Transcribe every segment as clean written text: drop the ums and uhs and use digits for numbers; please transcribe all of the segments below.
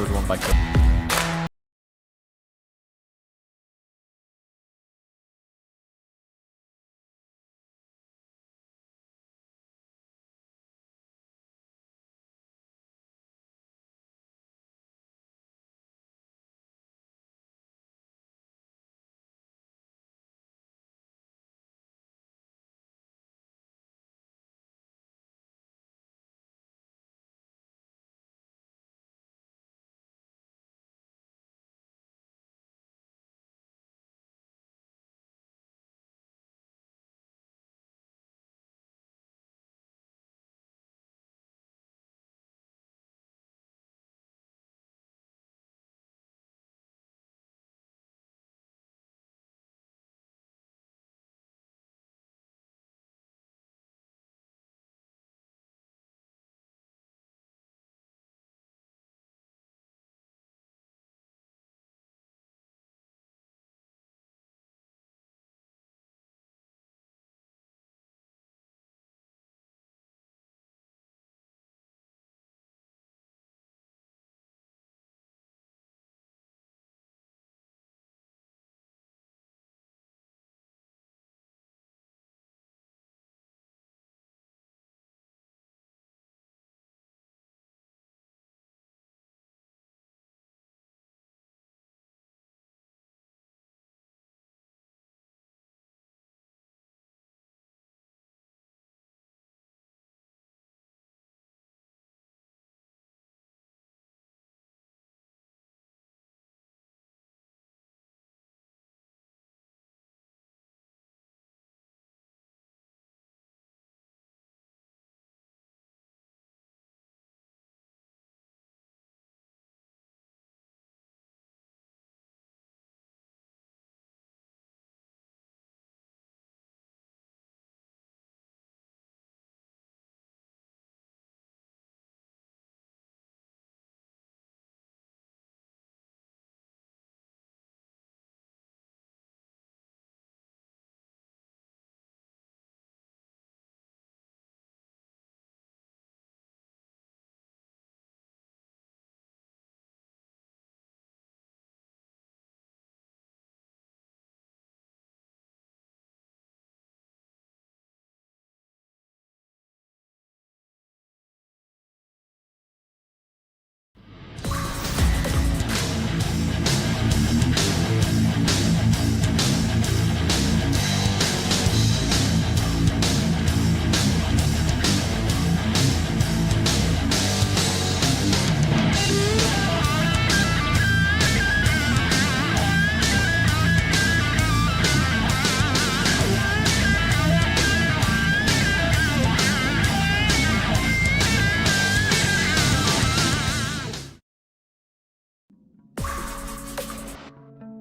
everyone. Bye.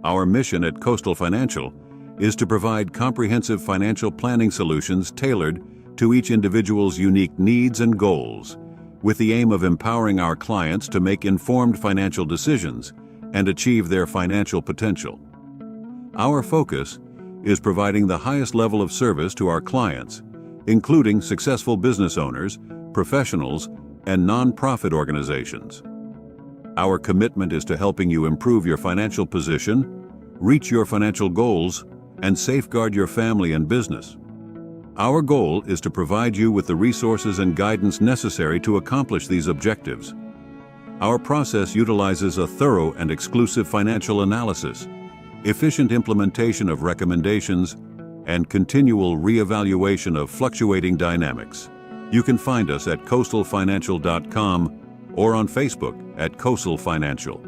Our mission at Coastal Financial is to provide comprehensive financial planning solutions tailored to each individual's unique needs and goals, with the aim of empowering our clients to make informed financial decisions and achieve their financial potential. Our focus is providing the highest level of service to our clients, including successful business owners, professionals, and non-profit organizations. Our commitment is to helping you improve your financial position, reach your financial goals, and safeguard your family and business. Our goal is to provide you with the resources and guidance necessary to accomplish these objectives. Our process utilizes a thorough and exclusive financial analysis, efficient implementation of recommendations, and continual reevaluation of fluctuating dynamics. You can find us at coastalfinancial.com or on Facebook at Coastal Financial.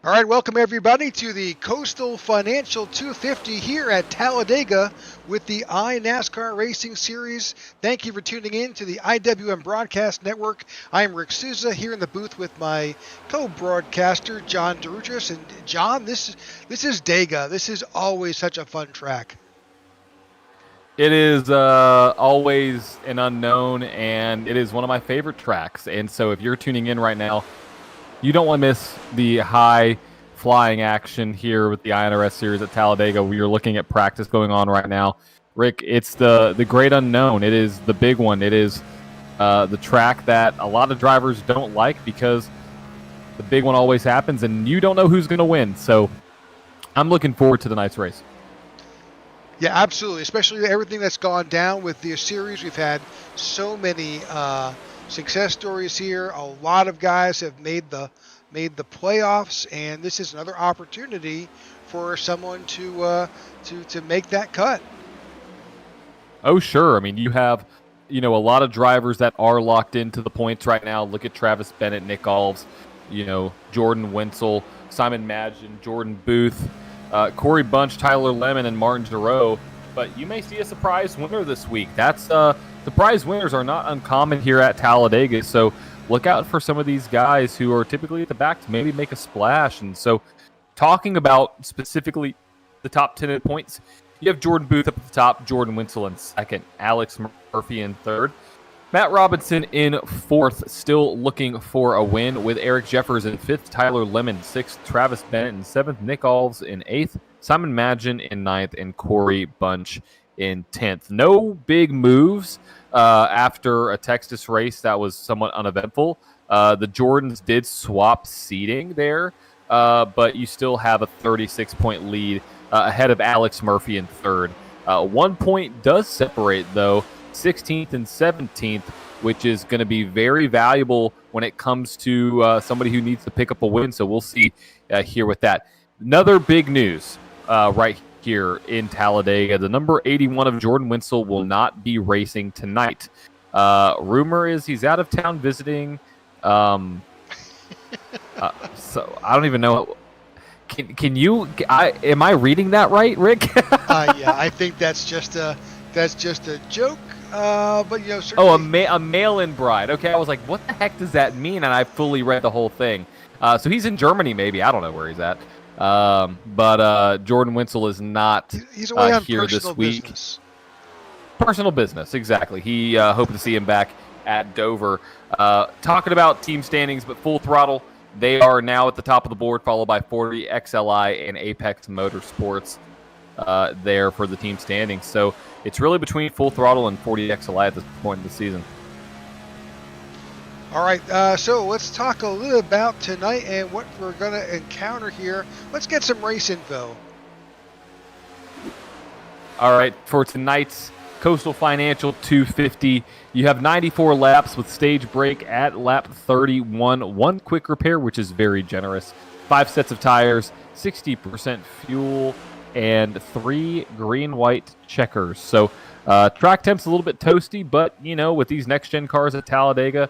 All right, welcome everybody to the Coastal Financial 250 here at Talladega with the iNASCAR Racing Series. Thank you for tuning in to the IWM Broadcast Network. I'm Rick Souza here in the booth with my co-broadcaster, John DeRutris. And John, this is Dega. This is always such a fun track. It is always an unknown, and it is one of my favorite tracks. And so if you're tuning in right now, you don't want to miss the high-flying action here with the iNRS series at Talladega. We are looking at practice going on right now. Rick, it's the great unknown. It is the big one. It is the track that a lot of drivers don't like because the big one always happens, and you don't know who's going to win. So I'm looking forward to tonight's race. Yeah, absolutely. Especially everything that's gone down with the series. We've had so many success stories here. A lot of guys have made the playoffs, and this is another opportunity for someone to make that cut. Oh, sure. I mean, you have, a lot of drivers that are locked into the points right now. Look at Travis Bennett, Nick Alves, Jordan Wenzel, Simon Madgen, Jordan Booth, Corey Bunch, Tyler Lemon, and Martin Giroux. But you may see a surprise winner this week. Surprise winners are not uncommon here at Talladega. So look out for some of these guys who are typically at the back to maybe make a splash. And so talking about specifically the top 10 in points, you have Jordan Booth up at the top, Jordan Wenzel in second, Alex Murphy in third, Matt Robinson in fourth, still looking for a win, with Eric Jeffers in fifth, Tyler Lemon sixth, Travis Bennett in seventh, Nick Alves in eighth, Simon Madgen in ninth, and Corey Bunch in 10th. No big moves after a Texas race that was somewhat uneventful. The Jordans did swap seating there, but you still have a 36-point lead ahead of Alex Murphy in third. 1 point does separate, though, 16th and 17th, which is going to be very valuable when it comes to somebody who needs to pick up a win. So we'll see here with that. Another big news right here in Talladega. The number 81 of Jordan Wenzel will not be racing tonight. Rumor is he's out of town visiting. So I don't even know. Can you? Am I reading that right, Rick? Yeah, I think that's just a joke. But certainly. Oh, a mail-in bride. Okay, I was like, what the heck does that mean? And I fully read the whole thing. So he's in Germany, maybe. I don't know where he's at. But Jordan Wenzel is not he's away on here this week. Business. Personal business, exactly. He hoping to see him back at Dover. Talking about team standings, but Full Throttle, they are now at the top of the board, followed by 40 XLI and Apex Motorsports there for the team standings. So it's really between Full Throttle and 40 XLI at this point in the season. All right, so let's talk a little about tonight and what we're going to encounter here. Let's get some race info. All right, for tonight's Coastal Financial 250, you have 94 laps with stage break at lap 31, one quick repair, which is very generous, 5 sets of tires, 60% fuel, and 3 green-white checkers. So track temp's a little bit toasty, but, with these next-gen cars at Talladega,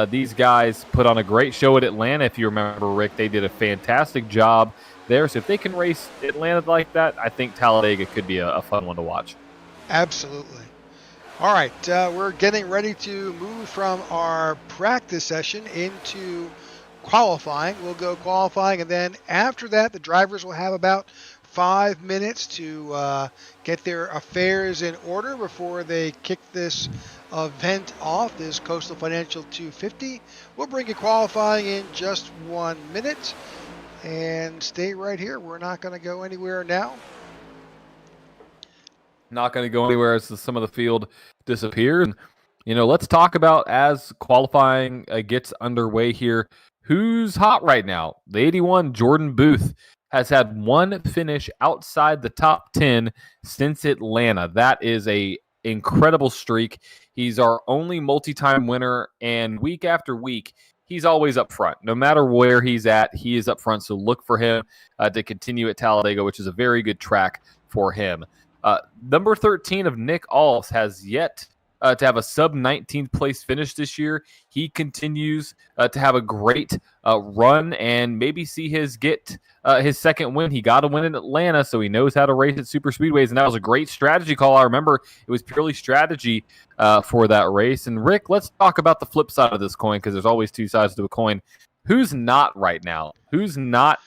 these guys put on a great show at Atlanta. If you remember, Rick, they did a fantastic job there. So if they can race Atlanta like that, I think Talladega could be a fun one to watch. Absolutely. All right, we're getting ready to move from our practice session into qualifying. We'll go qualifying, and then after that, the drivers will have about 5 minutes to get their affairs in order before they kick this event off, this Coastal Financial 250. We'll bring you qualifying in just 1 minute, and stay right here. We're not going to go anywhere now. Not going to go anywhere as some of the field disappears. And, let's talk about, as qualifying gets underway here, who's hot right now. The 81, Jordan Booth, has had one finish outside the top 10 since Atlanta. That is a incredible streak. He's our only multi-time winner, and week after week, he's always up front. No matter where he's at, he is up front, so look for him to continue at Talladega, which is a very good track for him. Number 13 of Nick Alves has yet to have a sub-19th place finish this year. He continues to have a great run and maybe see his second win. He got a win in Atlanta, so he knows how to race at super speedways, and that was a great strategy call. I remember it was purely strategy for that race. And Rick, let's talk about the flip side of this coin, because there's always two sides to a coin. Who's not right now? Who's not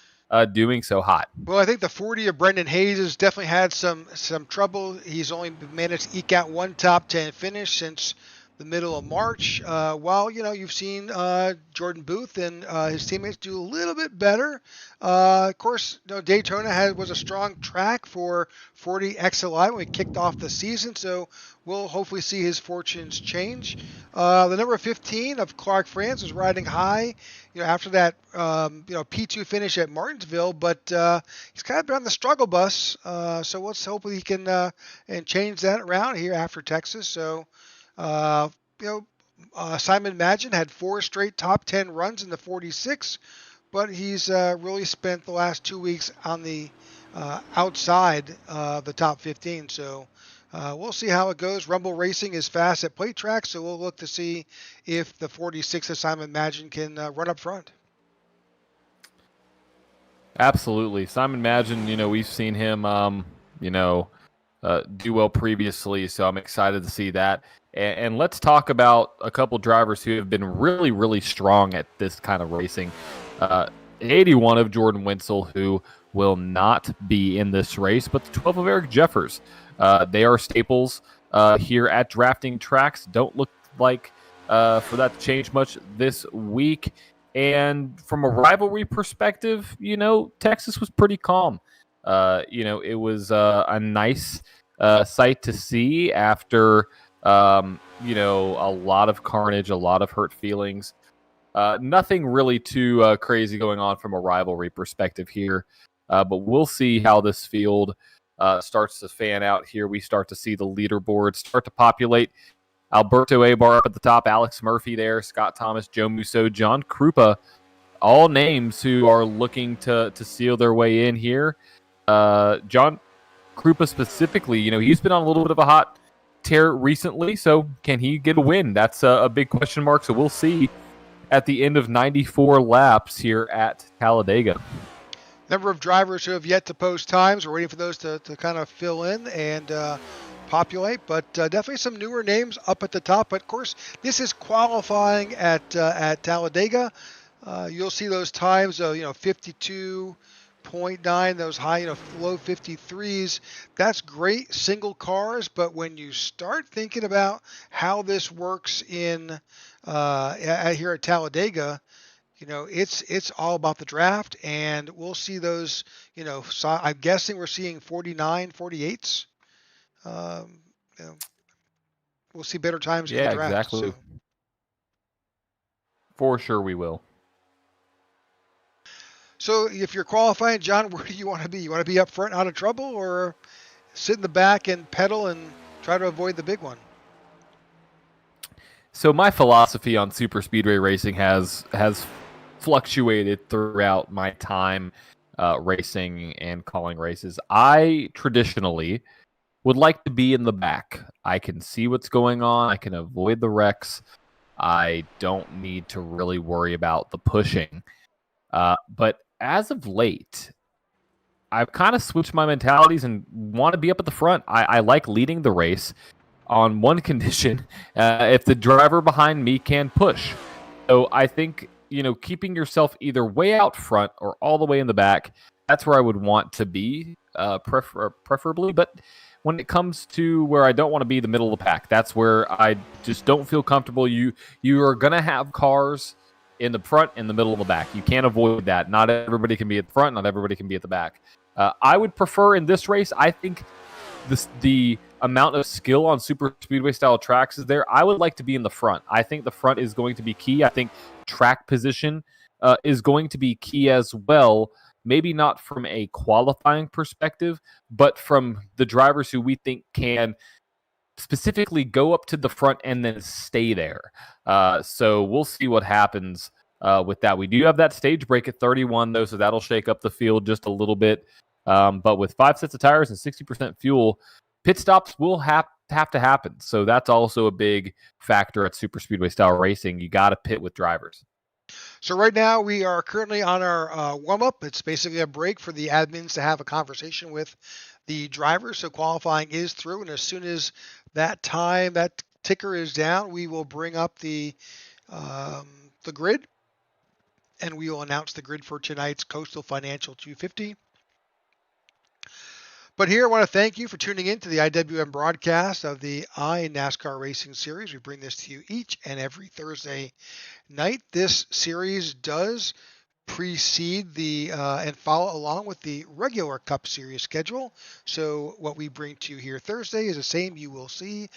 doing so hot? Well, I think the 40 of Brendan Hayes has definitely had some trouble. He's only managed to eke out one top 10 finish since the middle of March. While you've seen Jordan Booth and his teammates do a little bit better. Of course, Daytona was a strong track for 40 XLI when we kicked off the season, so we'll hopefully see his fortunes change. The number 15 of Clark France is riding high, after that P2 finish at Martinsville, but he's kind of been on the struggle bus. So let's hope he can and change that around here after Texas. So. Simon Magin had 4 straight top 10 runs in the 46, but he's really spent the last 2 weeks on the outside the top 15. So we'll see how it goes. Rumble Racing is fast at plate tracks, so we'll look to see if the 46 of Simon Magin can run up front. Absolutely. Simon Magin, we've seen him, do well previously, so I'm excited to see that. And let's talk about a couple drivers who have been really, really strong at this kind of racing. 81 of Jordan Wenzel, who will not be in this race, but the 12 of Eric Jeffers. They are staples here at drafting tracks. Don't look like for that to change much this week. And from a rivalry perspective, Texas was pretty calm. It was a nice sight to see after, a lot of carnage, a lot of hurt feelings. Nothing really too crazy going on from a rivalry perspective here. But we'll see how this field starts to fan out here. We start to see the leaderboard start to populate. Alberto Abar up at the top, Alex Murphy there, Scott Thomas, Joe Musso, John Krupa, all names who are looking to seal their way in here. John Krupa specifically, he's been on a little bit of a hot tear recently, so can he get a win? That's a big question mark, so we'll see at the end of 94 laps here at Talladega. Number of drivers who have yet to post times. We're waiting for those to kind of fill in and populate, but definitely some newer names up at the top. But of course, this is qualifying at Talladega. You'll see those times, 52.9, those high, low 53s. That's great single cars, but when you start thinking about how this works in here at Talladega, it's all about the draft, and we'll see those. So I'm guessing we're seeing 49, 48s. We'll see better times in the draft. Yeah, exactly. So. For sure we will. So if you're qualifying, John, where do you want to be? You want to be up front out of trouble, or sit in the back and pedal and try to avoid the big one? So my philosophy on super speedway racing has fluctuated throughout my time racing and calling races. I traditionally would like to be in the back. I can see what's going on. I can avoid the wrecks. I don't need to really worry about the pushing. But as of late, I've kind of switched my mentalities and want to be up at the front. I like leading the race on one condition, if the driver behind me can push. So I think, keeping yourself either way out front or all the way in the back, that's where I would want to be, preferably. But when it comes to where I don't want to be the middle of the pack, that's where I just don't feel comfortable. You are going to have cars in the front and the middle of the back. You can't avoid that. Not everybody can be at the front. Not everybody can be at the back. I would prefer in this race, I think the amount of skill on super speedway style tracks is there. I would like to be in the front. I think the front is going to be key. I think track position is going to be key as well. Maybe not from a qualifying perspective, but from the drivers who we think can specifically go up to the front and then stay there. So we'll see what happens with that. We do have that stage break at 31, though, so that'll shake up the field just a little bit. But with 5 sets of tires and 60% fuel, pit stops will have to happen. So that's also a big factor at super speedway style racing. You got to pit with drivers. So right now we are currently on our warm-up. It's basically a break for the admins to have a conversation with the drivers. So qualifying is through, and as soon as that ticker is down, we will bring up the grid, and we will announce the grid for tonight's Coastal Financial 250. But here, I want to thank you for tuning in to the IWM broadcast of the iNASCAR Racing Series. We bring this to you each and every Thursday night. This series does precede and follow along with the regular Cup Series schedule. So what we bring to you here Thursday is the same you will see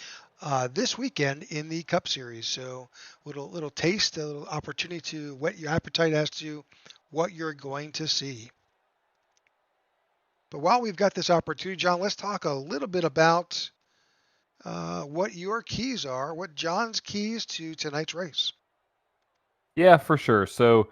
this weekend in the Cup Series. So little taste, a little opportunity to whet your appetite as to what you're going to see. But while we've got this opportunity, John, let's talk a little bit about what your keys are, what John's keys to tonight's race. Yeah, for sure. So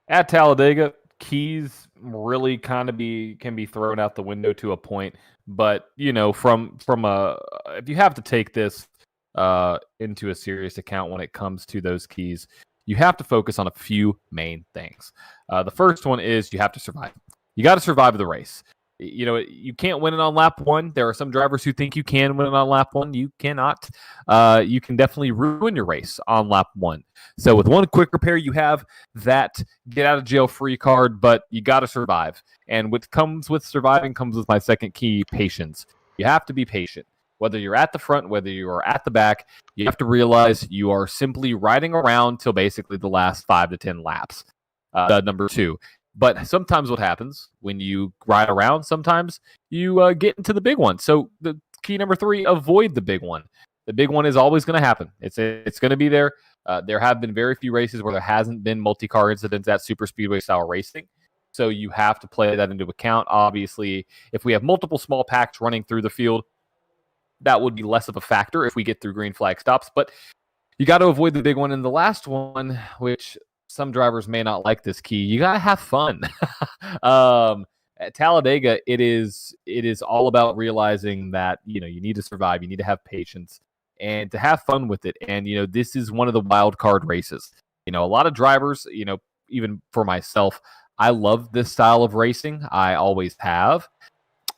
at Talladega, keys really kind of can be thrown out the window to a point. But from if you have to take this into a serious account when it comes to those keys, you have to focus on a few main things. The first one is you have to survive. You got to survive the race. You can't win it on lap one. There are some drivers who think you can win it on lap one. You cannot. You can definitely ruin your race on lap one. So with one quick repair, you have that get out of jail free card, but you got to survive. And what comes with surviving comes with my second key, patience. You have to be patient. Whether you're at the front, whether you are at the back, you have to realize you are simply riding around till basically the last 5 to 10 laps. Number two. But sometimes what happens when you ride around, sometimes you get into the big one. So the key number 3, avoid the big one. The big one is always going to happen. It's going to be there. There have been very few races where there hasn't been multi-car incidents at super speedway style racing. So you have to play that into account. Obviously, if we have multiple small packs running through the field, that would be less of a factor if we get through green flag stops. But you got to avoid the big one. And the last one, which some drivers may not like this key, you got to have fun. At Talladega, it is all about realizing that, you need to survive. You need to have patience and to have fun with it. And, this is one of the wild card races. A lot of drivers, even for myself, I love this style of racing. I always have.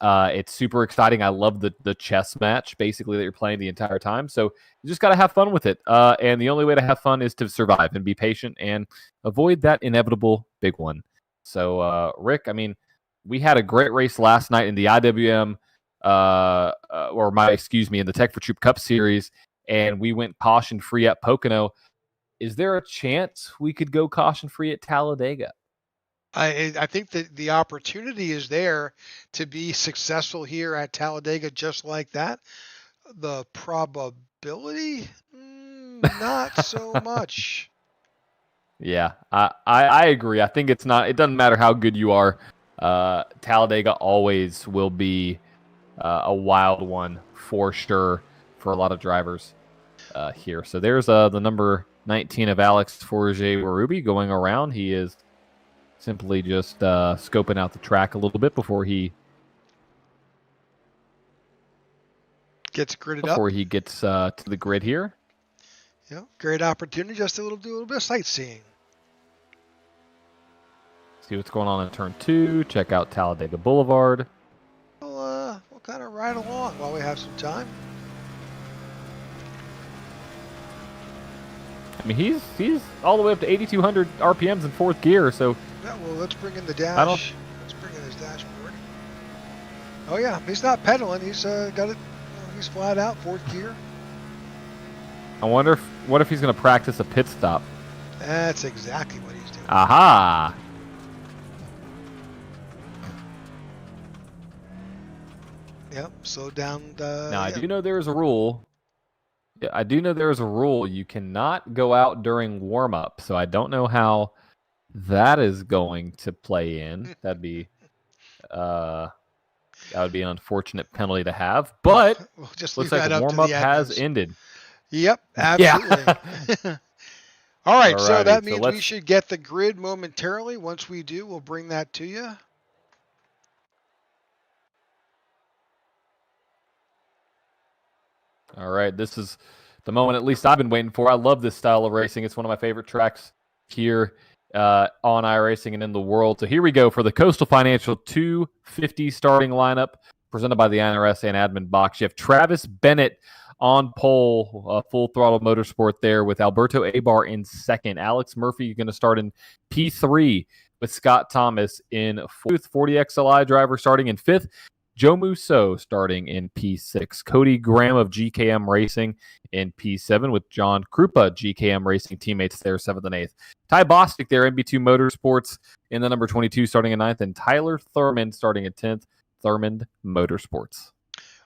It's super exciting. I love the chess match, basically, that you're playing the entire time. So you just got to have fun with it. And the only way to have fun is to survive and be patient and avoid that inevitable big one. So, Rick, we had a great race last night in the IWM, in the Tech for Troop Cup Series, and we went caution-free at Pocono. Is there a chance we could go caution-free at Talladega? I think that the opportunity is there to be successful here at Talladega just like that. The probability, not so much. Yeah, I agree. I think it doesn't matter how good you are. Talladega always will be a wild one for sure for a lot of drivers here. So there's the number 19 of Alex Forget-Waruby going around. He is simply just scoping out the track a little bit before he gets gridded up. Before he gets to the grid here. Yeah, great opportunity just to do a little bit of sightseeing. See what's going on in turn 2. Check out Talladega Boulevard. We'll kind of ride along while we have some time. He's all the way up to 8,200 RPMs in 4th gear, so... Yeah, well, let's bring in the dash. Let's bring in his dashboard. Oh, yeah, he's not pedaling. He's got it. He's flat out, 4th gear. I wonder what if he's going to practice a pit stop. That's exactly what he's doing. Aha! Yep, slow down. Now, I do know there is a rule. Yeah, I do know there is a rule. You cannot go out during warm-up, so I don't know how that is going to play in. That would be an unfortunate penalty to have, but we'll just looks like the warm-up has ended. Yep, absolutely. Yeah. All right, so that so means we should get the grid momentarily. Once we do, we'll bring that to you. All right, this is the moment at least I've been waiting for. I love this style of racing. It's one of my favorite tracks here on iRacing and in the world. So here we go for the Coastal Financial 250 starting lineup presented by the iNRS and Admin Box. You have Travis Bennett on pole, Full Throttle Motorsport there with Alberto Abar in second. Alex Murphy going to start in P3 with Scott Thomas in fourth. 40XLI driver starting in fifth. Joe Musso starting in P6. Cody Graham of GKM Racing in P7 with John Krupa, GKM Racing teammates there, 7th and 8th. Ty Bostic there, MB2 Motorsports in the number 22 starting in 9th, and Tyler Thurmond starting at 10th, Thurmond Motorsports.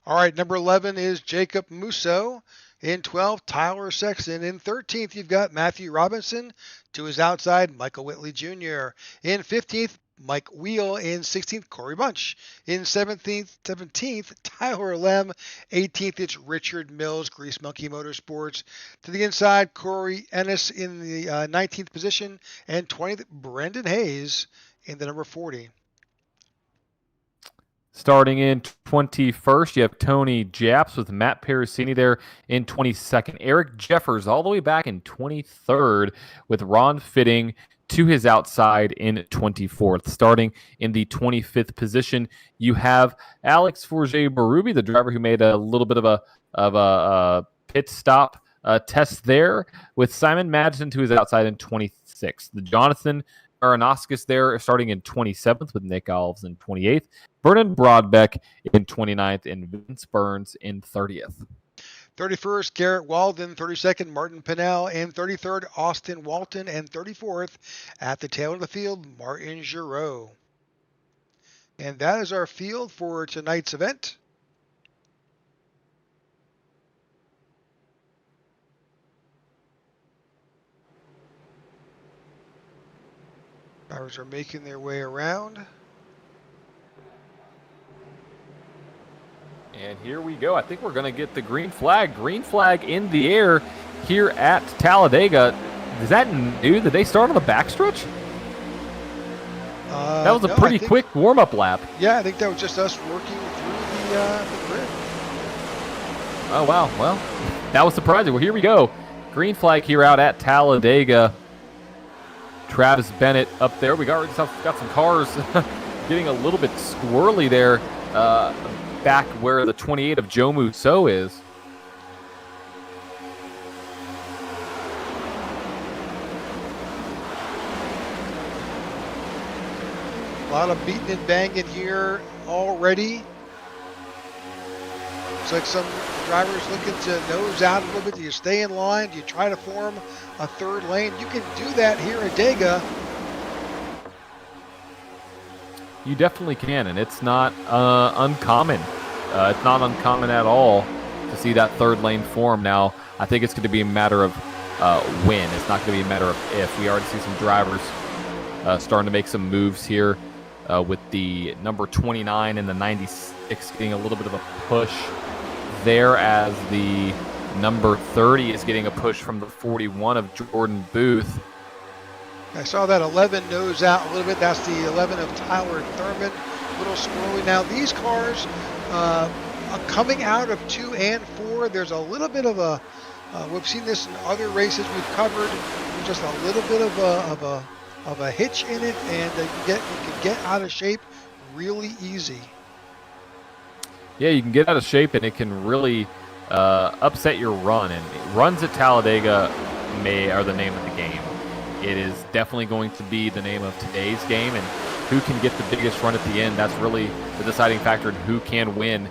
All right, number 11 is Jacob Musso. In 12th, Tyler Sexton. In 13th, you've got Matthew Robinson. To his outside, Michael Whitley Jr. In 15th, Mike Wheel. In 16th, Corey Bunch. In 17th, Tyler Lem. 18th, it's Richard Mills, Grease Monkey Motorsports. To the inside, Corey Ennis in the 19th position. And 20th, Brendan Hayes in the number 40. Starting in 21st, you have Tony Japs with Matt Parasini there in 22nd. Eric Jeffers all the way back in 23rd with Ron Fitting to his outside in 24th. Starting in the 25th position, you have Alex Forget-Barubi, the driver who made a little bit of a pit stop test there, with Simon Madsen to his outside in 26th. The Jonathan Aronofsky there starting in 27th with Nick Alves in 28th. Vernon Broadbeck in 29th and Vince Burns in 30th. 31st, Garrett Walden. 32nd, Martin Pinnell. And 33rd, Austin Walton. And 34th, at the tail of the field, Martin Giroux. And that is our field for tonight's event. Drivers are making their way around. And here we go. I think we're going to get the green flag. Green flag in the air here at Talladega. Is that new? Did they start on the backstretch? That was a pretty quick warm-up lap. Yeah, I think that was just us working through the grid. Oh, wow. Well, that was surprising. Well, here we go. Green flag here out at Talladega. Travis Bennett up there. We got some cars getting a little bit squirrely there back where the 28 of Joe Musso is. A lot of beating and banging here already. Looks like some drivers looking to nose out a little bit. Do you stay in line? Do you try to form a third lane? You can do that here at Dega. You definitely can, and it's not uncommon. It's not uncommon at all to see that third lane form. Now, I think it's going to be a matter of when. It's not going to be a matter of if. We already see some drivers starting to make some moves here with the number 29 and the 96 getting a little bit of a push there, as the number 30 is getting a push from the 41 of Jordan Booth. I saw that 11 nose out a little bit. That's the 11 of Tyler Thurmond. A little squirrely. Now, these cars coming out of 2 and 4, there's a little bit of a, we've seen this in other races we've covered, there's just a little bit of a hitch in it, and you can get out of shape really easy. Yeah, you can get out of shape, and it can really upset your run. And runs at Talladega are the name of the game. It is definitely going to be the name of today's game, and who can get the biggest run at the end, that's really the deciding factor in who can win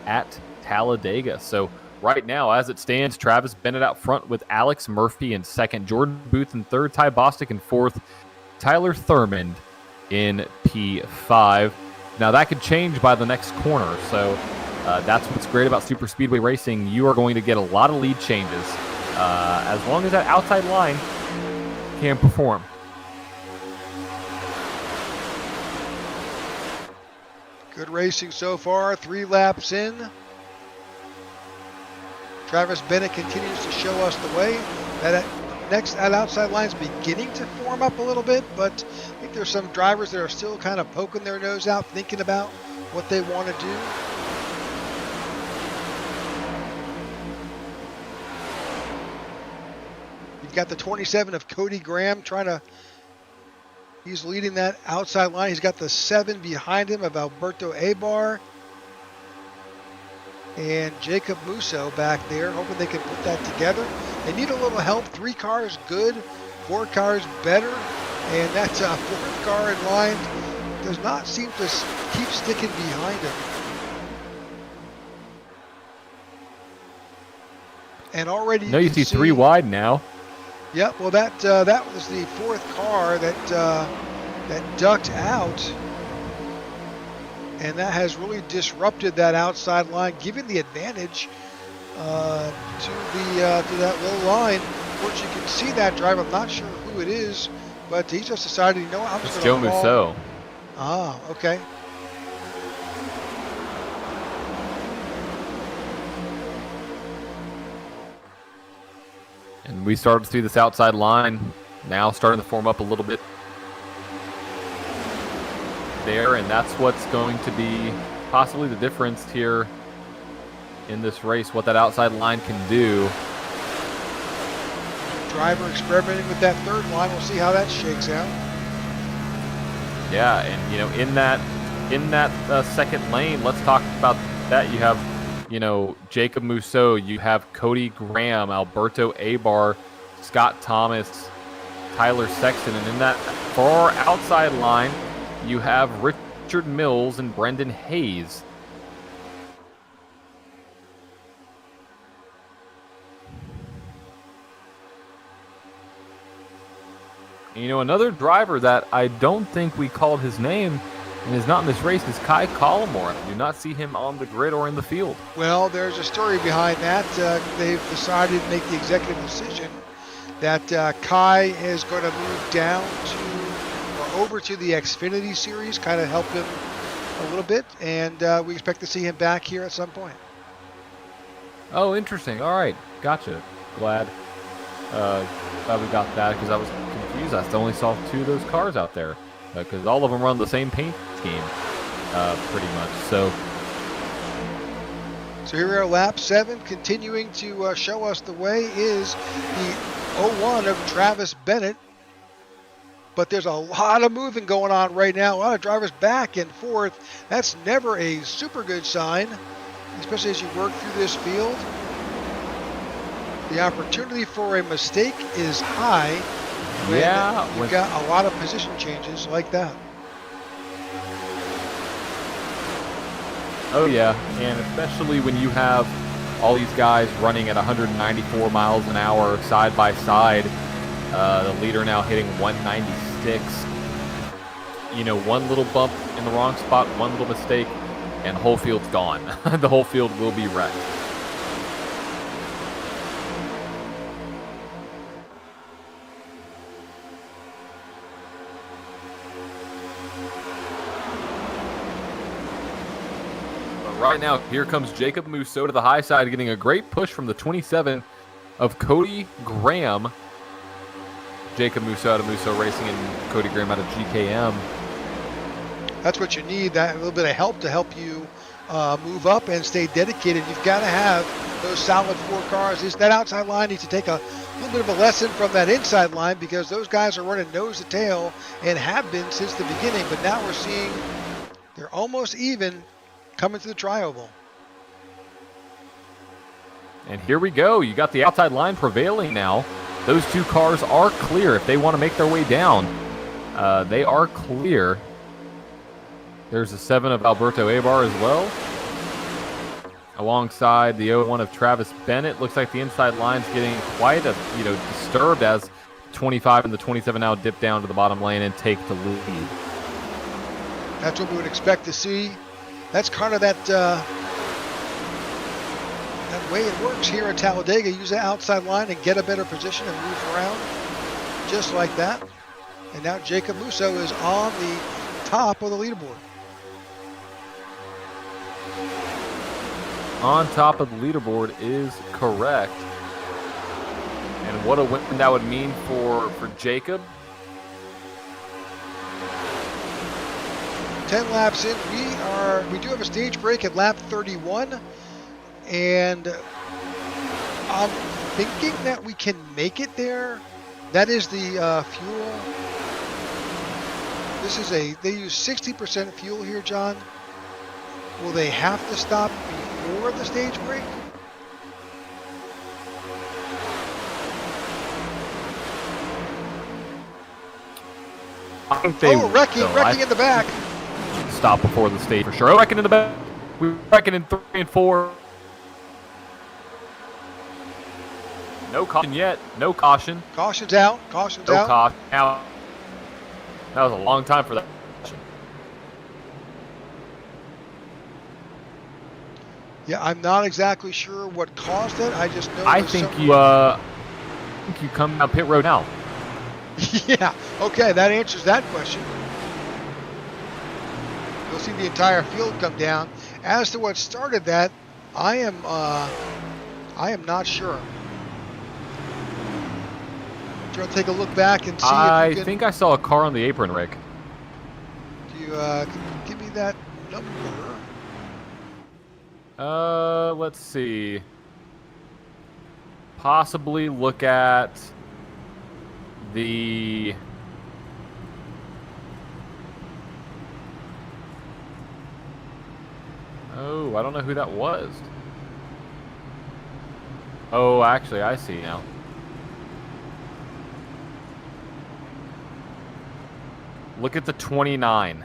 at Talladega. So right now, as it stands, Travis Bennett out front with Alex Murphy in second, Jordan Booth in third, Ty Bostic in fourth, Tyler Thurmond in P5. Now, that could change by the next corner, so that's what's great about Super Speedway Racing. You are going to get a lot of lead changes as long as that outside line can perform. Good racing so far, 3 laps in. Travis Bennett continues to show us the way. That outside line is beginning to form up a little bit, but I think there's some drivers that are still kind of poking their nose out, thinking about what they want to do. You got the 27 of Cody Graham he's leading that outside line. He's got the 7 behind him of Alberto Abar. And Jacob Musso back there, hoping they can put that together. They need a little help. 3 cars good, 4 cars better. And that 4th car in line does not seem to keep sticking behind him. And already you see 3 wide now. Yep, well that was the 4th car that ducked out. And that has really disrupted that outside line, giving the advantage to that low line. Of course, you can see that driver. I'm not sure who it is, but he just decided, you know what, I'm just It's going to Joe Musso. Ah, okay. And we started to see this outside line now starting to form up a little bit there, and that's what's going to be possibly the difference here in this race, what that outside line can do. Driver experimenting with that 3rd line. We'll see how that shakes out. Yeah, and in that 2nd lane, let's talk about that. You have Jacob Musso, you have Cody Graham, Alberto Abar, Scott Thomas, Tyler Sexton, and in that far outside line, you have Richard Mills and Brendan Hayes. And, another driver that I don't think we called his name and is not in this race is Kai Collmore. I do not see him on the grid or in the field. Well, there's a story behind that. They've decided to make the executive decision that Kai is going to move down over to the Xfinity Series, kind of help him a little bit, and we expect to see him back here at some point. Oh, interesting. All right, gotcha. Glad we got that, because I was confused. I only saw 2 of those cars out there, because all of them run the same paint scheme, pretty much. So here we are, lap 7, continuing to show us the way is the 01 of Travis Bennett. But there's a lot of moving going on right now. A lot of drivers back and forth. That's never a super good sign, especially as you work through this field. The opportunity for a mistake is high. Yeah. You've got a lot of position changes like that. Oh, yeah. And especially when you have all these guys running at 194 miles an hour side by side. The leader now hitting 196. One little bump in the wrong spot, one little mistake, and the whole field's gone. The whole field will be wrecked. But right now, here comes Jacob Musso to the high side, getting a great push from the 27 of Cody Graham. Jacob Musso out of Musso Racing and Cody Graham out of GKM. That's what you need, that little bit of help to help you move up and stay dedicated. You've got to have those solid 4 cars. That outside line needs to take a little bit of a lesson from that inside line, because those guys are running nose to tail and have been since the beginning. But now we're seeing they're almost even coming to the tri-oval. And here we go. You got the outside line prevailing now. Those 2 cars are clear if they want to make their way down. They are clear. There's the 7 of Alberto Abar as well. Alongside the 01 of Travis Bennett. Looks like the inside line's getting quite disturbed as 25 and the 27 now dip down to the bottom lane and take the lead. That's what we would expect to see. That's kind of that way it works here at Talladega. Use the outside line and get a better position and move around just like that. And now Jacob Musso is on the top of the leaderboard. On top of the leaderboard is correct. And what a win that would mean for Jacob. 10 laps in, we do have a stage break at lap 31, and thinking that we can make it there. That is the fuel. This is they use 60% fuel here, John. Will they have to stop before the stage break? I think they wrecking in the back. Stop before the stage for sure. Oh, wrecking in the back. We're wrecking in 3 and 4. No caution yet. No caution. Caution's out. Caution's no out. Caution out. That was a long time for that. Yeah, I'm not exactly sure what caused it. I just know. I think you come down pit road now. Yeah. Okay, that answers that question. You'll see the entire field come down. As to what started that, I am not sure. Try to take a look back and see. I think I saw a car on the apron, Rick. Do you can you give me that number? Let's see. Possibly look at the. Oh, I don't know who that was. Oh, actually, I see now. Look at the 29.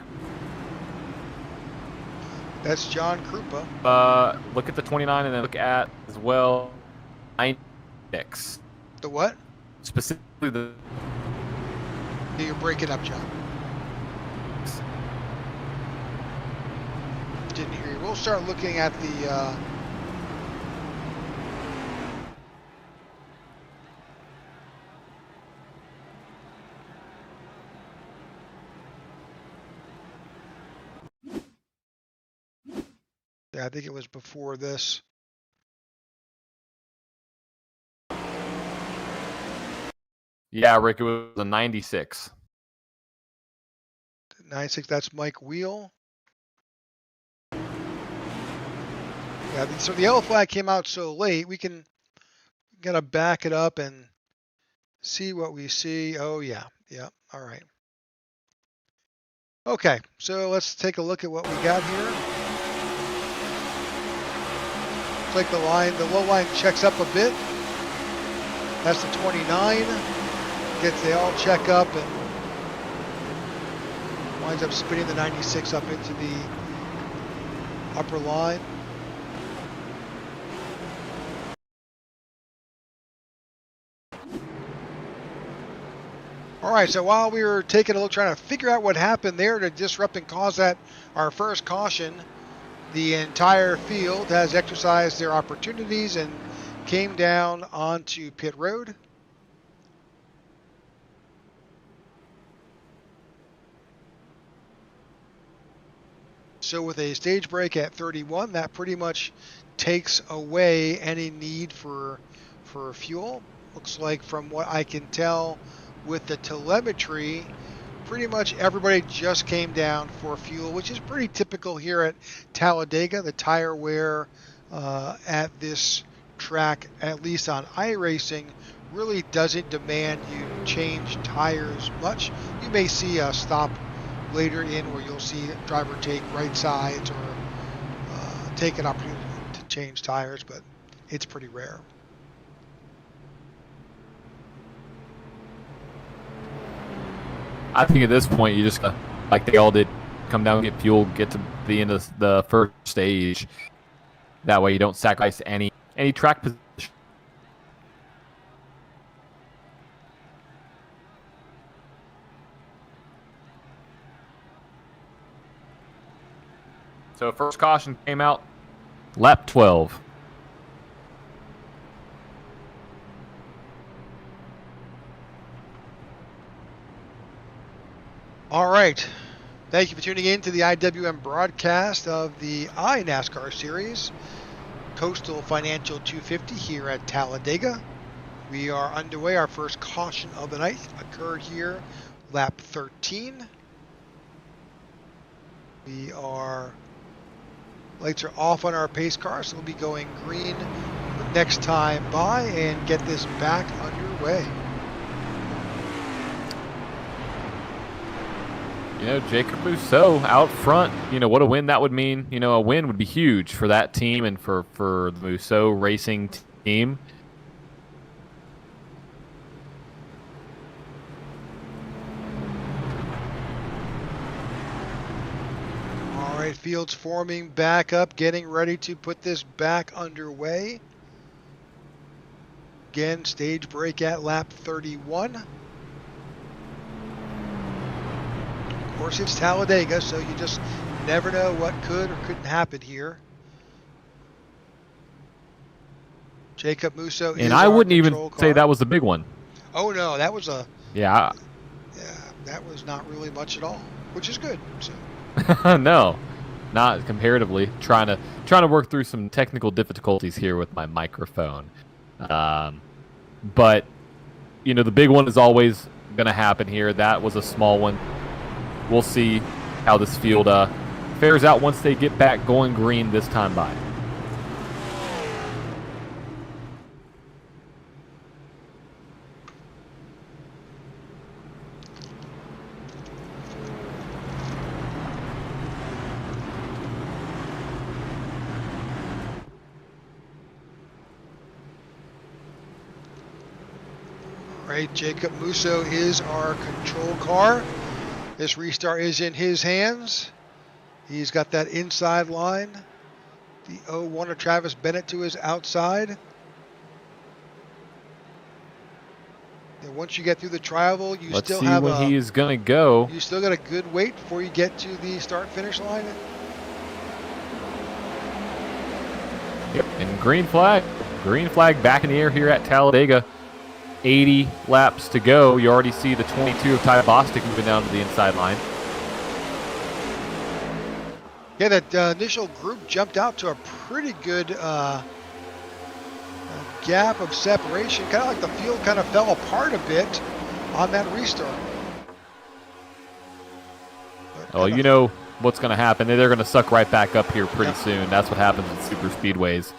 That's John Krupa. Look at the 29 and then look at as well 96. The what? Specifically the. You're breaking up, John. Didn't hear you. We'll start looking at the. Yeah, I think it was before this. Yeah, Rick, it was a 96. 96, that's Mike Wheel. Yeah, so the yellow flag came out so late, we can gotta back it up and see what we see. Oh yeah, yeah, all right. Okay, so let's take a look at what we got here. Looks like the low line checks up a bit. That's the 29. They all check up and winds up spinning the 96 up into the upper line. All right, so while we were taking a look, trying to figure out what happened there to disrupt and cause that our first caution, the entire field has exercised their opportunities and came down onto pit road. So with a stage break at 31, that pretty much takes away any need for fuel. Looks like from what I can tell with the telemetry, pretty much everybody just came down for fuel, which is pretty typical here at Talladega. The tire wear at this track, at least on iRacing, really doesn't demand you change tires much. You may see a stop later in where you'll see a driver take right sides or take an opportunity to change tires, but it's pretty rare. I think at this point you just, like they all did, come down, get fuel, get to the end of the first stage. That way you don't sacrifice any track position. So first caution came out, lap 12. All right. Thank you for tuning in to the IWM broadcast of the iNASCAR series, Coastal Financial 250 here at Talladega. We are underway. Our first caution of the night occurred here, lap 13. Lights are off on our pace car, so we'll be going green for next time by and get this back underway. Jacob Mousseau out front. What a win that would mean. A win would be huge for that team and for the Mousseau Racing team. All right, fields forming back up, getting ready to put this back underway. Again, stage break at lap 31. Of course, it's Talladega, so you just never know what could or couldn't happen here. Jacob Mousseau is And I wouldn't even car. say that was the big one. Oh, no, that was a... Yeah. Yeah, that was not really much at all, which is good. So. No, not comparatively. Trying to work through some technical difficulties here with my microphone. But, the big one is always going to happen here. That was a small one. We'll see how this field fares out once they get back going green this time by. Right, Jacob Mousseau is our control car. This restart is in his hands. He's got that inside line. The 01 of Travis Bennett to his outside. And once you get through the travel, you Let's still see have when he is going to go. You still got a good wait before you get to the start-finish line. Yep, and green flag. Green flag back in the air here at Talladega. 80 laps to go. You already see the 22 of Ty Bostic moving down to the inside line. Yeah, that initial group jumped out to a pretty good gap of separation. Kind of like the field kind of fell apart a bit on that restart. Oh, you know what's going to happen. They're going to suck right back up here pretty soon. That's what happens in super speedways.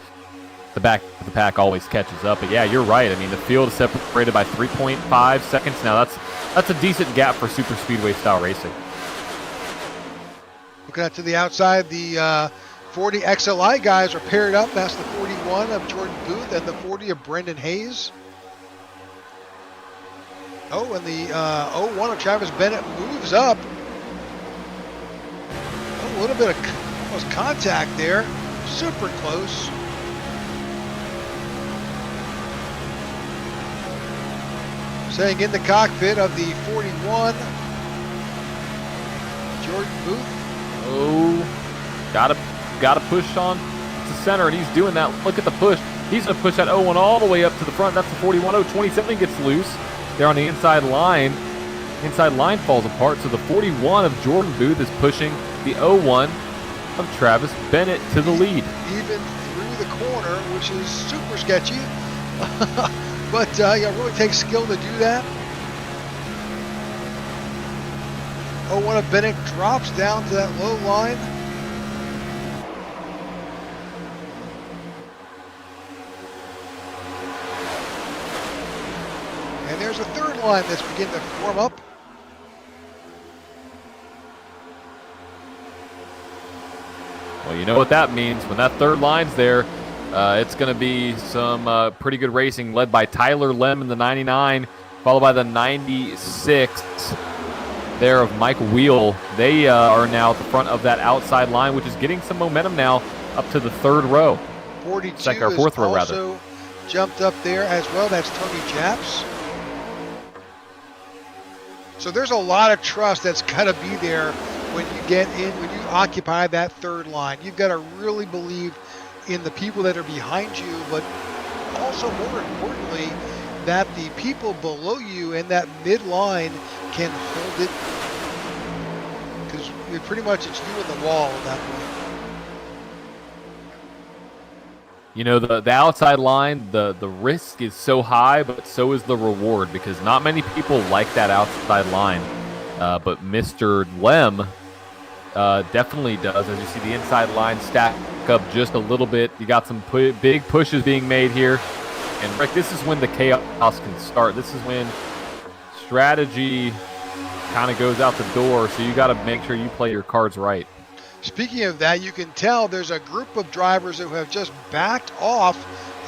The back of the pack always catches up. But yeah, you're right. I mean, the field is separated by 3.5 seconds now. That's a decent gap for super speedway style racing. Looking out to the outside, the 40 XLI guys are paired up. That's the 41 of Jordan Booth and the 40 of Brendan Hayes. Oh, and the 01 of Travis Bennett moves up. Oh, a little bit of almost contact there. Super close. Staying in the cockpit of the 41, Jordan Booth. Oh, gotta push on to center, and he's doing that. Look at the push. He's gonna push that 01 all the way up to the front. That's the 41. 27 gets loose. They're on the inside line. Inside line falls apart. So the 41 of Jordan Booth is pushing the 01 of Travis Bennett to the lead. Even through the corner, which is super sketchy. But it really takes skill to do that. 01 of Bennett drops down to that low line. And there's a third line that's beginning to form up. Well, you know what that means. When that third line's there, it's going to be some pretty good racing led by Tyler Lem in the 99, followed by the 96 there of Mike Wheel. They are now at the front of that outside line, which is getting some momentum now up to the third row. 42 or fourth row, also rather. Jumped up there as well. That's Tony Japs. So there's a lot of trust that's got to be there when you get in, when you occupy that third line. You've got to really believe in the people that are behind you, but also more importantly, that the people below you in that mid-line can hold it, because pretty much it's you and the wall at that point. You know, the outside line, the risk is so high, but so is the reward, because not many people like that outside line. But Mr. Lem definitely does. As you see the inside line stack up just a little bit. You got some big pushes being made here. And Rick, this is when the chaos can start. This is when strategy kind of goes out the door. So you got to make sure you play your cards right. Speaking of that, you can tell there's a group of drivers who have just backed off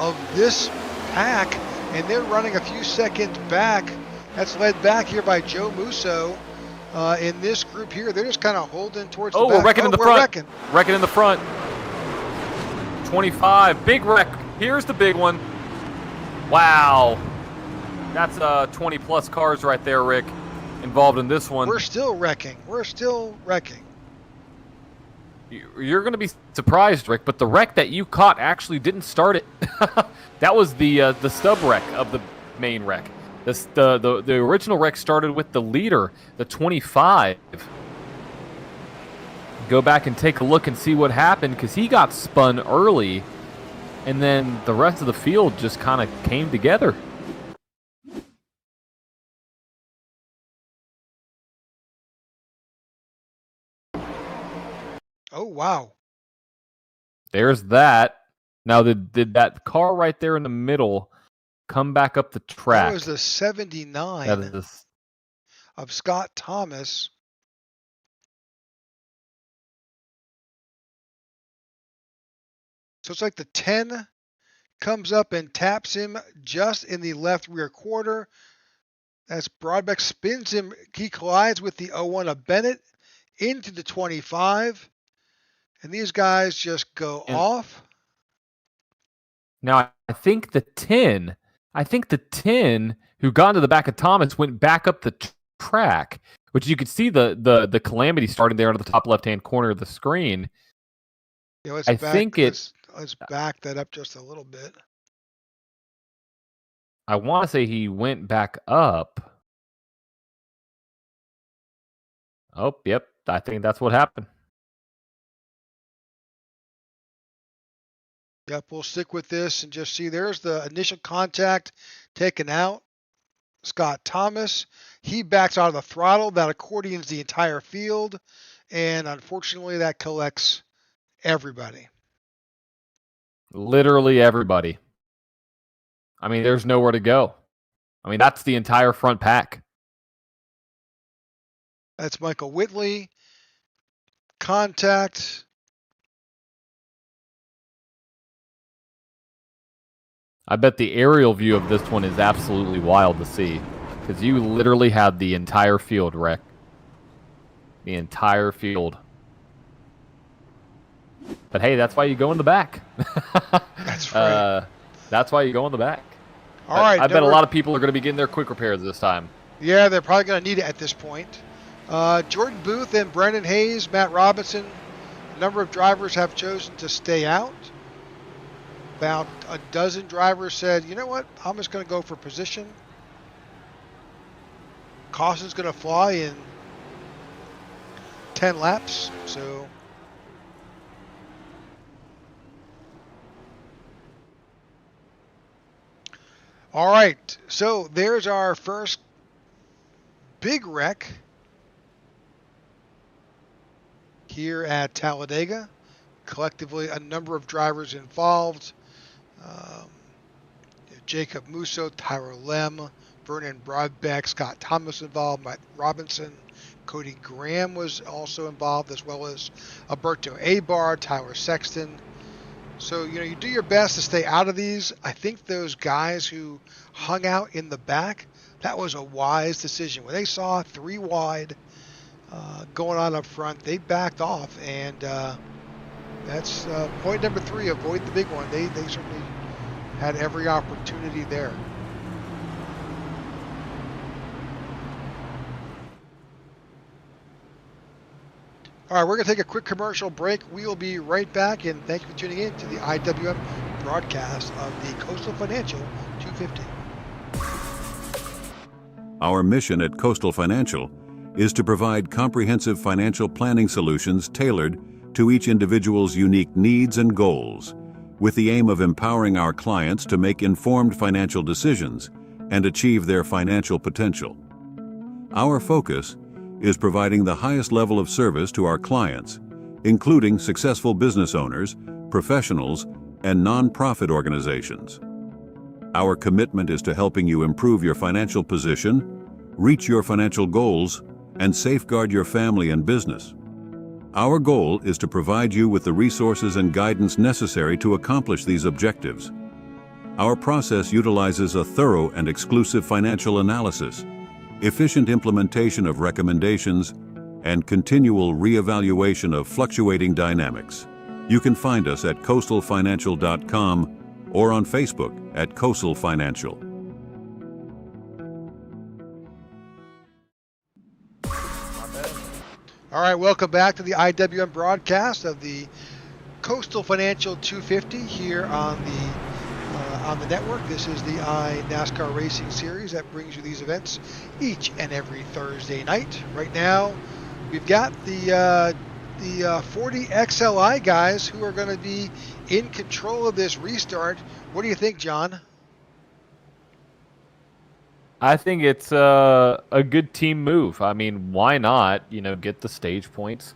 of this pack, and they're running a few seconds back. That's led back here by Joe Musso. In this group here, they're just kind of holding towards the back. We're wrecking in the front. Wrecking in the front. 25, big wreck. Here's the big one. Wow. That's 20-plus cars right there, Rick, involved in this one. We're still wrecking. You're going to be surprised, Rick, but the wreck that you caught actually didn't start it. That was the stub wreck of the main wreck. The original wreck started with the leader, the 25. Go back and take a look and see what happened, because he got spun early, and then the rest of the field just kind of came together. Oh, wow. There's that. Now, did that car right there in the middle come back up the track? That was the 79 of Scott Thomas. So it's like the 10 comes up and taps him just in the left rear quarter. As Broadbeck spins him, he collides with the 01 of Bennett into the 25. And these guys just go off. Now, I think the 10 who got into the back of Thomas went back up the track, which you could see the calamity starting there on the top left-hand corner of the screen. Yeah, let's back that up just a little bit. I want to say he went back up. Oh, yep. I think that's what happened. Yep, we'll stick with this and just see there's the initial contact taken out. Scott Thomas, he backs out of the throttle. That accordions the entire field, and unfortunately that collects everybody. Literally everybody. I mean, there's nowhere to go. I mean, that's the entire front pack. That's Michael Whitley. Contact. I bet the aerial view of this one is absolutely wild to see, because you literally had the entire field wrecked. The entire field. But hey, that's why you go in the back. That's right. That's why you go in the back. All right. I bet a lot of people are going to be getting their quick repairs this time. Yeah, they're probably going to need it at this point. Jordan Booth and Brendan Hayes, Matt Robinson, a number of drivers have chosen to stay out. About a dozen drivers said, you know what, I'm just going to go for position. Costa's going to fly in 10 laps, so... All right, so there's our first big wreck here at Talladega. Collectively, a number of drivers involved. Jacob Musso, Tyler Lem, Vernon Broadbeck, Scott Thomas involved, Matt Robinson, Cody Graham was also involved, as well as Alberto Abar, Tyler Sexton. So, you do your best to stay out of these. I think those guys who hung out in the back, that was a wise decision. When they saw 3 wide going on up front, they backed off, and that's point number 3, avoid the big one. They certainly had every opportunity there. All right, we're going to take a quick commercial break. We will be right back, and thank you for tuning in to the IWM broadcast of the Coastal Financial 250. Our mission at Coastal Financial is to provide comprehensive financial planning solutions tailored to each individual's unique needs and goals, with the aim of empowering our clients to make informed financial decisions and achieve their financial potential. Our focus is providing the highest level of service to our clients, including successful business owners, professionals, and non-profit organizations. Our commitment is to helping you improve your financial position, reach your financial goals, and safeguard your family and business. Our goal is to provide you with the resources and guidance necessary to accomplish these objectives. Our process utilizes a thorough and exclusive financial analysis, efficient implementation of recommendations, and continual reevaluation of fluctuating dynamics. You can find us at coastalfinancial.com or on Facebook at Coastal Financial. All right, welcome back to the IWM broadcast of the Coastal Financial 250 here on the network. This is the iNASCAR Racing Series that brings you these events each and every Thursday night. Right now, we've got the 40 XLI guys who are going to be in control of this restart. What do you think, John? I think it's a good team move. I mean, why not? Get the stage points,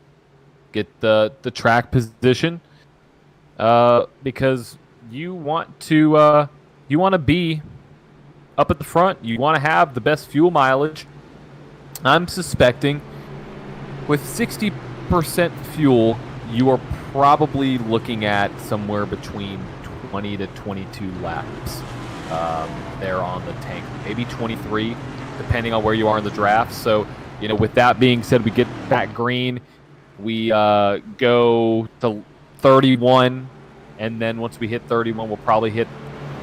get the track position, because you want to be up at the front. You want to have the best fuel mileage. I'm suspecting with 60% fuel, you are probably looking at somewhere between 20 to 22 laps. There on the tank, maybe 23, depending on where you are in the draft. So, with that being said, we get that green, we go to 31, and then once we hit 31, we'll probably hit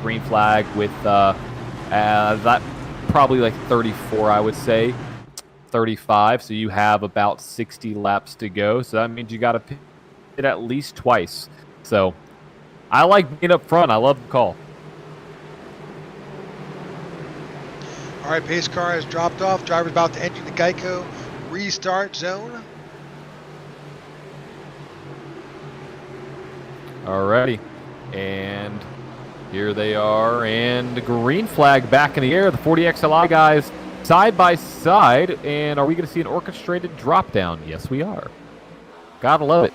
green flag with that probably like 34, I would say, 35. So you have about 60 laps to go. So that means you got to pit it at least twice. So I like being up front. I love the call. All right, pace car has dropped off. Driver's about to enter the Geico restart zone. Alrighty, and here they are, and the green flag back in the air. The 40 XLI guys side by side, and are we going to see an orchestrated drop down? Yes, we are. Gotta love it.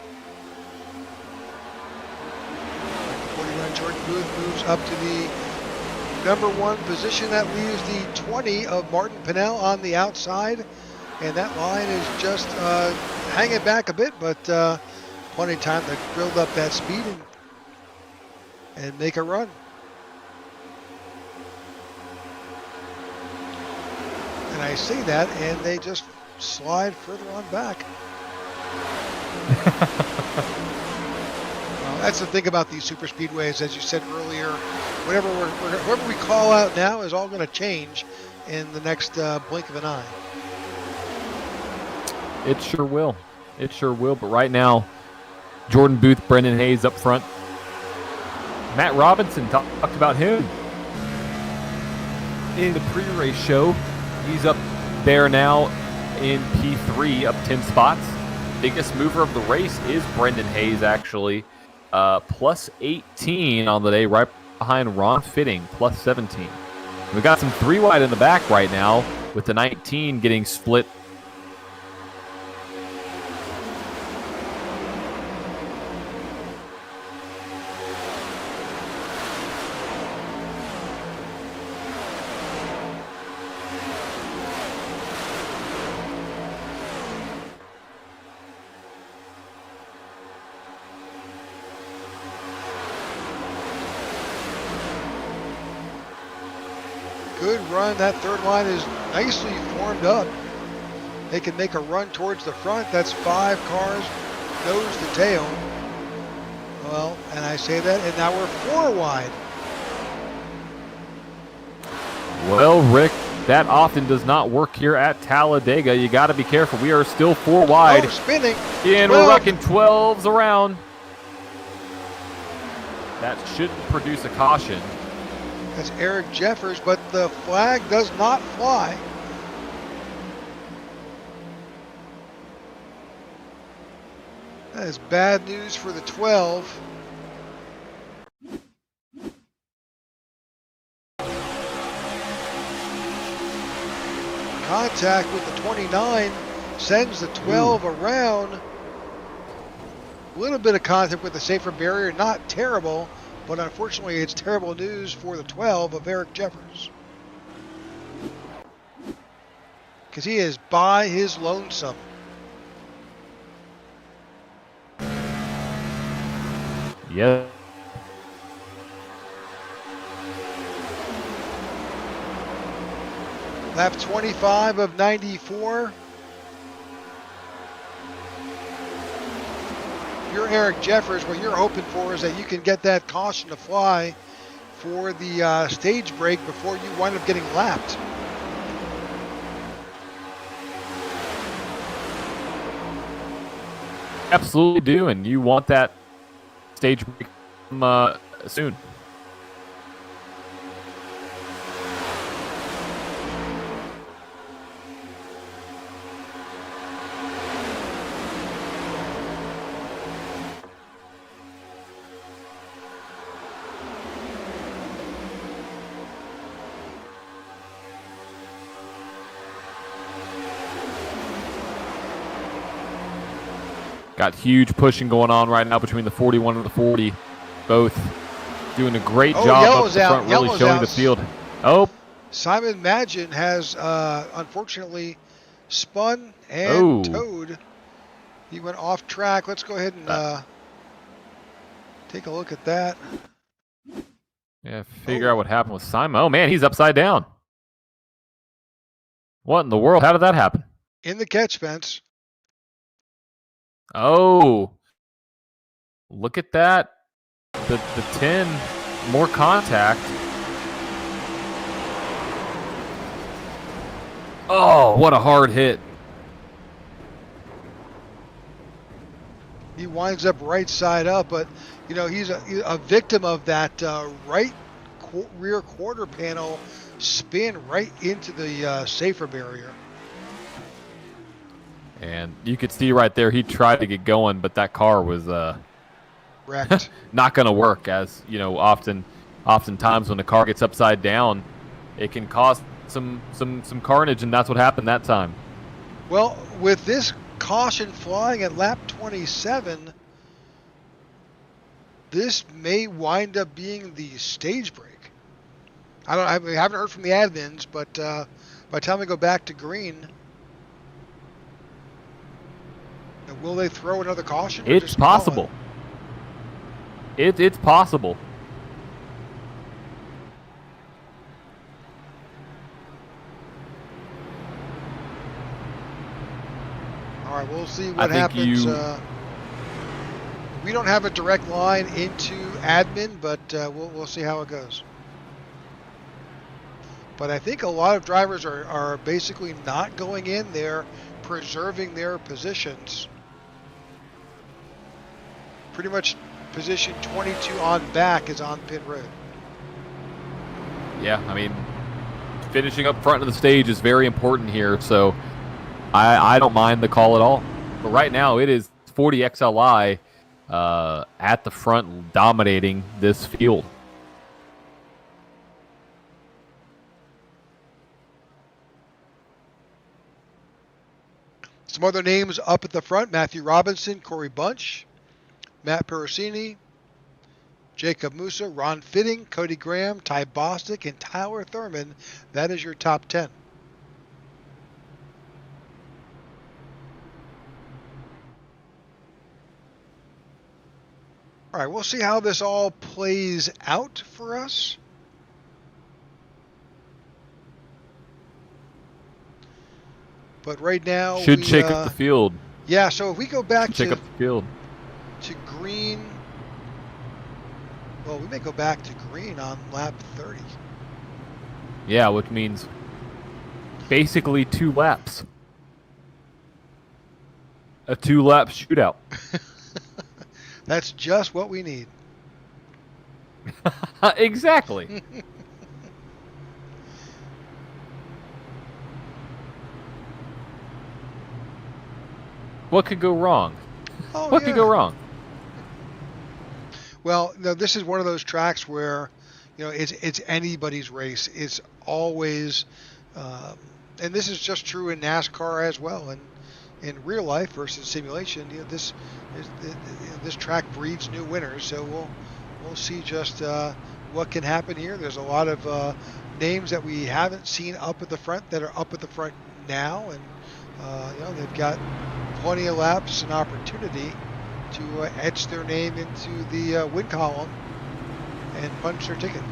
41 Jordan Booth moves up to the number 1 position. That leaves the 20 of Martin Pinnell on the outside, and that line is just hanging back a bit, but plenty of time to build up that speed and make a run. And I say that, and they just slide further on back. That's the thing about these super speedways, as you said earlier. Whatever we call out now is all going to change in the next blink of an eye. It sure will. It sure will. But right now, Jordan Booth, Brendan Hayes up front. Matt Robinson talked about him in the pre-race show. He's up there now in P3, up 10 spots. Biggest mover of the race is Brendan Hayes, actually. Plus 18 on the day, right behind Ron Fitting, plus 17. We've got some 3 wide in the back right now, with the 19 getting split. Good run. That third line is nicely formed up. They can make a run towards the front. That's 5 cars, nose to tail. Well, and I say that, and now we're 4 wide. Well, Rick, that often does not work here at Talladega. You got to be careful. We are still 4 wide. Oh, spinning. And we're rocking 12s around. That shouldn't produce a caution. That's Eric Jeffers, but the flag does not fly. That is bad news for the 12. Contact with the 29. Sends the 12 around. A little bit of contact with the safer barrier. Not terrible, but unfortunately it's terrible news for the 12 of Eric Jeffers. Because he is by his lonesome. Yeah. Lap 25 of 94. If you're Eric Jeffers, what you're hoping for is that you can get that caution to fly for the stage break before you wind up getting lapped. Absolutely do, and you want that stage break soon. Got huge pushing going on right now between the 41 and the 40. Both doing a great job up the front, really showing the field. Oh. Simon Magin has unfortunately spun and towed. He went off track. Let's go ahead and take a look at that. Yeah, figure out what happened with Simon. Oh, man, he's upside down. What in the world? How did that happen? In the catch fence. Oh, look at that. The 10, more contact. Oh, what a hard hit. He winds up right side up, but, you know, he's a victim of that right rear quarter panel spin right into the safer barrier. And you could see right there, he tried to get going, but that car was wrecked. Not going to work. As you know, oftentimes when the car gets upside down, it can cause some carnage, and that's what happened that time. Well, with this caution flying at lap 27, this may wind up being the stage break. I haven't heard from the admins, but by the time we go back to green. Will they throw another caution? It's possible. It's possible. All right, we'll see what happens. We don't have a direct line into admin, but we'll see how it goes. But I think a lot of drivers are basically not going in there, preserving their positions. Pretty much position 22 on back is on pit road. Yeah, I mean, finishing up front of the stage is very important here, so I don't mind the call at all. But right now it is 40 XLI at the front dominating this field. Some other names up at the front: Matthew Robinson, Corey Bunch, Matt Perosini, Jacob Musa, Ron Fitting, Cody Graham, Ty Bostic, and Tyler Thurman. That is your top 10. All right, we'll see how this all plays out for us. But right now, should shake up the field. Yeah, so if we go back to green, well, we may go back to green on lap 30. Yeah, which means basically 2 laps. A 2-lap shootout. That's just what we need. Exactly. What could go wrong? What could go wrong? Well, no, this is one of those tracks where, you know, it's anybody's race. It's always, and this is just true in NASCAR as well. And in real life versus simulation, this track breeds new winners. So we'll see just what can happen here. There's a lot of names that we haven't seen up at the front that are up at the front now, and they've got plenty of laps and opportunity to etch their name into the win column and punch their ticket.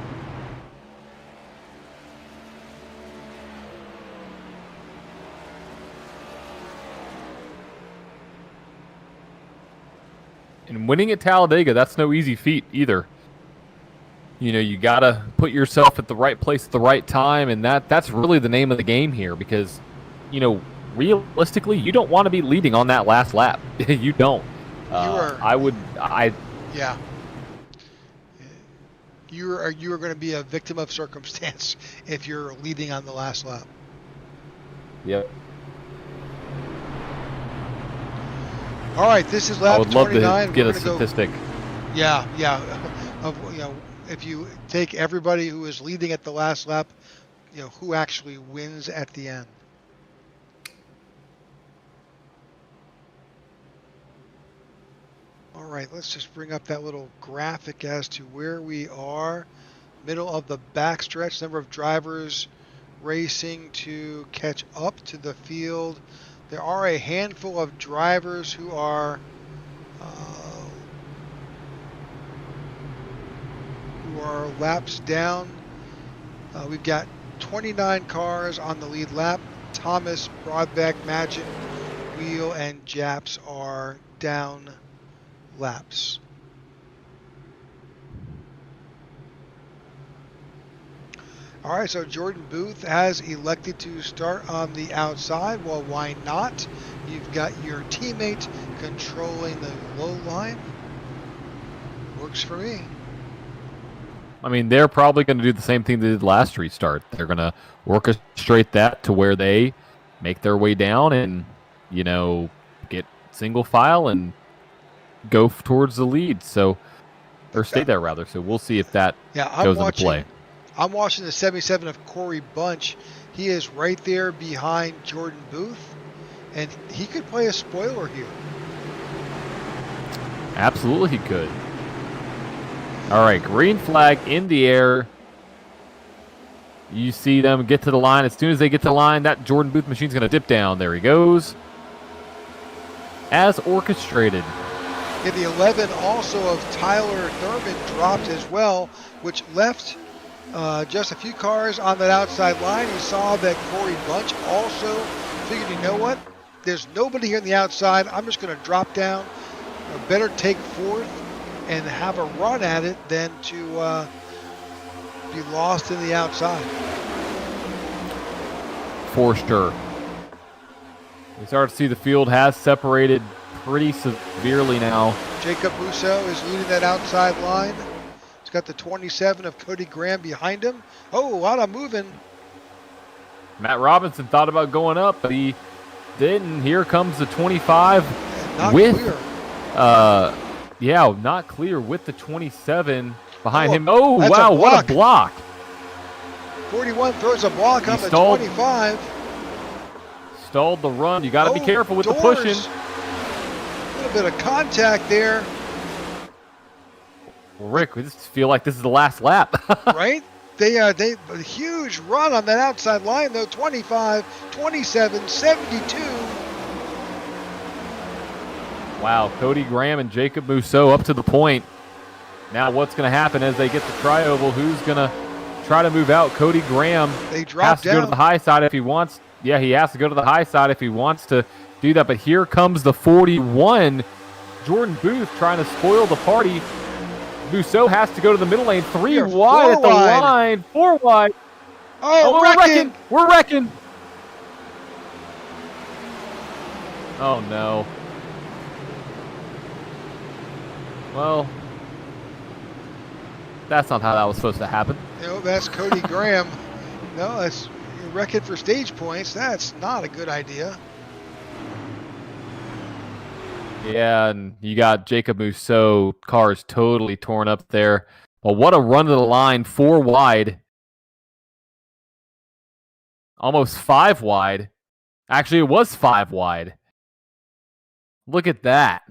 And winning at Talladega, that's no easy feat either. You got to put yourself at the right place at the right time, and that's really the name of the game here because, realistically, you don't want to be leading on that last lap. You don't. Yeah. You are going to be a victim of circumstance if you're leading on the last lap. Yep. All right, this is lap 29. I would love to get a statistic. Yeah. If you take everybody who is leading at the last lap, who actually wins at the end. All right, let's just bring up that little graphic as to where we are. Middle of the backstretch, number of drivers racing to catch up to the field. There are a handful of drivers who are laps down. We've got 29 cars on the lead lap. Thomas, Broadbeck, Magin, Wheel, and Japs are down laps. All right, so Jordan Booth has elected to start on the outside. Well, why not? You've got your teammate controlling the low line. Works for me. I mean, they're probably going to do the same thing they did last restart. They're going to orchestrate that to where they make their way down and, get single file and go towards the lead. So, or stay there rather. So we'll see if that goes into play. I'm watching the 77 of Corey Bunch. He is right there behind Jordan Booth, and he could play a spoiler here. Absolutely he could. All right, green flag in the air. You see them get to the line. As soon as they get to the line, that Jordan Booth machine's going to dip down. There he goes. As orchestrated. Yeah, the 11 also of Tyler Thurman dropped as well, which left just a few cars on that outside line. He saw that Corey Bunch also figured, you know what? There's nobody here on the outside. I'm just going to drop down. Better take fourth and have a run at it than to be lost in the outside. For sure. We start to see the field has separated pretty severely now. Jacob Musso is leading that outside line. He's got the 27 of Cody Graham behind him. Oh, a lot of moving. Matt Robinson thought about going up, but he didn't. Here comes the 25 not with clear. Not clear with the 27 behind him. Oh, wow, what a block. 41 throws a block on the 25. Stalled the run. You got to be careful with the pushing. A little bit of contact there. Well, Rick, we just feel like this is the last lap. Right? They a huge run on that outside line, though. 25, 27, 72. Wow, Cody Graham and Jacob Musso up to the point. Now what's going to happen as they get the tri-oval? Who's going to try to move out? Cody Graham has to go to the high side if he wants. Yeah, he has to go to the high side if he wants to do that. But here comes the 41. Jordan Booth trying to spoil the party. Musso has to go to the middle lane. 3 wide at the line. 4 wide. Oh, we're wrecking. Oh, no. Well, that's not how that was supposed to happen. That's Cody Graham. No, that's wrecking for stage points. That's not a good idea. Yeah, and you got Jacob Musso, cars totally torn up there. Well, what a run to the line, 4 wide. Almost 5 wide. Actually, it was 5 wide. Look at that.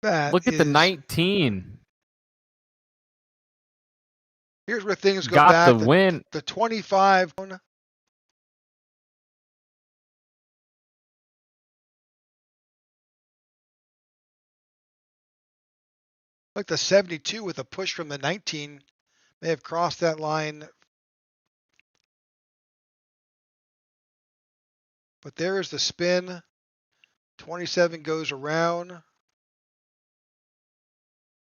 That Look at the is 19. Here's where things go Got the back. win. The 25. Like the 72 with a push from the 19 may have crossed that line. But there's the spin. 27 goes around.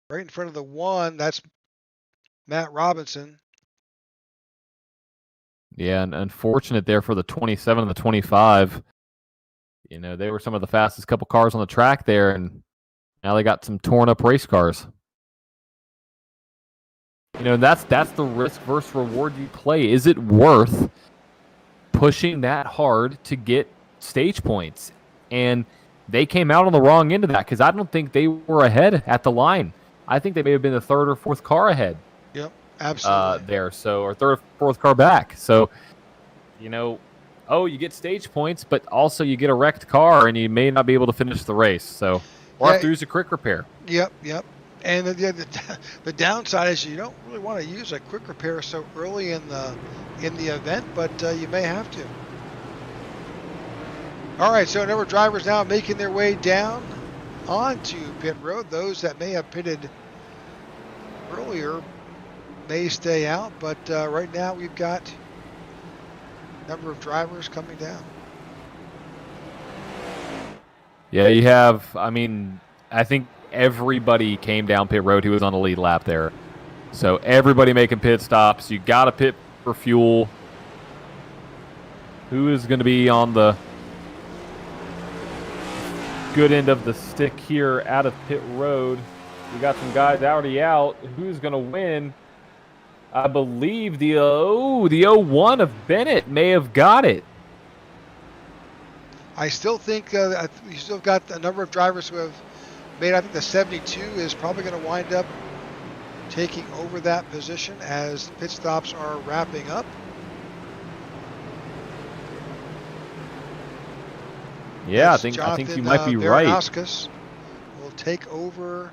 Right in front of the 1. That's Matt Robinson. Yeah, and unfortunate there for the 27 and the 25. You know, they were some of the fastest couple cars on the track there, and now they got some torn up race cars. You know, and that's the risk versus reward you play. Is it worth pushing that hard to get stage points? And they came out on the wrong end of that because I don't think they were ahead at the line. I think they may have been the third or fourth car ahead. Yep, absolutely. There, so or third or fourth car back. So, you know, you get stage points, but also you get a wrecked car, and you may not be able to finish the race. So, or have to use a quick repair. Yep. And the downside is you don't really want to use a quick repair so early in the event, but you may have to. All right, so a number of drivers now making their way down onto pit road. Those that may have pitted earlier may stay out, but right now we've got a number of drivers coming down. Yeah, you have, I think everybody came down pit road who was on the lead lap there. So everybody making pit stops. You got to pit for fuel. Who is going to be on the good end of the stick here out of pit road? We got some guys already out. Who's going to win? I believe the 01 of Bennett may have got it. I still think you still got a number of drivers who have made. I think the 72 is probably going to wind up taking over that position as pit stops are wrapping up. Yeah, Yes, I think you might be right. Jonathan will take over.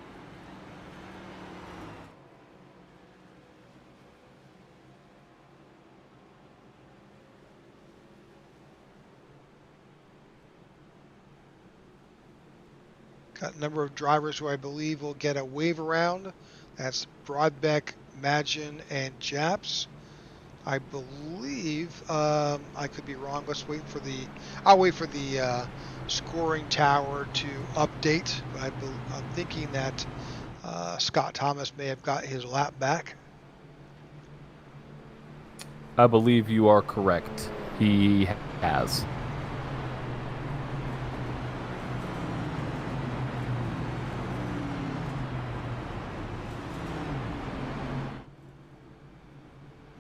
Got a number of drivers who I believe will get a wave around. That's Broadbeck, Magin, and Japs. I believe I could be wrong. I'll wait for the scoring tower to update. I'm thinking that Scott Thomas may have got his lap back. I believe you are correct. He has.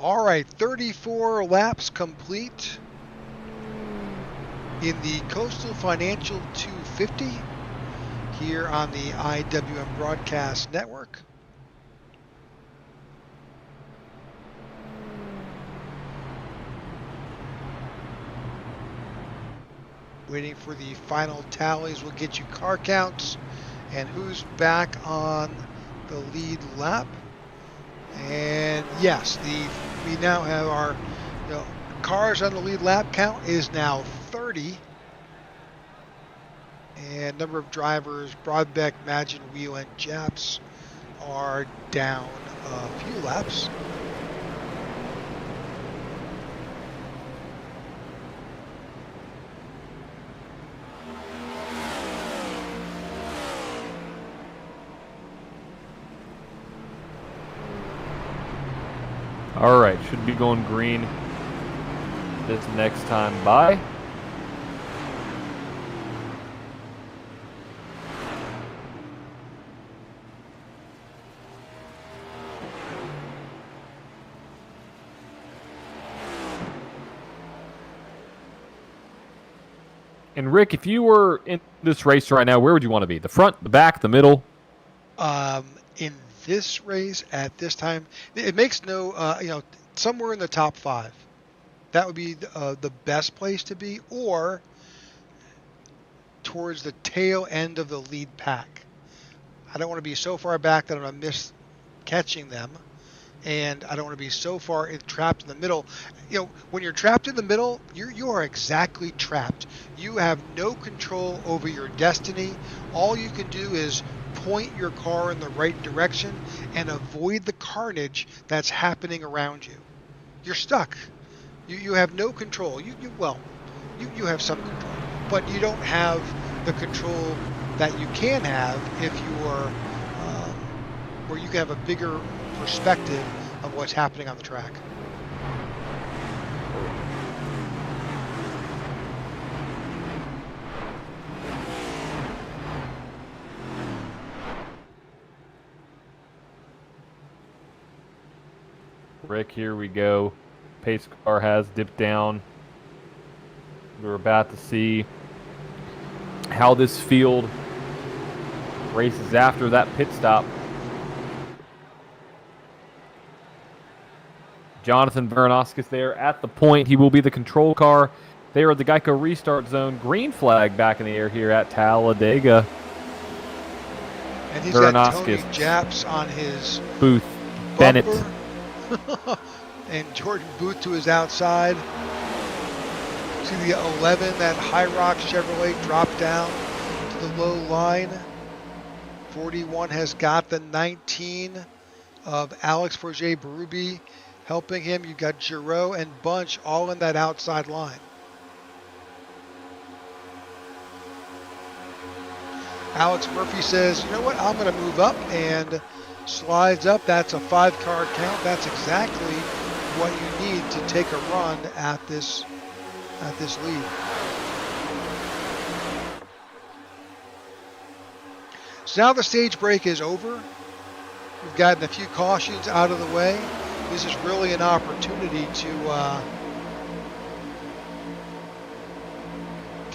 All right, 34 laps complete in the Coastal Financial 250 here on the IWM Broadcast Network. Waiting for the final tallies. We'll get you car counts and who's back on the lead lap. And yes, we now have our cars on the lead lap count is now 30. And number of drivers, Broadbeck, Magin, Wheel, and Japs are down a few laps. All right, should be going green this next time by. And Rick, if you were in this race right now, where would you want to be? The front, the back, the middle? In this race at this time, it makes no, somewhere in the top 5. That would be the best place to be, or towards the tail end of the lead pack. I don't want to be so far back that I'm going to miss catching them, and I don't want to be so far trapped in the middle. When you're trapped in the middle, you are exactly trapped. You have no control over your destiny. All you can do is point your car in the right direction and avoid the carnage that's happening around you. You're stuck. You have no control. You have some control, but you don't have the control that you can have if you are where you can have a bigger perspective of what's happening on the track. Rick, here we go. Pace car has dipped down. We're about to see how this field races after that pit stop. Jonathan Vernoskis there at the point. He will be the control car. They are at the Geico restart zone. Green flag back in the air here at Talladega. And he's got Tony Japs on his Booth. bumper. Bennett. And Jordan Booth to his outside. See the 11, that High Rock Chevrolet drop down to the low line. 41 has got the 19 of Alex Forget-Berube helping him. You've got Giroux and Bunch all in that outside line. Alex Murphy says, you know what, I'm going to move up, and slides up. That's a 5-car count. That's exactly what you need to take a run at this lead. So now the stage break is over. We've gotten a few cautions out of the way. This is really an opportunity to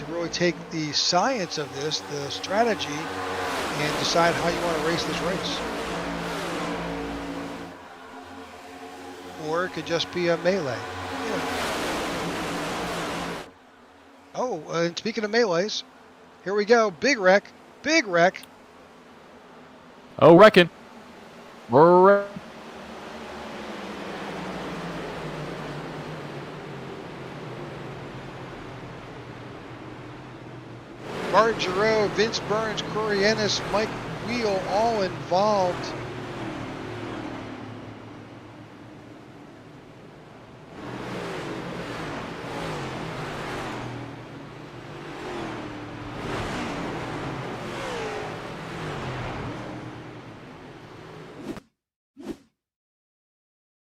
really take the science of this, the strategy, and decide how you want to race this race. Or it could just be a melee. Oh, and speaking of melees, here we go. Big wreck. Big wreck. Oh, wrecking. We're Martin Giroux, Vince Burns, Corey Ennis, Mike Wheel all involved.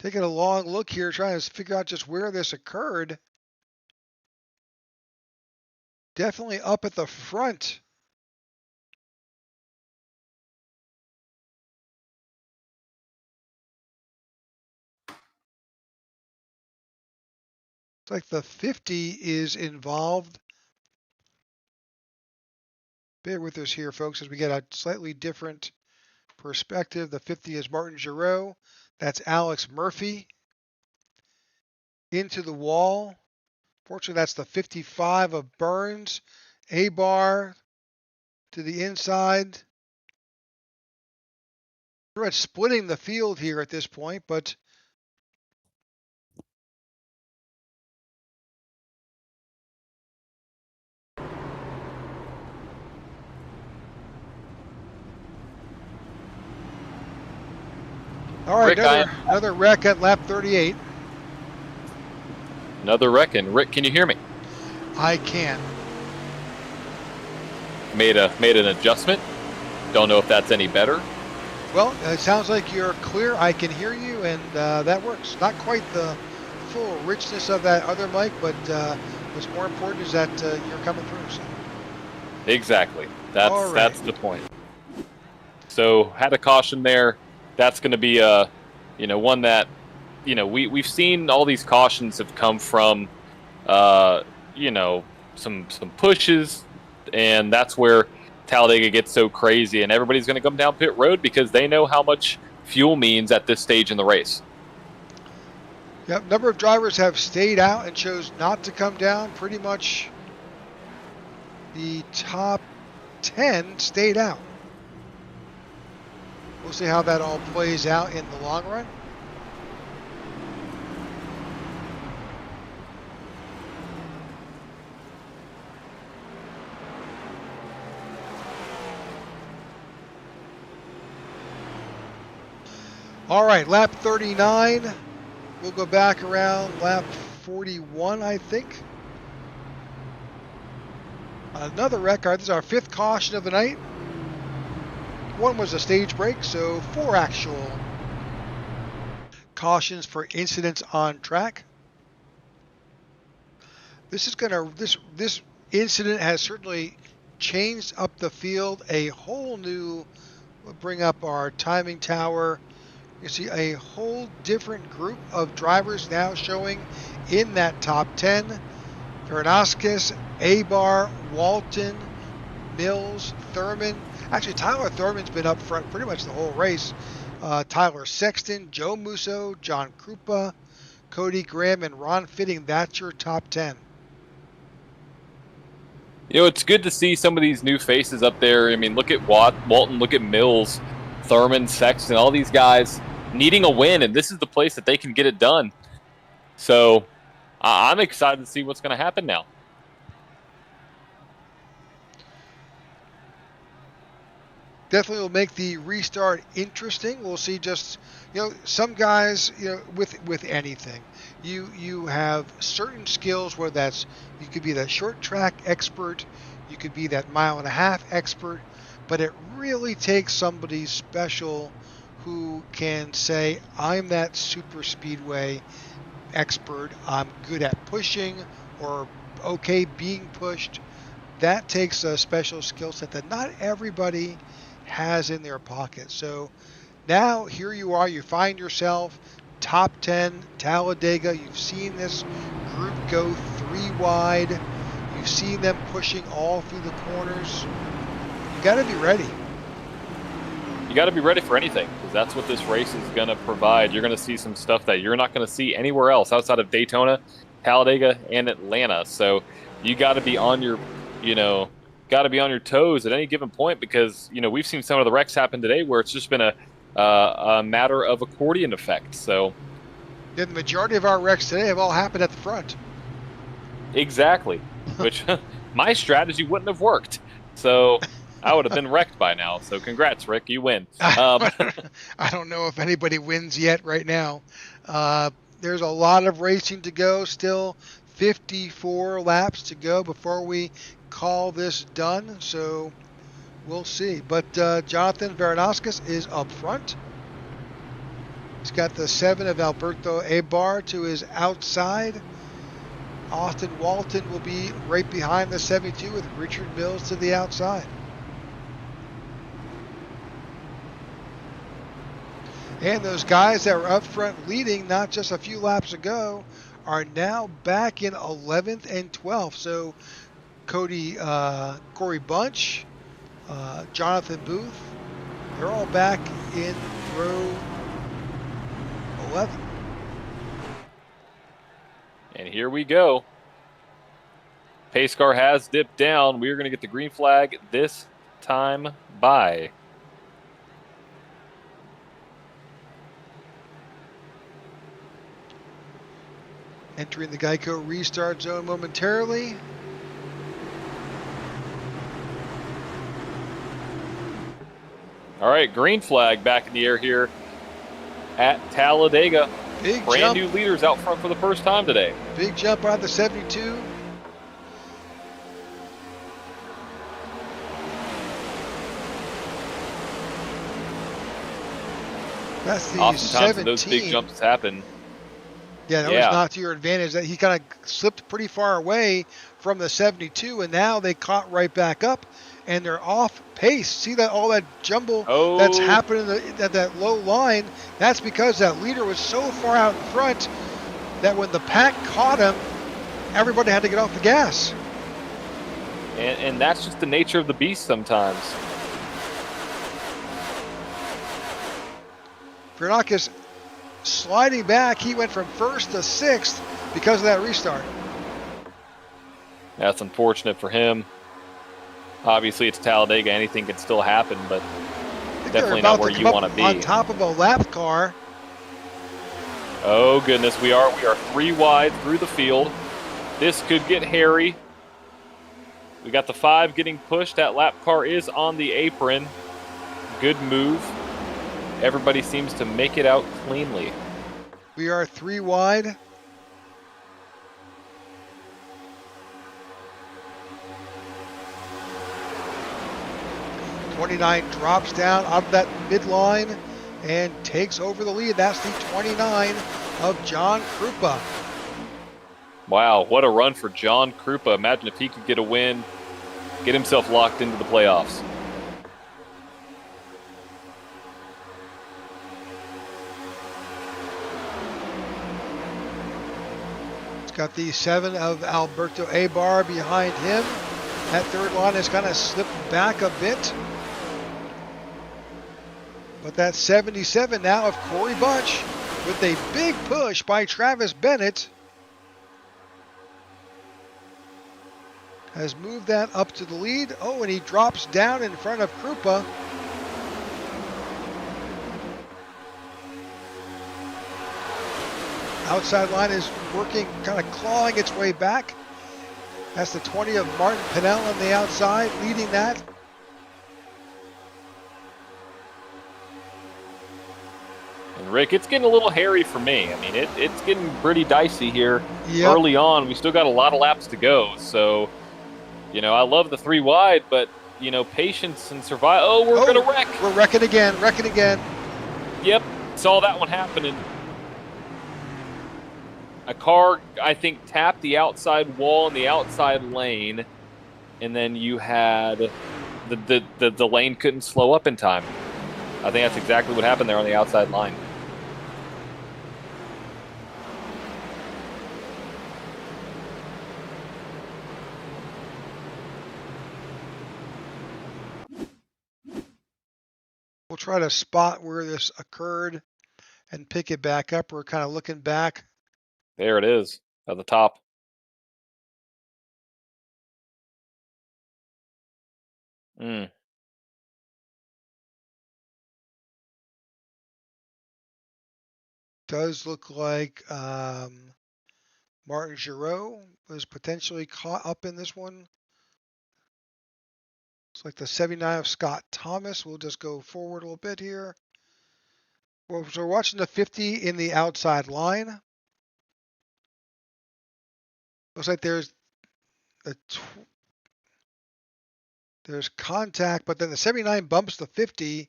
Taking a long look here, trying to figure out just where this occurred. Definitely up at the front. It's like the 50 is involved. Bear with us here, folks, as we get a slightly different perspective. The 50 is Martin Giroux. That's Alex Murphy. Into the wall. Fortunately, that's the 55 of Burns. A-bar to the inside. Pretty much splitting the field here at this point, but all right, Rick, another wreck at lap 38. Another wrecking. Rick, can you hear me? I can. Made an adjustment. Don't know if that's any better. Well, it sounds like you're clear. I can hear you, and that works. Not quite the full richness of that other mic, but what's more important is that you're coming through. So. Exactly. That's the point. So had a caution there. That's going to be one that, we've seen all these cautions have come from, some pushes, and that's where Talladega gets so crazy, and everybody's going to come down pit road because they know how much fuel means at this stage in the race. Yep, number of drivers have stayed out and chose not to come down. Pretty much the top 10 stayed out. We'll see how that all plays out in the long run. All right, lap 39. We'll go back around lap 41, I think. Another record. This is our 5th caution of the night. One was a stage break, so 4 actual cautions for incidents on track. This incident has certainly changed up the field. A whole new, we'll bring up our timing tower. You see a whole different group of drivers now showing in that top 10. Vernaskis, Abar, Walton, Mills, Thurman. Actually, Tyler Thurman's been up front pretty much the whole race. Tyler Sexton, Joe Musso, John Krupa, Cody Graham, and Ron Fitting. That's your top 10. You know, it's good to see some of these new faces up there. I mean, look at Walton, look at Mills, Thurman, Sexton, all these guys needing a win, and this is the place that they can get it done. So I'm excited to see what's going to happen now. Definitely will make the restart interesting. We'll see just, some guys, with anything. You have certain skills where you could be that short track expert, you could be that mile-and-a-half expert, but it really takes somebody special who can say, I'm that super speedway expert, I'm good at pushing or okay being pushed. That takes a special skill set that not everybody has in their pocket. So now here you are, you find yourself top 10 Talladega. You've seen this group go 3 wide. You've seen them pushing all through the corners. You got to be ready. You got to be ready for anything, because that's what this race is going to provide. You're going to see some stuff that you're not going to see anywhere else outside of Daytona, Talladega, and Atlanta. So you got to be on your, toes at any given point, because we've seen some of the wrecks happen today where it's just been a matter of accordion effect. So the majority of our wrecks today have all happened at the front. Exactly, which my strategy wouldn't have worked. So I would have been wrecked by now. So congrats, Rick, you win. I don't know if anybody wins yet right now. There's a lot of racing to go. Still 54 laps to go before we call this done. So we'll see. But Jonathan Vernaskis is up front. He's got the 7 of Alberto Abar to his outside. Austin Walton will be right behind the 72 with Richard Mills to the outside. And those guys that were up front leading not just a few laps ago are now back in 11th and 12th. So Corey Bunch, Jonathan Booth, they're all back in row 11. And here we go. Pace car has dipped down. We're going to get the green flag this time by. Entering the Geico restart zone momentarily. All right, green flag back in the air here at Talladega. Big Brand jump. new leaders out front for the first time today. Big jump on the 72. That's the Oftentimes 17. those big jumps happen. Yeah, that was not to your advantage. That he kind of slipped pretty far away from the 72, and now they caught right back up, and they're off pace. See that all that jumble that's happening at that low line? That's because that leader was so far out in front that when the pack caught him, everybody had to get off the gas. And that's just the nature of the beast sometimes. Vernakis sliding back. He went from 1st to 6th because of that restart. That's unfortunate for him. Obviously, it's Talladega. Anything can still happen, but I think definitely they're not about where to you come want to up be. on top of a lap car. Oh, goodness. We are 3 wide through the field. This could get hairy. We got the 5 getting pushed. That lap car is on the apron. Good move. Everybody seems to make it out cleanly. We are 3 wide. '29 drops down out of that midline and takes over the lead. That's the 29 of John Krupa. Wow, what a run for John Krupa. Imagine if he could get a win, get himself locked into the playoffs. He's got the 7 of Alberto Abar behind him. That third line has kind of slipped back a bit. But that 77 now of Corey Bunch with a big push by Travis Bennett has moved that up to the lead. Oh, and he drops down in front of Krupa. Outside line is working, kind of clawing its way back. That's the 20 of Martin Pinnell on the outside, leading that. And Rick, it's getting a little hairy for me. I mean, it's getting pretty dicey here Yep. early on. We still got a lot of laps to go. So, I love the 3 wide, but, patience and survive. Oh, we're going to wreck. We're wrecking again, Yep, saw that one happening. A car, I think, tapped the outside wall in the outside lane, and then you had the lane couldn't slow up in time. I think that's exactly what happened there on the outside line. We'll try to spot where this occurred and pick it back up. We're kind of looking back. There it is at the top. Does look like Martin Giroux was potentially caught up in this one. It's like the 79 of Scott Thomas. We'll just go forward a little bit here. Well, so we're watching the 50 in the outside line. Looks like there's contact, but then the 79 bumps the 50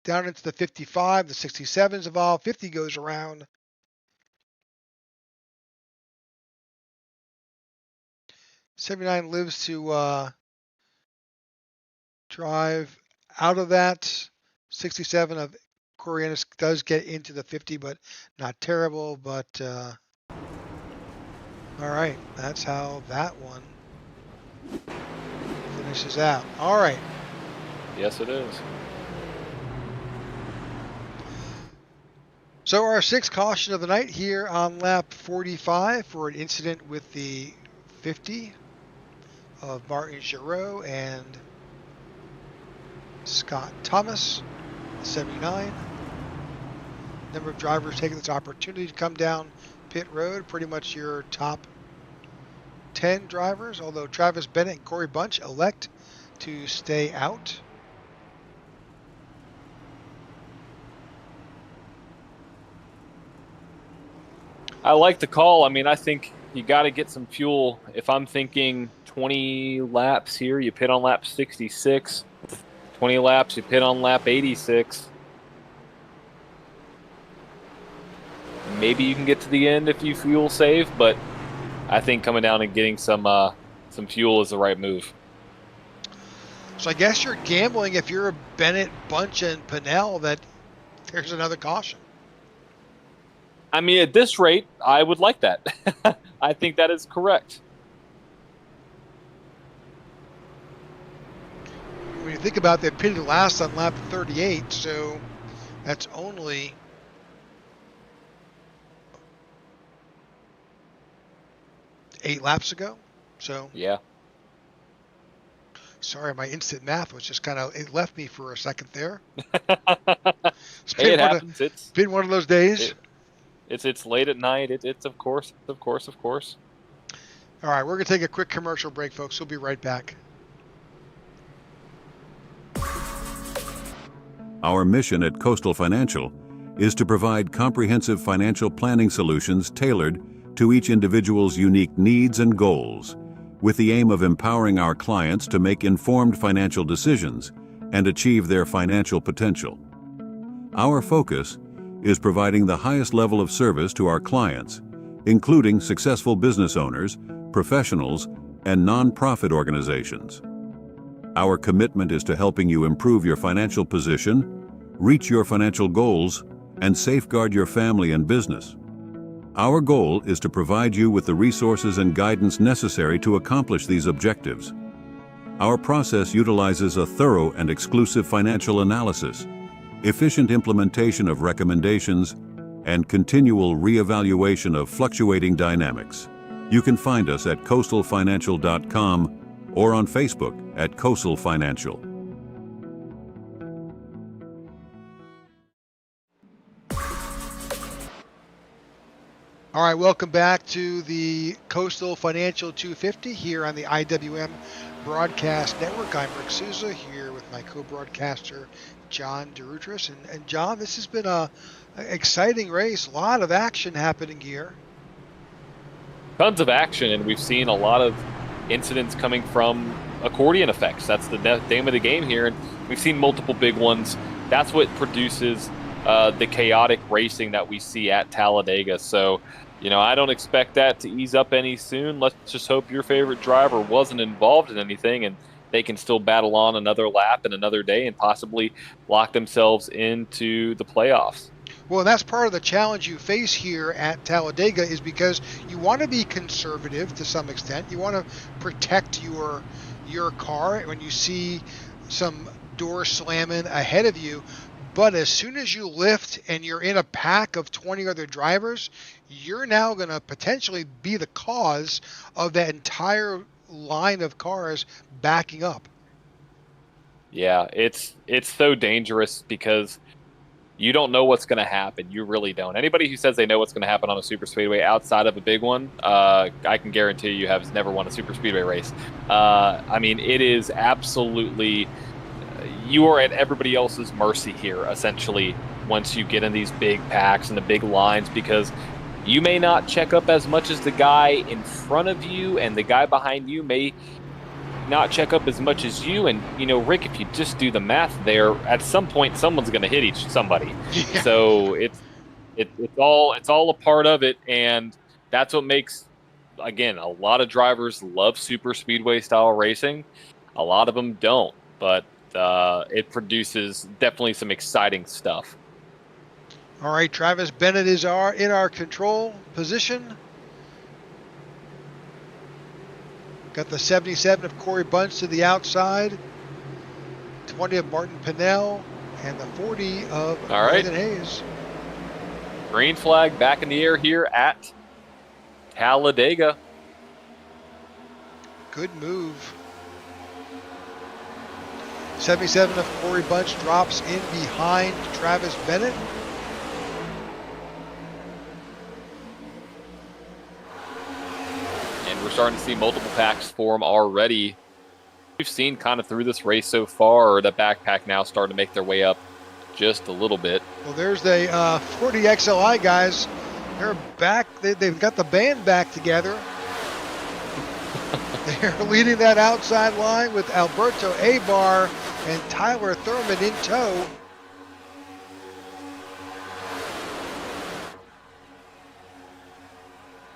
down into the 55. The 67's involved. 50 goes around. '79 lives to drive out of that. 67 of Coriolis does get into the 50, but not terrible. But all right, that's how that one finishes out. All right. Yes, it is. So our 6th caution of the night here on lap 45 for an incident with the 50 of Martin Giroux and Scott Thomas, 79. Number of drivers taking this opportunity to come down pit road, pretty much your top 10 drivers, although Travis Bennett and Corey Bunch elect to stay out. I like the call. I mean, I think you got to get some fuel. If I'm thinking 20 laps here, you pit on lap 66. 20 laps, you pit on lap 86. Maybe you can get to the end if you fuel save, but I think coming down and getting some fuel is the right move. So I guess you're gambling if you're Bennett, Bunch, and Pinnell that there's another caution. I mean, at this rate, I would like that. I think that is correct. When you think about it, they pitted last on lap 38, so that's only 8 laps ago. So yeah. Sorry, my instant math was just it left me for a second there. It's Hey, it happens. been one of those days. It's late at night. It's of course. All right, we're going to take a quick commercial break, folks. We'll be right back. Our mission at Coastal Financial is to provide comprehensive financial planning solutions tailored to each individual's unique needs and goals, with the aim of empowering our clients to make informed financial decisions and achieve their financial potential. Our focus is providing the highest level of service to our clients, including successful business owners, professionals, and nonprofit organizations. Our commitment is to helping you improve your financial position, reach your financial goals, and safeguard your family and business. Our goal is to provide you with the resources and guidance necessary to accomplish these objectives. Our process utilizes a thorough and exclusive financial analysis, efficient implementation of recommendations, and continual reevaluation of fluctuating dynamics. You can find us at coastalfinancial.com or on Facebook at Coastal Financial. All right, welcome back to the Coastal Financial 250 here on the IWM Broadcast Network. I'm Rick Souza here with my co-broadcaster, John DeRutris. And John, this has been an exciting race. A lot of action happening here. Tons of action, and we've seen a lot of incidents coming from accordion effects. That's the name of the game here, and we've seen multiple big ones. That's what produces the chaotic racing that we see at Talladega. So, I don't expect that to ease up any soon. Let's just hope your favorite driver wasn't involved in anything and they can still battle on another lap and another day and possibly lock themselves into the playoffs. Well, that's part of the challenge you face here at Talladega, is because you want to be conservative to some extent. You want to protect your car when you see some door slamming ahead of you. But as soon as you lift and you're in a pack of 20 other drivers, you're now going to potentially be the cause of that entire line of cars backing up. Yeah, it's so dangerous because you don't know what's going to happen. You really don't. Anybody who says they know what's going to happen on a super speedway outside of a big one, I can guarantee you has never won a super speedway race. It is absolutely, you are at everybody else's mercy here, essentially, once you get in these big packs and the big lines, because you may not check up as much as the guy in front of you, and the guy behind you may not check up as much as you. And Rick, if you just do the math there, at some point someone's going to hit somebody. Yeah. So it's all a part of it, and that's what makes, again, a lot of drivers love super speedway style racing. A lot of them don't, but it produces definitely some exciting stuff. All right, Travis Bennett is in our control position. Got the 77 of Corey Bunch to the outside, 20 of Martin Pinnell, and the 40 of Nathan Hayes. Green flag back in the air here at Talladega. Good move. 77 of Corey Bunch drops in behind Travis Bennett. And we're starting to see multiple packs form already. We've seen kind of through this race so far, the backpack now starting to make their way up just a little bit. Well, there's the 40 XLI guys. They're back. They've got the band back together. They're leading that outside line with Alberto Abar and Tyler Thurman in tow.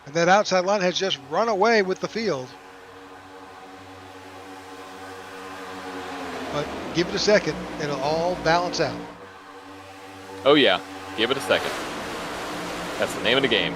And that outside line has just run away with the field. But give it a second. It'll all balance out. Oh, yeah. Give it a second. That's the name of the game.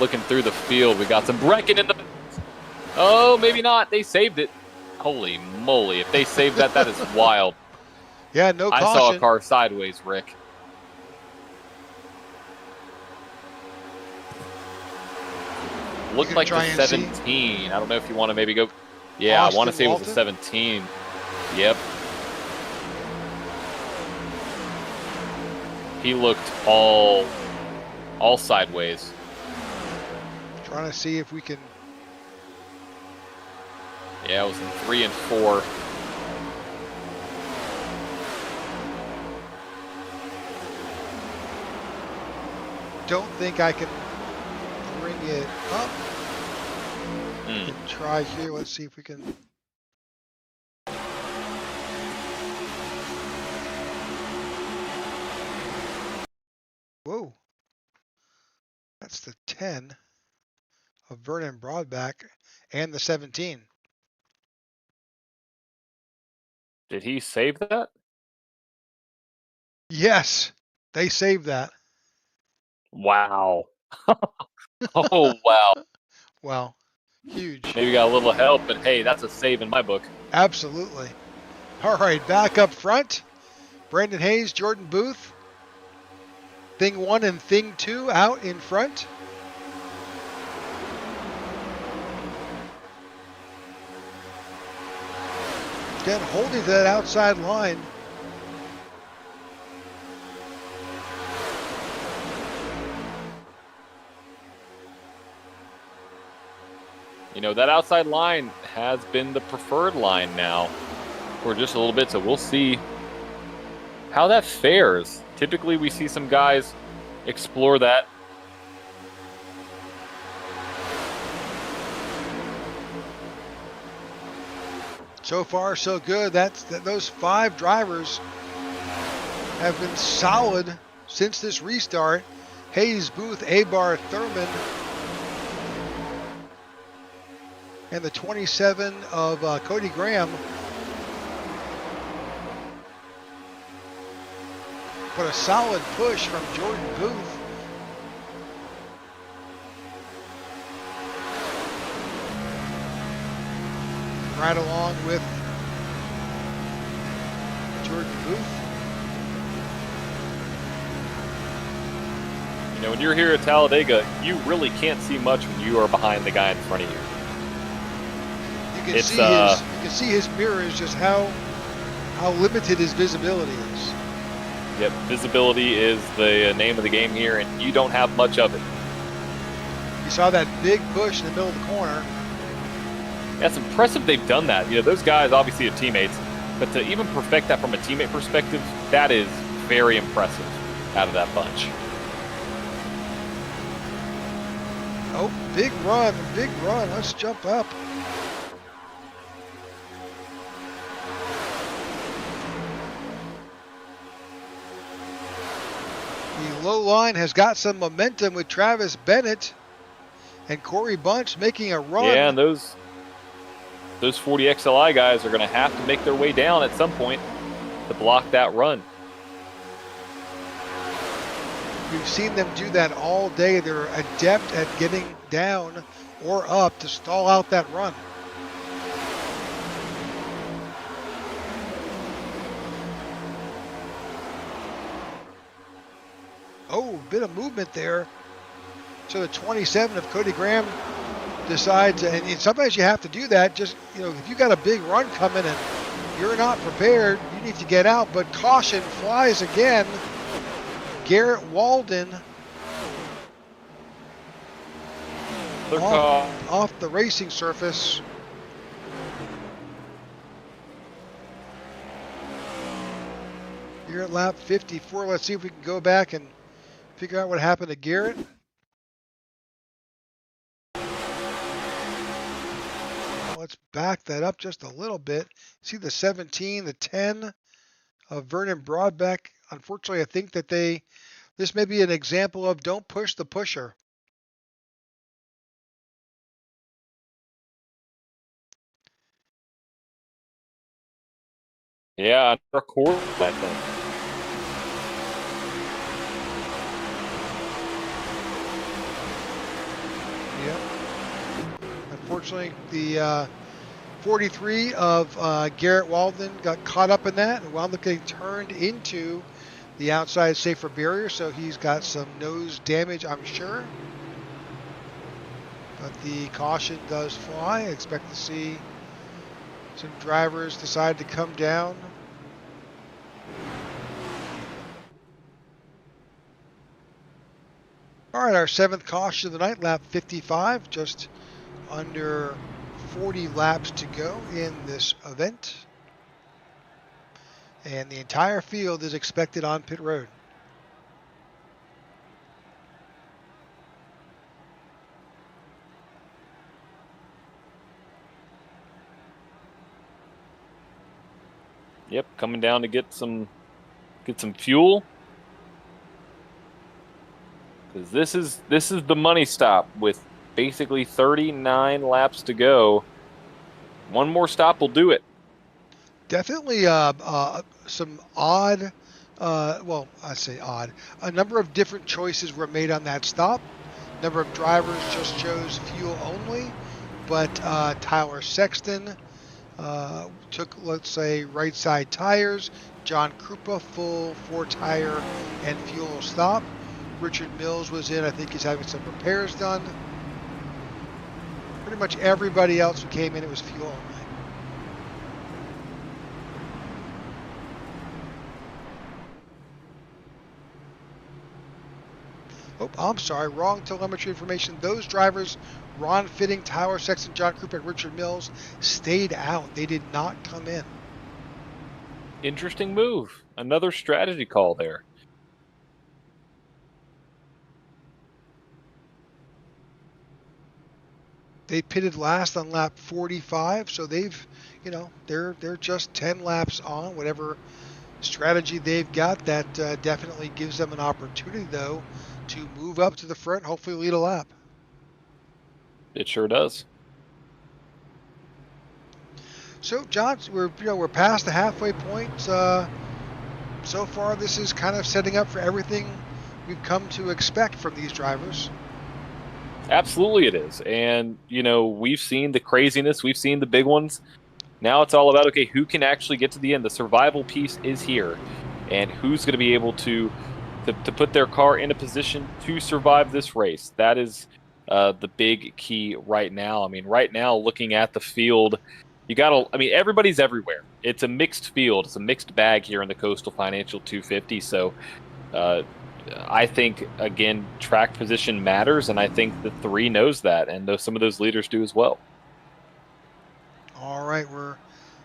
looking through the field. We got some Brecken in the. Oh, maybe not. They saved it. Holy moly! If they saved that, that is wild. Yeah, no caution. I saw a car sideways, Rick. Looked like the 17. I don't know if you want to maybe go. Yeah, I want to say it was a 17. Yep. He looked all sideways. Trying to see if we can. Yeah, it was in 3 and 4. Don't think I can bring it up. Try here. Let's see if we can. Whoa. That's the 10 of Vernon Broadback and the 17. Did he save that? Yes, they saved that. Wow. Oh, wow. Wow. Huge. Maybe got a little help, but hey, that's a save in my book. Absolutely. All right, back up front. Brandon Hayes, Jordan Booth. Thing 1 and Thing 2 out in front. Again, holding to that outside line. You know, that outside line has been the preferred line now for just a little bit, so we'll see how that fares. Typically, we see some guys explore that. So far, so good. Those 5 drivers have been solid since this restart. Hayes, Booth, Abar, Thurman, and the 27 of Cody Graham. But a solid push from Jordan Booth. Right along with Jordan Booth. You know, when you're here at Talladega, you really can't see much when you are behind the guy in front of you. You can see his mirrors, just how limited his visibility is. Yep, visibility is the name of the game here, and you don't have much of it. You saw that big push in the middle of the corner. That's impressive they've done that. You know, those guys obviously are teammates, but to even perfect that from a teammate perspective, that is very impressive out of that bunch. Oh, big run, big run. Let's jump up. The low line has got some momentum with Travis Bennett and Corey Bunch making a run. Yeah, and those 40 XLI guys are going to have to make their way down at some point to block that run. We've seen them do that all day. They're adept at getting down or up to stall out that run. Oh, bit of movement there. So the 27 of Cody Graham decides, and sometimes you have to do that. Just, you know, if you got a big run coming and you're not prepared, you need to get out. But caution flies again. Garrett Walden off the racing surface. Here at lap 54. Let's see if we can go back and figure out what happened to Garrett. Let's back that up just a little bit. See the 17, the 10 of Vernon Broadbeck. Unfortunately, I think that this may be an example of don't push the pusher. Yeah, record that thing. unfortunately, the 43 of Garrett Walden got caught up in that and wound up getting turned into the outside safer barrier, so he's got some nose damage, I'm sure. But the caution does fly. I expect to see some drivers decide to come down. All right, our 7th caution of the night, lap 55, just under 40 laps to go in this event. And the entire field is expected on pit road. Yep, coming down to get some fuel. Because this is the money stop with basically 39 laps to go. One more stop will do it. Definitely some odd, well, I say odd, a number of different choices were made on that stop. A number of drivers just chose fuel only, but Tyler Sexton took, let's say, right side tires. John Krupa, full 4-tire and fuel stop. Richard Mills was in, I think he's having some repairs done. Pretty much everybody else who came in, it was fuel only. Oh, I'm sorry, wrong telemetry information. Those drivers, Ron Fitting, Tyler Sexton, John Krupa, and Richard Mills, stayed out. They did not come in. Interesting move. Another strategy call there. They pitted last on lap 45, so they've, they're just 10 laps on. Whatever strategy they've got, that definitely gives them an opportunity, though, to move up to the front, hopefully lead a lap. It sure does. So, John, we're past the halfway point. So far, this is kind of setting up for everything we've come to expect from these drivers. Absolutely it is. And, we've seen the craziness. We've seen the big ones. Now it's all about, okay, who can actually get to the end? The survival piece is here. And who's going to be able to put their car in a position to survive this race? That is the big key right now. I mean, right now, looking at the field, everybody's everywhere. It's a mixed field. It's a mixed bag here in the Coastal Financial 250. So, I think, again, track position matters, and I think the 3 knows that, and some of those leaders do as well. All right, we're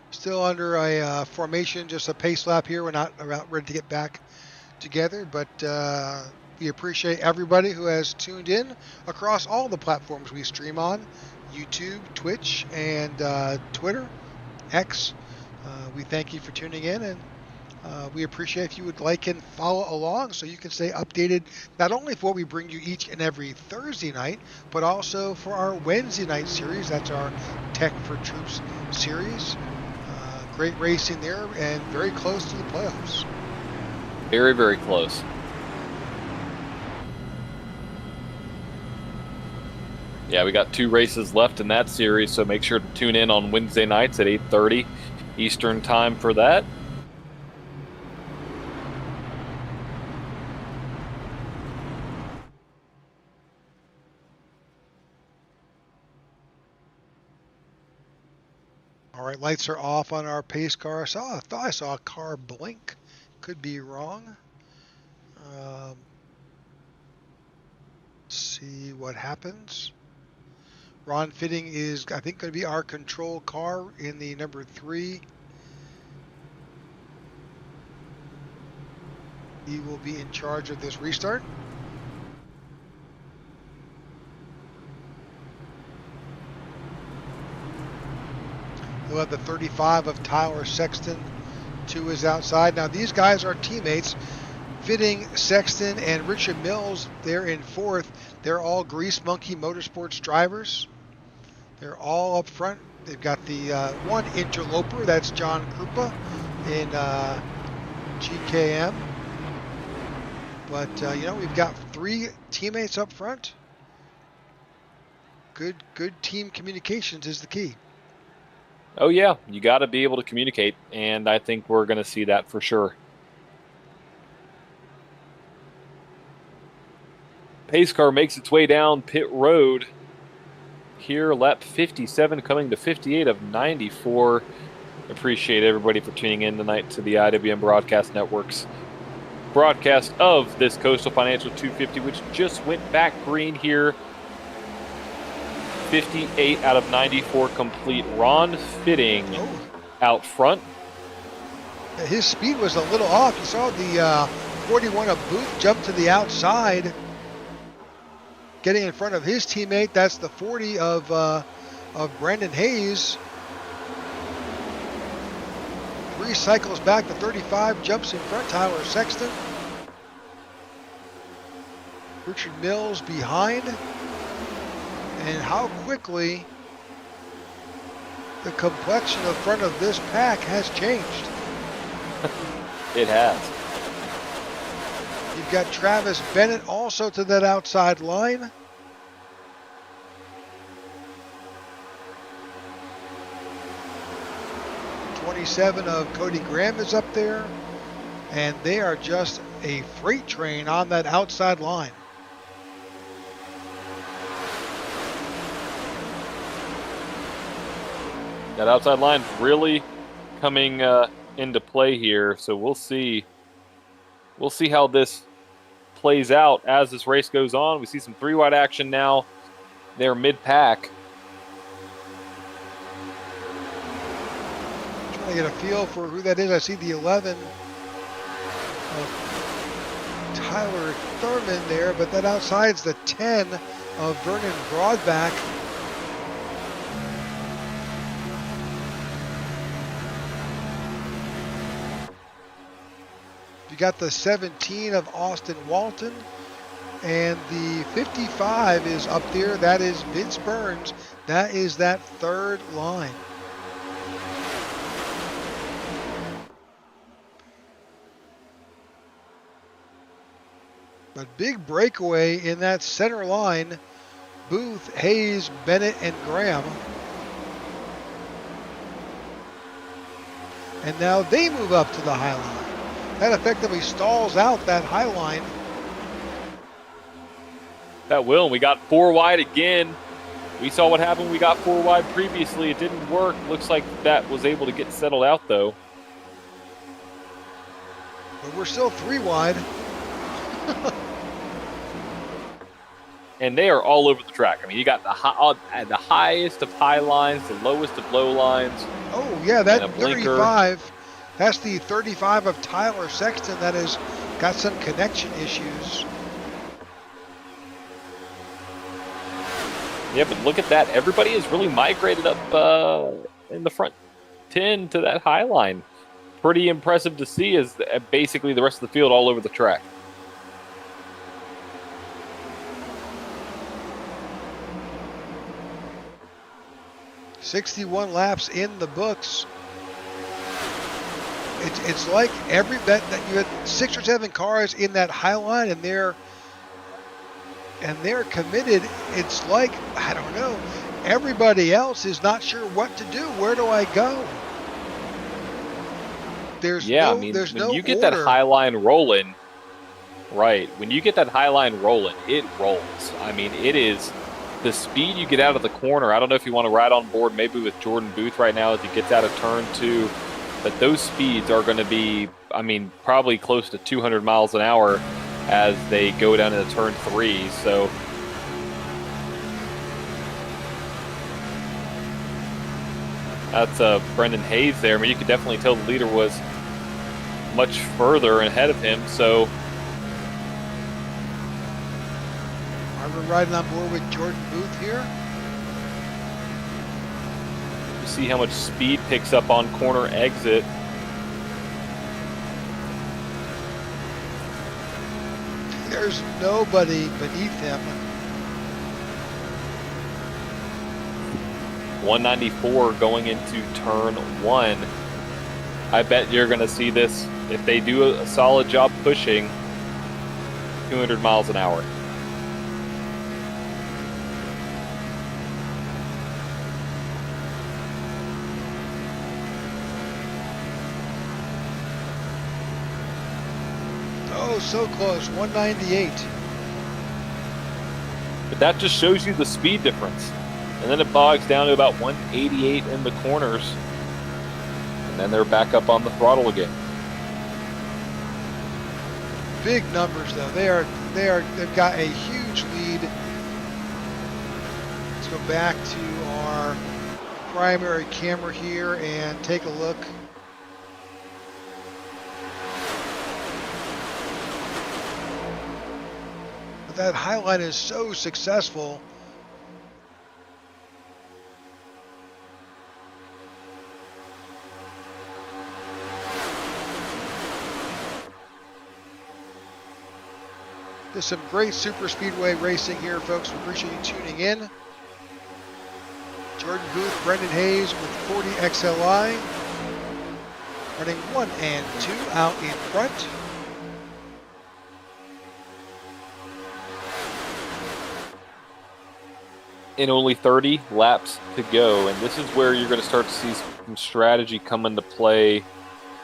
still under a formation, just a pace lap here. We're not ready to get back together, but we appreciate everybody who has tuned in across all the platforms we stream on, YouTube, Twitch, and Twitter, X. We thank you for tuning in, and we appreciate if you would like and follow along so you can stay updated not only for what we bring you each and every Thursday night, but also for our Wednesday night series. That's our Tech for Troops series. Great racing there and very close to the playoffs. Very, very close. Yeah, we got 2 races left in that series, so make sure to tune in on Wednesday nights at 8:30 Eastern Time for that. All right, lights are off on our pace car. I thought I saw a car blink. Could be wrong. Let's see what happens. Ron Fitting is, I think, going to be our control car in the number 3. He will be in charge of this restart. We'll have the 35 of Tyler Sexton to his outside. Now, these guys are teammates. Fitting, Sexton, and Richard Mills, they're in 4th. They're all Grease Monkey Motorsports drivers. They're all up front. They've got the one interloper, that's John Krupa in GKM. But, we've got 3 teammates up front. Good team communications is the key. Oh, yeah. You got to be able to communicate, and I think we're going to see that for sure. Pace car makes its way down pit road. Here, lap 57 coming to 58 of 94. Appreciate everybody for tuning in tonight to the IWM Broadcast Network's broadcast of this Coastal Financial 250, which just went back green here. 58 out of 94 complete. Ron Fitting out front. His speed was a little off. You saw the 41 of Booth jump to the outside, getting in front of his teammate. That's the 40 of Brandon Hayes. 3 cycles back, the 35 jumps in front. Tyler Sexton. Richard Mills behind. And how quickly the complexion of front of this pack has changed. It has. You've got Travis Bennett also to that outside line. '27 of Cody Graham is up there. And they are just a freight train on that outside line. That outside line really coming into play here, so we'll see. We'll see how this plays out as this race goes on. We see some 3-wide action now. They're mid-pack. Trying to get a feel for who that is. I see the 11 of Tyler Thurman there, but that outside's the 10 of Vernon Broadback. You got the 17 of Austin Walton, and the 55 is up there. That is Vince Burns. That is that third line. But big breakaway in that center line. Booth, Hayes, Bennett, and Graham. And now they move up to the high line. That effectively stalls out that high line. That will. We got 4 wide again. We saw what happened. We got 4 wide previously. It didn't work. Looks like that was able to get settled out, though. But we're still 3 wide. And they are all over the track. I mean, you got the highest of high lines, the lowest of low lines. Oh, yeah, that 35. That's the 35 of Tyler Sexton that has got some connection issues. Yeah, but look at that. Everybody has really migrated up in the front 10 to that high line. Pretty impressive to see as basically the rest of the field all over the track. .61 laps in the books. It's like that you had 6 or 7 cars in that high line, and they're committed. It's like, I don't know, everybody else is not sure what to do. Where do I go? There's no when you get order. that high line rolling, right? When you get that high line rolling, it rolls. I mean, it is the speed you get out of the corner. I don't know if you want to ride on board maybe with Jordan Booth right now as he gets out of turn 2. But those speeds are going to be, I mean, probably close to 200 miles an hour as they go down into turn 3. So that's Brendan Hayes there. I mean, you could definitely tell the leader was much further ahead of him. So We're riding on board with Jordan Booth here. you see how much speed picks up on corner exit. There's nobody beneath him. 194 going into turn 1. I bet you're going to see this, if they do a solid job pushing, 200 miles an hour. so close, 198. But that just shows you the speed difference. And then it bogs down to about 188 in the corners. And then they're back up on the throttle again. Big numbers though. They've got a huge lead. Let's go back to our primary camera here and take a look. But that highline is so successful. There's some great super speedway racing here, folks. We appreciate you tuning in. Jordan Booth, Brendan Hayes with 40 XLI. Running 1 and 2 out in front. In only 30 laps to go, and this is where you're going to start to see some strategy come into play.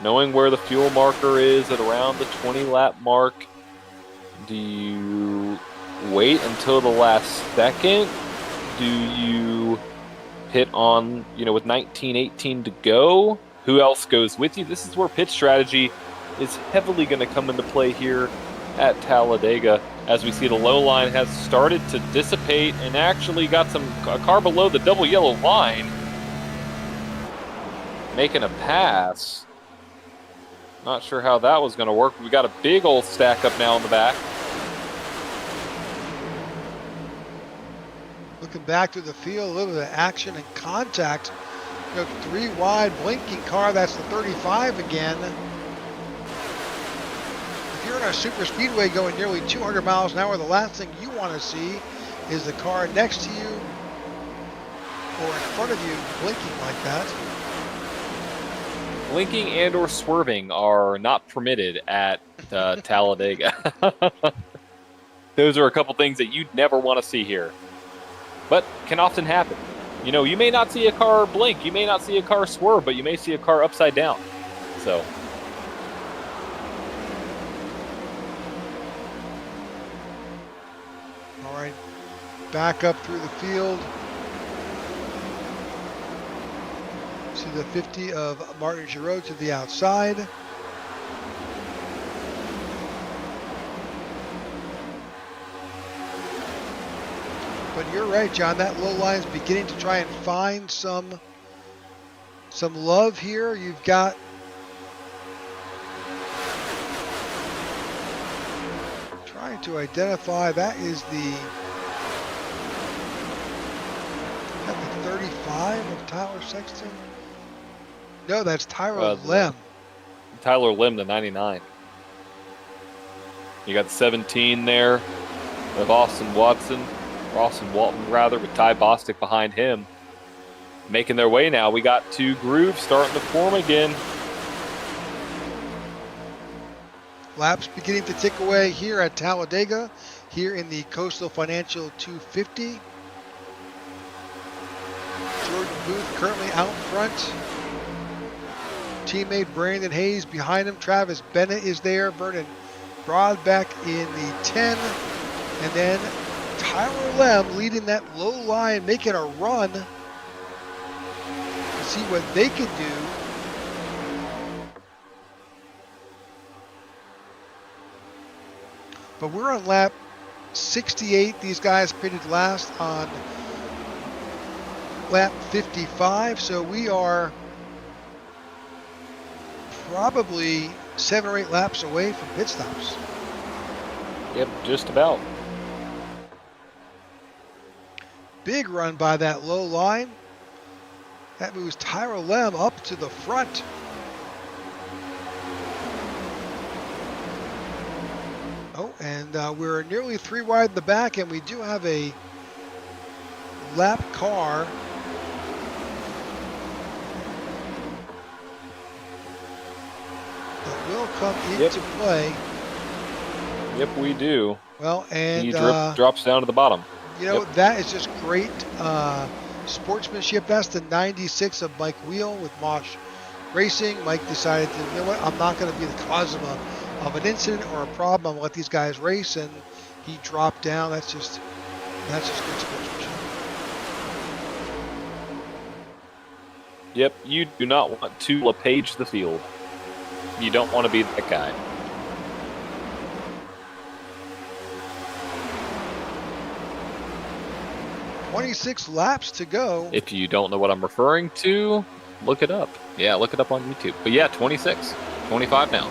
Knowing where the fuel marker is at around the 20 lap mark. Do you wait until the last second? Do you pit on, with 19:18 to go? Who else goes with you? This is where pit strategy is heavily going to come into play here at Talladega, as we see the low line has started to dissipate and actually got a car below the double yellow line making a pass. Not sure how that was going to work. We got a big old stack up now in the back. Looking back through the field, a little bit of action and contact. 3 wide, blinking car. That's the 35 again. If you're in a super speedway going nearly 200 miles an hour, the last thing you want to see is the car next to you or in front of you blinking like that. Blinking and or swerving are not permitted at Talladega. Those are a couple things that you'd never want to see here, but can often happen. You may not see a car blink, you may not see a car swerve, but you may see a car upside down. So all right, back up through the field. See the 50 of Martin Giraud to the outside. But you're right, John. That low line is beginning to try and find some love here. You've got trying to identify. That is the 35 of Tyler Sexton. No, that's Tyler Lem. Tyler Lem, the 99. You got the 17 there of Austin Walton, with Ty Bostic behind him. Making their way now. We got 2 grooves starting to form again. Laps beginning to tick away here at Talladega, here in the Coastal Financial 250. Jordan Booth currently out front. Teammate Brandon Hayes behind him. Travis Bennett is there. Vernon Broadbeck in the 10. And then Tyler Lem leading that low line, making a run to see what they can do. But we're on lap 68. These guys pitted last on lap 55. So we are probably 7 or 8 laps away from pit stops. Yep, just about. Big run by that low line. That moves Tyler Lem up to the front. Oh, and we're nearly 3 wide in the back, and we do have a lap car. That will come into play. Yep, we do. Well, and he drops down to the bottom. That is just great sportsmanship. That's the 96 of Mike Wheel with Mosh Racing. Mike decided to, I'm not going to be the cause of of an incident or a problem, let these guys race, and he dropped down. That's just good sportsmanship. Yep, you do not want to LePage the field. You don't want to be that guy. "26 laps to go." If you don't know what I'm referring to, look it up. Yeah, look it up on YouTube. But yeah, 26, 25 now.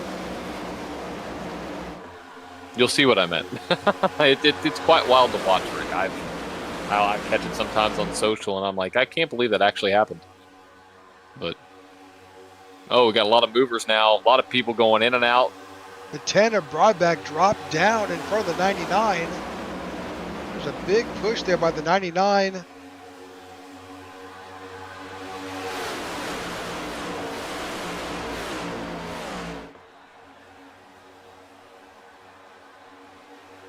You'll see what I meant. It's quite wild to watch, Rick. I catch it sometimes on social, and I'm like, I can't believe that actually happened. But, oh, we got a lot of movers now. A lot of people going in and out. The 10 of Broadback dropped down in front of the 99. There's a big push there by the 99.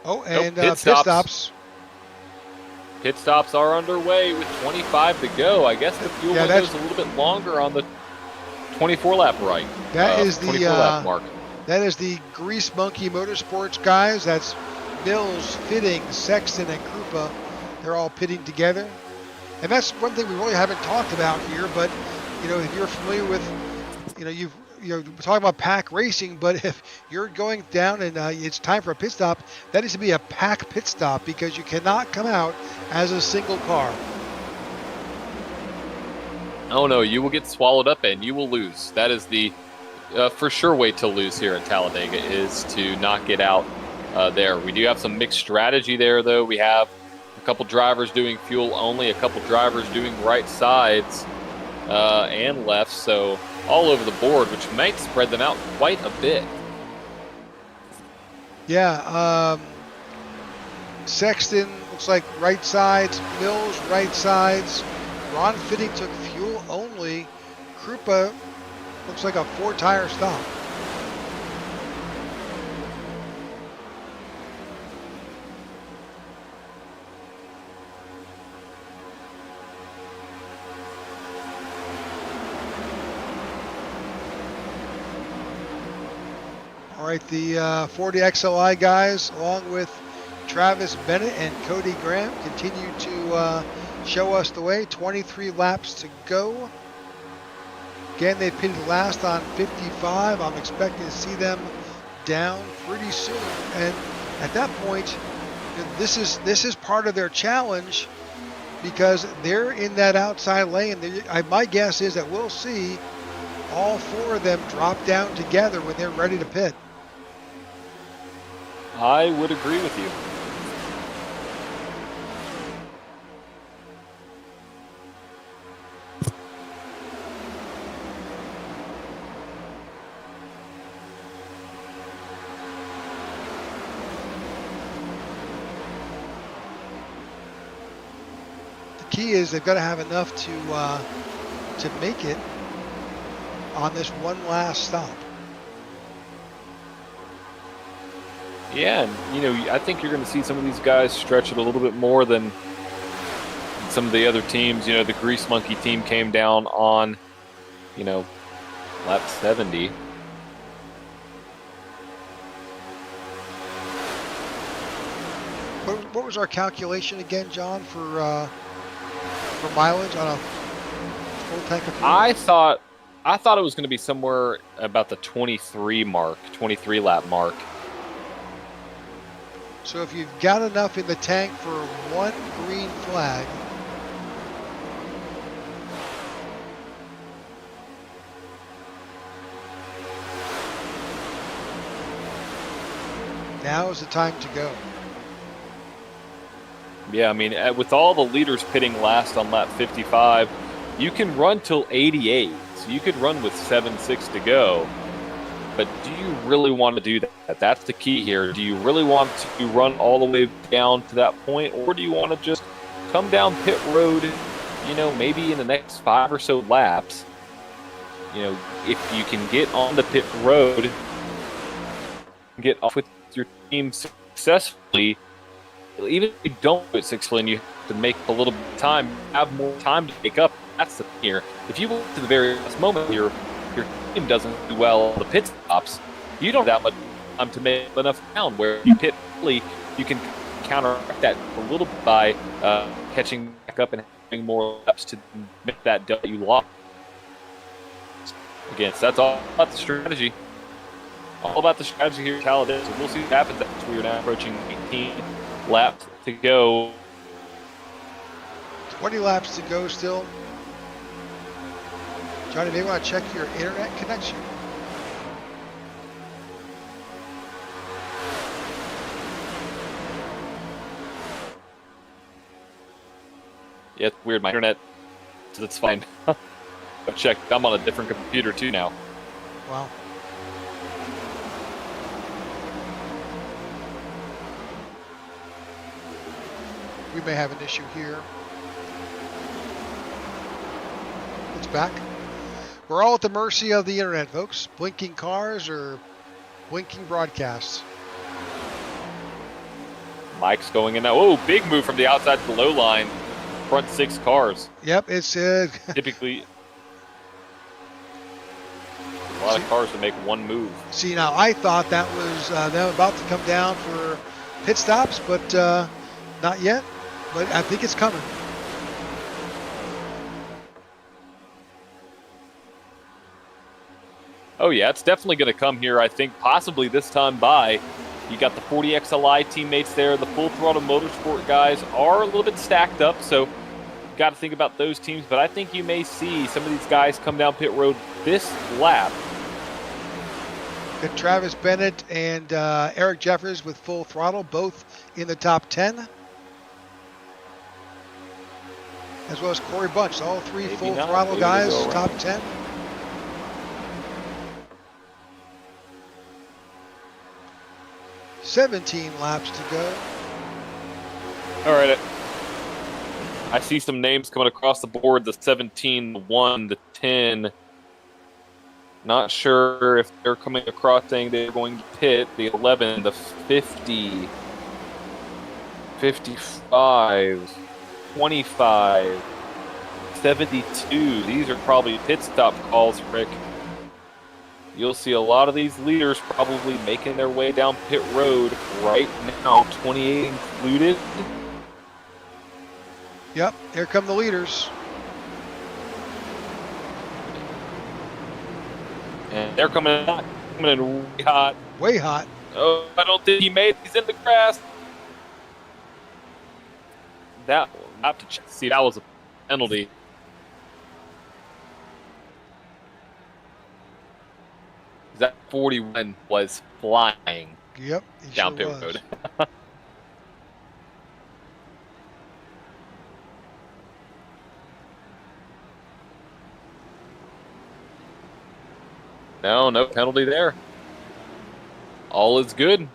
Oh, and Nope, pit stops. Pit stops are underway with 25 to go. I guess the fuel window's a little bit longer on the 24-lap right. That is the 24-lap mark. That is the Grease Monkey Motorsports guys. That's Mills, Fitting, Sexton, and Krupa. They're all pitting together. And that's one thing we really haven't talked about here, but if you're familiar with, we're talking about pack racing, but if you're going down and it's time for a pit stop, that needs to be a pack pit stop because you cannot come out as a single car. Oh no, you will get swallowed up and you will lose. That is the for sure way to lose here at Talladega, is to not get out there. We do have some mixed strategy there, though. We have a couple drivers doing fuel only, a couple drivers doing right sides and left, so all over the board, which might spread them out quite a bit. Yeah, Sexton looks like right sides, Mills right sides, Ron Fitting took fuel only, Krupa looks like a 4-tire stop. All right, the 40 XLI guys, along with Travis Bennett and Cody Graham, continue to show us the way. 23 laps to go. Again, they pitted last on 55. I'm expecting to see them down pretty soon. And at that point, this is part of their challenge because they're in that outside lane. My guess is that we'll see all 4 of them drop down together when they're ready to pit. I would agree with you. The key is they've got to have enough to make it on this one last stop. Yeah, and I think you're going to see some of these guys stretch it a little bit more than some of the other teams. The Grease Monkey team came down on, lap 70. What was our calculation again, John, for mileage on a full tank of fuel? I thought it was going to be somewhere about the 23 lap mark. So if you've got enough in the tank for one green flag, now is the time to go. Yeah, I mean, with all the leaders pitting last on lap 55, you can run till 88. So you could run with 7.6 to go. But do you really want to do that? That's the key here. Do you really want to run all the way down to that point? Or do you want to just come down pit road, maybe in the next 5 or so laps? If you can get on the pit road, get off with your team successfully, even if you don't do it successfully and you have to make a little bit of time, have more time to make up, that's the thing here. If you wait to the very last moment, your team doesn't do well on the pit stops, you don't have that much to make enough ground where you pit early, you can counteract that a little bit by catching back up and having more laps to make that delta you lost. Again, so that's all about the strategy. All about the strategy here at Talladega. So we'll see what happens as we are now approaching 18 laps to go. 20 laps to go still. Johnny, maybe want to check your internet connection. Yeah, it's weird. My internet, so it's fine. I've checked. I'm on a different computer too now. Wow. We may have an issue here. It's back. We're all at the mercy of the internet, folks. Blinking cars or blinking broadcasts. Mike's going in now. Oh, big move from the outside to the low line. Front 6 cars. Yep, it's Typically a lot of cars to make one move. See, now I thought that was them about to come down for pit stops, but not yet. But I think it's coming. Oh yeah, it's definitely going to come here. I think possibly this time by. You got the 40XLI teammates there. The Full Throttle Motorsport guys are a little bit stacked up, so got to think about those teams. But I think you may see some of these guys come down pit road this lap. Got Travis Bennett and Eric Jeffers with Full Throttle, both in the top 10. As well as Corey Bunch, all three Maybe Full not. Throttle Maybe guys, they'll go top around. 10. $17 laps to go. All right. I see some names coming across the board. The 17, the 1, the 10. Not sure if they're coming across saying they're going to pit. The 11, the 50, 55, 25, 72. These are probably pit stop calls, Rick. You'll see a lot of these leaders probably making their way down pit road right now, 28 included. Yep, here come the leaders. And they're coming in really hot. Way hot. Oh, I don't think he made these in the grass. That I have to check. See, that was a penalty. That 41 was flying Yep, he down sure pit was. road. No penalty there. All is good.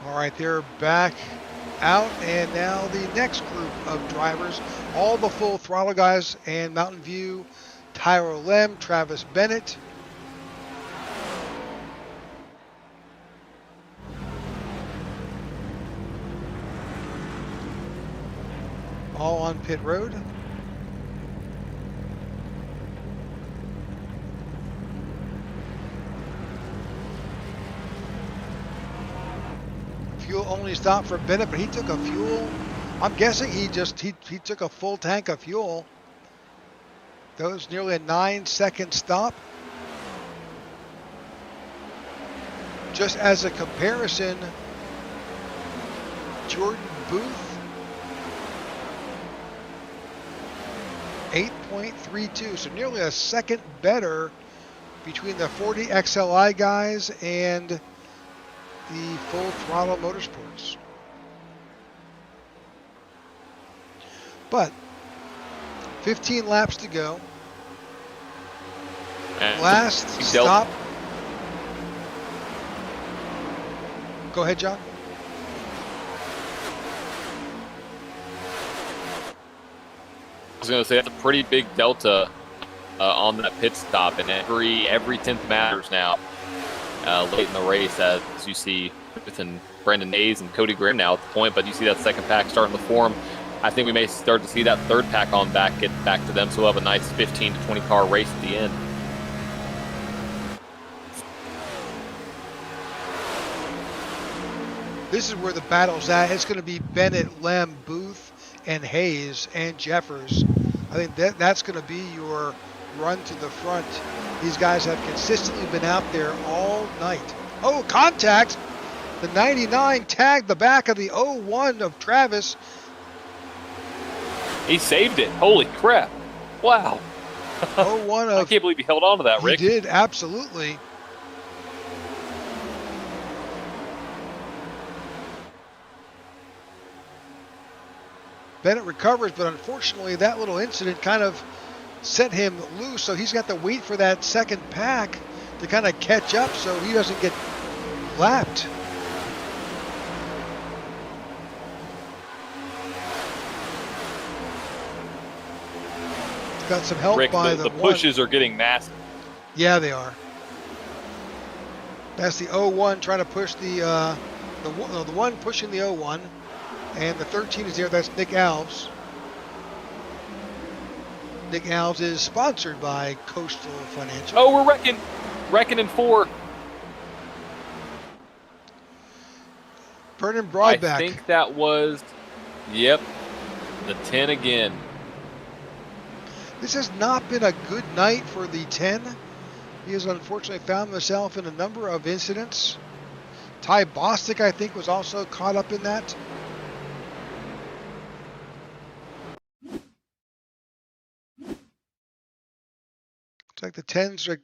All right, they're back out, and now the next group of drivers, all the Full Throttle guys and Mountain View, Tyler Lem, Travis Bennett. All on pit road. Fuel only stop for Bennett, but he took a fuel. I'm guessing he took a full tank of fuel. That was nearly a 9-second stop. Just as a comparison, Jordan Booth, 8.32, so nearly a second better between the 40 XLI guys and the Full Throttle Motorsports. But 15 laps to go. And Last he dealt- stop. Go ahead, John. I was going to say that's a pretty big delta on that pit stop, and every 10th matters now. late in the race, as you see within Brendan Hayes and Cody Graham now at the point, but you see that second pack starting to form. I think we may start to see that third pack get back to them, so we'll have a nice 15 to 20 car race at the end. This is where the battle's at. It's going to be Bennett, Lem, Booth, and Hayes, and Jeffers. I think that's going to be your run to the front. These guys have consistently been out there all night. Oh, contact! The 99 tagged the back of the 01 of Travis. He saved it. Holy crap. Wow. 01 of... I can't believe he held on to that, Rick. He did, absolutely. Bennett recovers, but unfortunately that little incident kind of set him loose, so he's got to wait for that second pack to kind of catch up so he doesn't get lapped. Got some help Rick, by the pushes are getting massive. Yeah, they are. That's the 01 trying to push the one pushing the 01, and the 13 is there. That's Nick Alves. Nick Alves is sponsored by Coastal Financial. Oh, we're wrecking in 4. Vernon Broadback. I think that was, yep, the 10 again. This has not been a good night for the 10. He has unfortunately found himself in a number of incidents. Ty Bostic, I think, was also caught up in that. Looks like the 10's are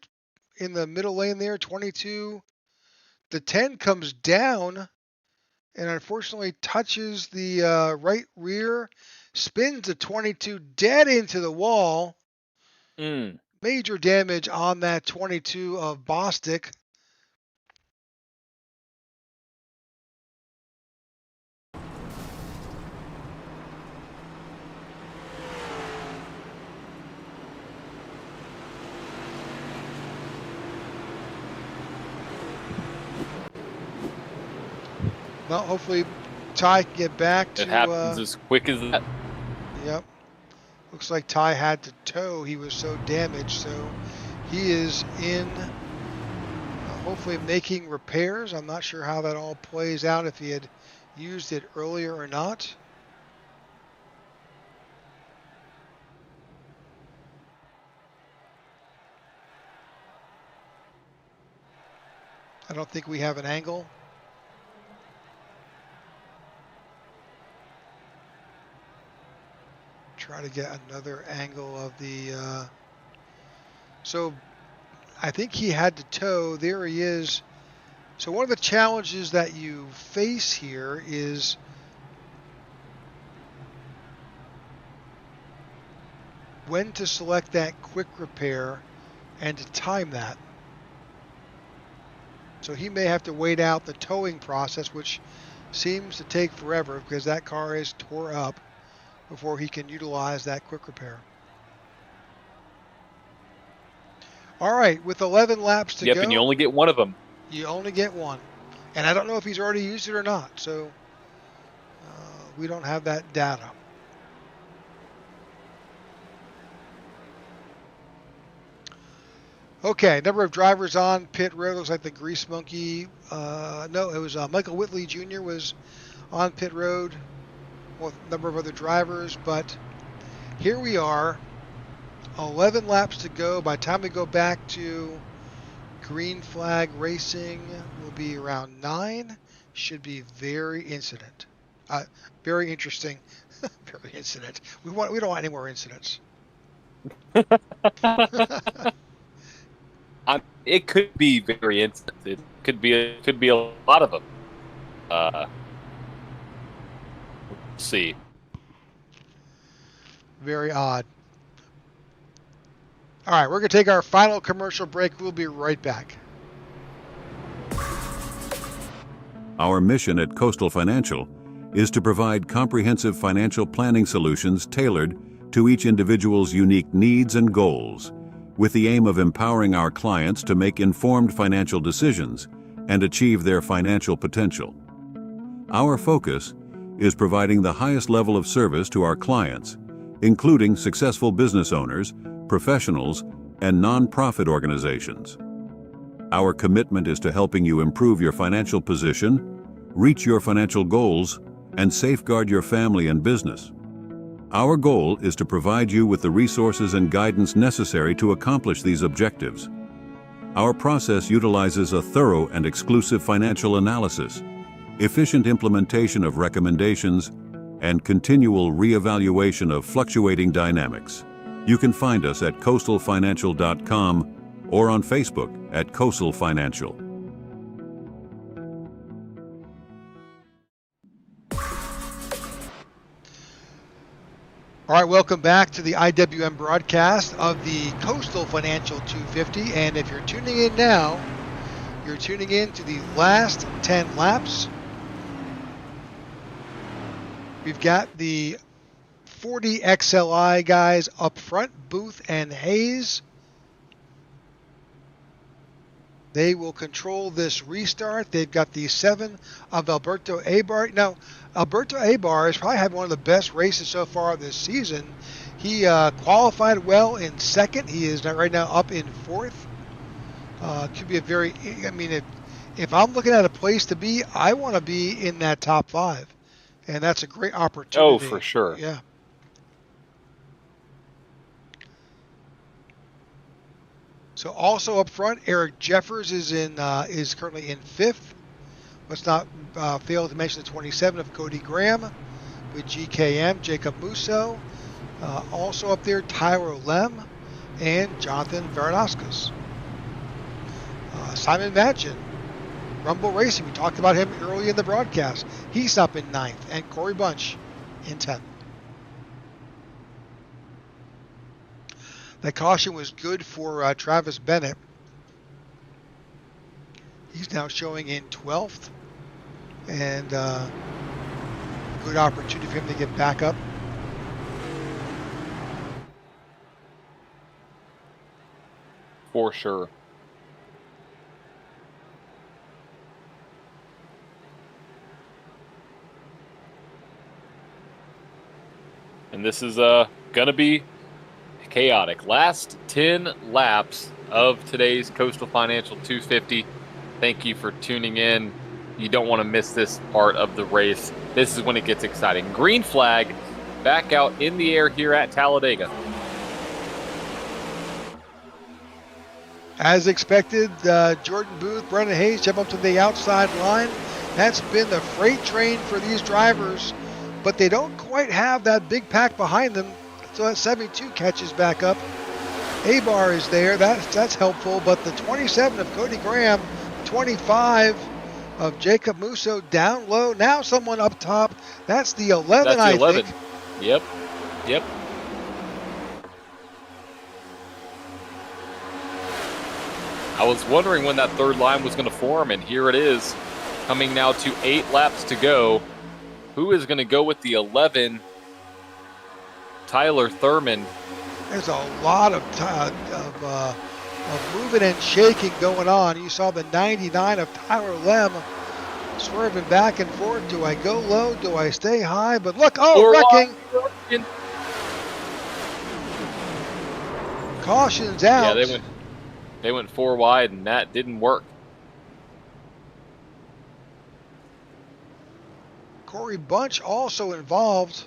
in the middle lane there, 22. The 10 comes down and unfortunately touches the right rear, spins the 22 dead into the wall. Major damage on that 22 of Bostic. Well, hopefully Ty can get back to... It happens as quick as that. Yep. Looks like Ty had to tow. He was so damaged. So he is in, hopefully making repairs. I'm not sure how that all plays out, if he had used it earlier or not. I don't think we have an angle. Try to get another angle of the so I think he had to tow. There he is. So one of the challenges that you face here is when to select that quick repair and to time that. So he may have to wait out the towing process, which seems to take forever because that car is tore up, before he can utilize that quick repair. All right, with 11 laps to go. Yep, and you only get one of them. You only get one. And I don't know if he's already used it or not, so we don't have that data. Okay, number of drivers on pit road. Looks like the Grease Monkey. No, it was Michael Whitley Jr. was on pit road with a number of other drivers, but here we are, 11 laps to go. By the time we go back to green flag racing, will be around 9. Should be very very interesting. Very incident. We don't want any more incidents. It could be very instant. It could be a lot of them. See. Very odd. All right, we're going to take our final commercial break. We'll be right back. Our mission at Coastal Financial is to provide comprehensive financial planning solutions tailored to each individual's unique needs and goals, with the aim of empowering our clients to make informed financial decisions and achieve their financial potential. Our focus is providing the highest level of service to our clients, including successful business owners, professionals, and nonprofit organizations. Our commitment is to helping you improve your financial position, reach your financial goals, and safeguard your family and business. Our goal is to provide you with the resources and guidance necessary to accomplish these objectives. Our process utilizes a thorough and exclusive financial analysis, efficient implementation of recommendations, and continual reevaluation of fluctuating dynamics. You can find us at coastalfinancial.com or on Facebook at Coastal Financial. All right, welcome back to the IWM broadcast of the Coastal Financial 250. And if you're tuning in now, you're tuning in to the last 10 laps. We've got the 40 XLI guys up front, Booth and Hayes. They will control this restart. They've got the 7 of Alberto Abar. Now, Alberto Abar has probably had one of the best races so far this season. He qualified well in second. He is right now up in fourth. Could be a very, I mean, if I'm looking at a place to be, I want to be in that top 5. And that's a great opportunity. Oh, for sure. Yeah. So also up front, Eric Jeffers is currently in 5th. Let's not fail to mention the 27 of Cody Graham with GKM, Jacob Musso. Also up there, Tyler Lem and Jonathan Varanaskas. Simon Madgen, Rumble Racing. We talked about him early in the broadcast. He's up in 9th, and Corey Bunch in 10th. That caution was good for Travis Bennett. He's now showing in 12th, and good opportunity for him to get back up. For sure. And this is going to be chaotic. Last 10 laps of today's Coastal Financial 250. Thank you for tuning in. You don't want to miss this part of the race. This is when it gets exciting. Green flag back out in the air here at Talladega. As expected, Jordan Booth, Brendan Hayes jump up to the outside line. That's been the freight train for these drivers, but they don't quite have that big pack behind them. So that 72 catches back up. Abar is there. That's helpful. But the 27 of Cody Graham, 25 of Jacob Musso down low. Now someone up top. That's the 11, That's the I 11. think. Yep. I was wondering when that third line was going to form, and here it is. Coming now to 8 laps to go. Who is going to go with the 11? Tyler Thurman. There's a lot of moving and shaking going on. You saw the 99 of Tyler Lem swerving back and forth. Do I go low? Do I stay high? But look, wrecking. Caution's out. Yeah, they went 4 wide, and that didn't work. Corey Bunch also involved.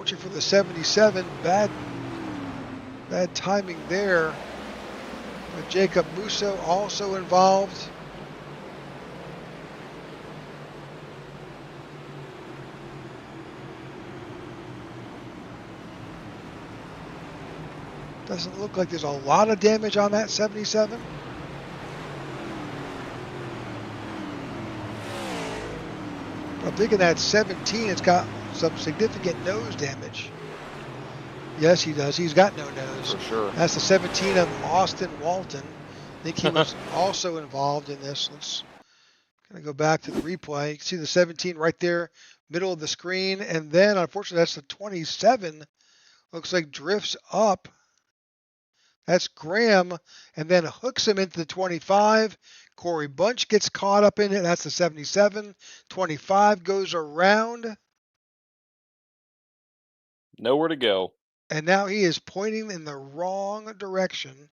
For the 77, bad timing there. But Jacob Musso also involved. Doesn't look like there's a lot of damage on that 77. But I'm thinking that 17, it's got some significant nose damage. Yes, he does. He's got no nose. For sure. That's the 17 of Austin Walton. I think he was also involved in this. Let's kind of go back to the replay. You can see the 17 right there, middle of the screen. And then, unfortunately, that's the 27. Looks like drifts up. That's Graham, and then hooks him into the 25. Corey Bunch gets caught up in it. That's the 77. 25 goes around. Nowhere to go. And now he is pointing in the wrong direction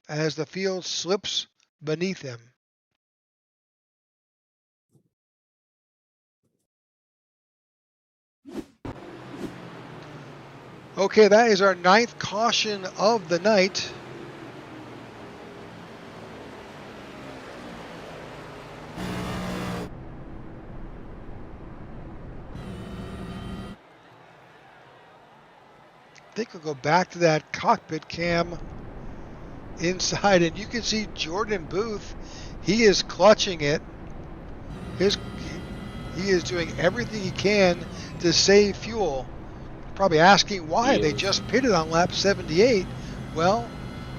as the field slips beneath him. Okay, that is our 9th caution of the night. I think we'll go back to that cockpit cam inside, and you can see Jordan Booth. He is clutching it. He is doing everything he can to save fuel. Probably asking why they just pitted on lap 78. Well,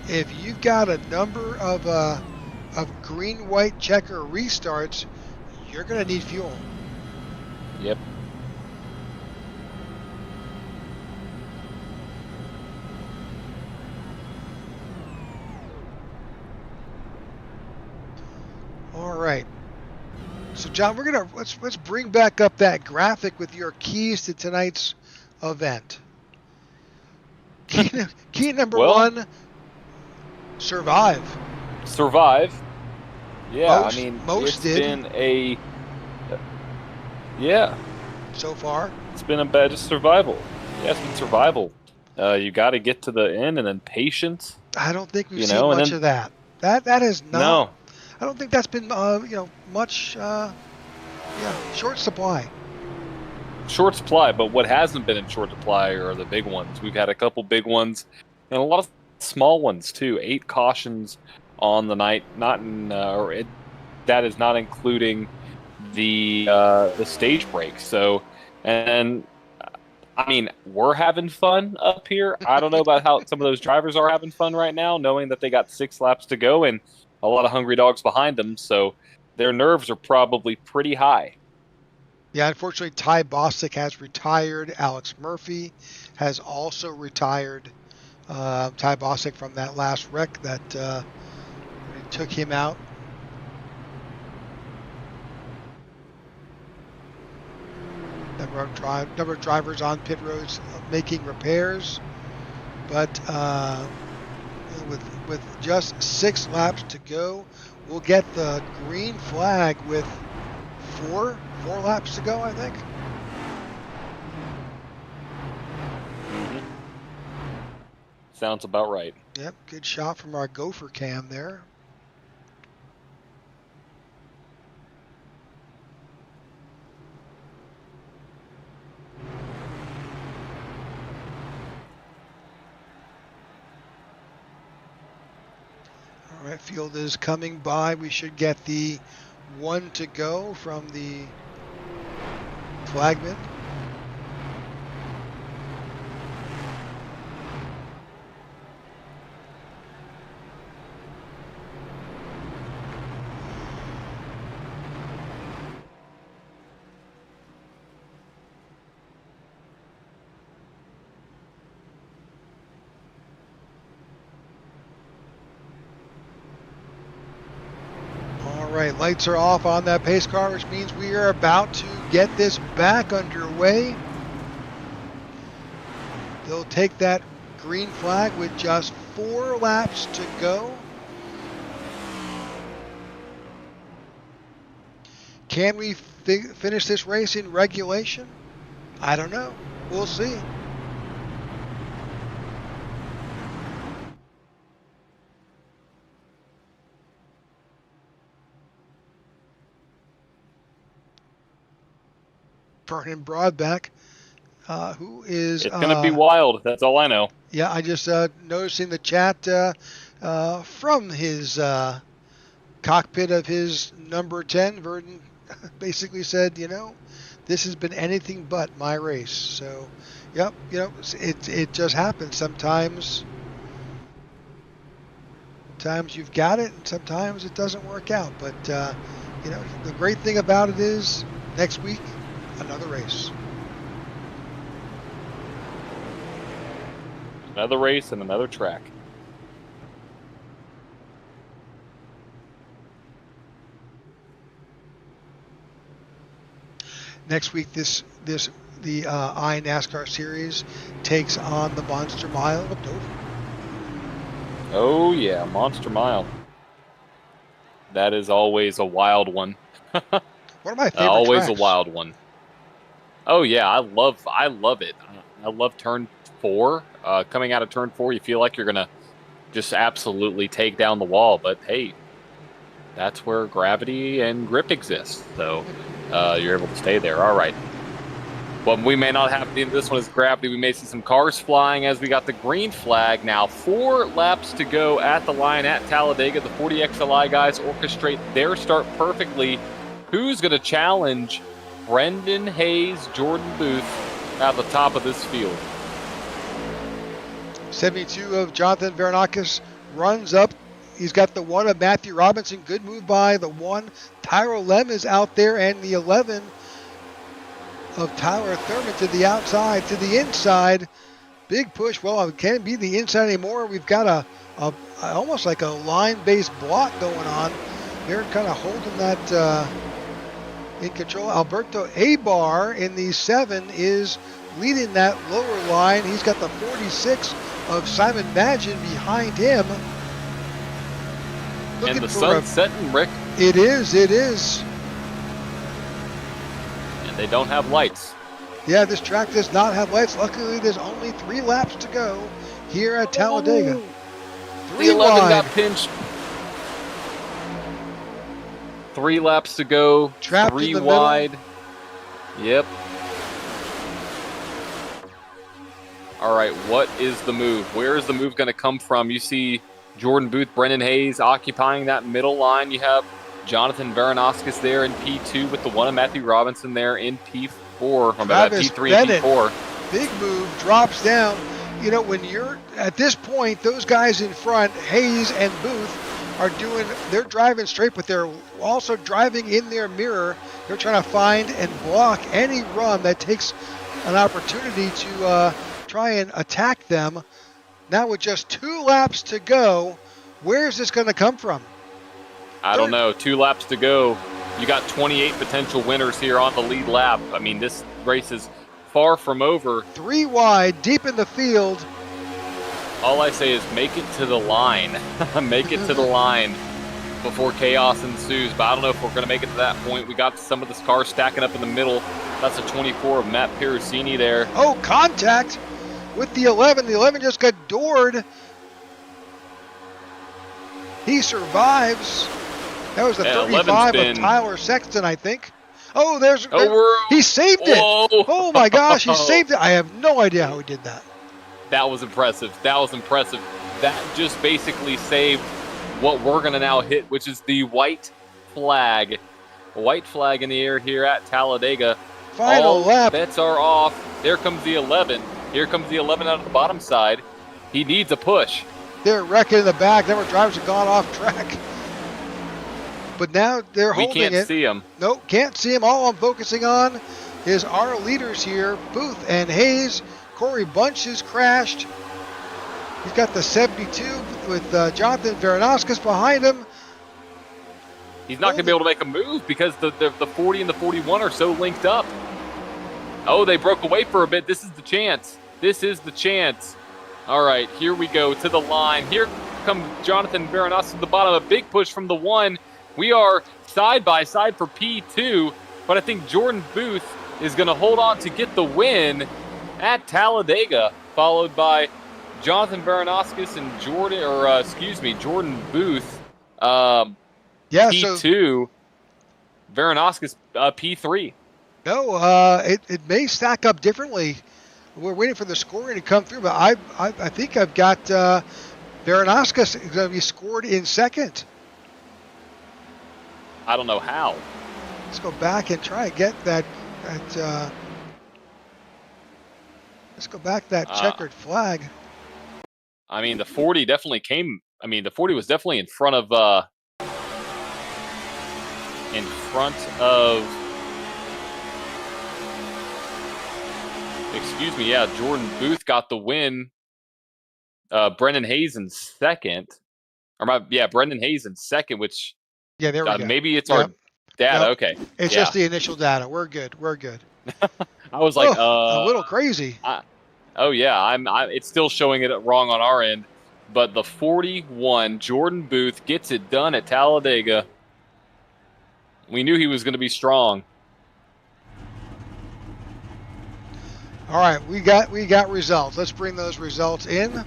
if you've got a number of green, white checker restarts, you're going to need fuel. Yep. All right. So John, we're gonna let's bring back up that graphic with your keys to tonight's event. Key number 1: survive. Survive. Yeah, Most it's did. been So far. It's been just survival. Yeah, it's been survival. You got to get to the end, and then patience. I don't think we've seen much of that. That is not. No. I don't think that's been much. Short supply. Short supply, but what hasn't been in short supply are the big ones. We've had a couple big ones and a lot of small ones too. 8 cautions on the night, that is not including the stage break. So, and we're having fun up here. I don't know about how some of those drivers are having fun right now, knowing that they got 6 laps to go and a lot of hungry dogs behind them. So their nerves are probably pretty high. Yeah, unfortunately, Ty Bostic has retired. Alex Murphy has also retired. Ty Bostic from that last wreck that took him out. Number of drivers on pit roads making repairs, but with just 6 laps to go, we'll get the green flag with four laps to go, I think. Mm-hmm. Sounds about right. Yep, good shot from our gopher cam there. All right, field is coming by. We should get the 1 to go from the flagman. All right, lights are off on that pace car, which means we are about to get this back underway. They'll take that green flag with just 4 laps to go. Can we finish this race in regulation? I don't know. We'll see. Vernon Broadback, who is... It's going to be wild. That's all I know. Yeah, I just noticing the chat from his cockpit of his number 10. Vernon basically said, this has been anything but my race. So, yep, it just happens. Sometimes you've got it, and sometimes it doesn't work out. But, the great thing about it is next week, another race. Another race and another track. Next week, the iNASCAR series takes on the Monster Mile of Dover. Oh yeah, Monster Mile. That is always a wild one. One of my favorite always tracks. a wild one. Oh yeah, I love it. I love turn 4. Coming out of turn 4, you feel like you're gonna just absolutely take down the wall, but hey, that's where gravity and grip exist. So you're able to stay there. All right. Well, we may not have this one as gravity. We may see some cars flying as we got the green flag. Now 4 laps to go at the line at Talladega. The 40 XLI guys orchestrate their start perfectly. Who's going to challenge Brendan Hayes, Jordan Booth at the top of this field? 72 of Jonathan Varanakis runs up. He's got the 1 of Matthew Robinson. Good move by the 1. Tyro Lem is out there, and the 11 of Tyler Thurman to the outside, to the inside. Big push. Well, it can't be the inside anymore. We've got a almost like a line-based block going on. They're kind of holding that in control. Alberto Abar in the 7 is leading that lower line. He's got the 46 of Simon Madgen behind him. Looking and the sun's setting, Rick. It is. And they don't have lights. Yeah, this track does not have lights. Luckily, there's only 3 laps to go here at Talladega. 3 the 11 wide. Got pinched. 3 laps to go. Trapped 3 in the wide. Middle. Yep. All right, what is the move? Where is the move going to come from? You see Jordan Booth, Brendan Hayes occupying that middle line. You have Jonathan Varanakis there in P2 with the 1 of Matthew Robinson there in P4. Travis P3 Bennett, and P4. Big move, drops down. You know, when you're at this point, those guys in front, Hayes and Booth, they're driving straight, but they're also driving in their mirror. They're trying to find and block any run that takes an opportunity to try and attack them. Now with just 2 laps to go, where is this going to come from? I don't know. 2 laps to go. You got 28 potential winners here on the lead lap. I mean, this race is far from over. 3 wide, deep in the field. All I say is make it to the line. Make it to the line before chaos ensues. But I don't know if we're going to make it to that point. We got some of this car stacking up in the middle. That's a 24 of Matt Pirusini there. Oh, contact with the 11. The 11 just got doored. He survives. That was the 35 of Tyler Sexton, I think. Oh, he saved it. Oh my gosh, he saved it. I have no idea how he did that. That was impressive. That just basically saved what we're going to now hit, which is the white flag. White flag in the air here at Talladega. Final lap. Bets are off. There comes the 11. Here comes the 11 out of the bottom side. He needs a push. They're wrecking in the back. Number of drivers have gone off track. But now they're holding it. We can't see him. Nope, can't see him. All I'm focusing on is our leaders here, Booth and Hayes. Corey Bunch has crashed. He's got the 72 with Jonathan Varanakis behind him. He's not going to be able to make a move because the 40 and the 41 are so linked up. Oh, they broke away for a bit. This is the chance. All right, here we go to the line. Here comes Jonathan Varanakis at the bottom. A big push from the 1. We are side by side for P2, but I think Jordan Booth is going to hold on to get the win at Talladega, followed by Jonathan Varanakis and Jordan Booth. P2, so Varanakis P3. No, it may stack up differently. We're waiting for the scoring to come through, but I think I've got Varanakis going to be scored in second. I don't know how. Let's go back and try and get that let's go back that checkered flag. I mean, the 40 definitely came. I mean, the 40 was definitely in front of. Excuse me. Yeah, Jordan Booth got the win Brendan Hayes in second. Brendan Hayes in second, which Yeah, there we go. maybe it's Yep. our data. Nope. Okay. It's Yeah. just the initial data. We're good. We're good. I was like, Oh, a little crazy. oh yeah, it's still showing it wrong on our end. But the 41, Jordan Booth gets it done at Talladega. We knew he was going to be strong. All right, we got results. Let's bring those results in.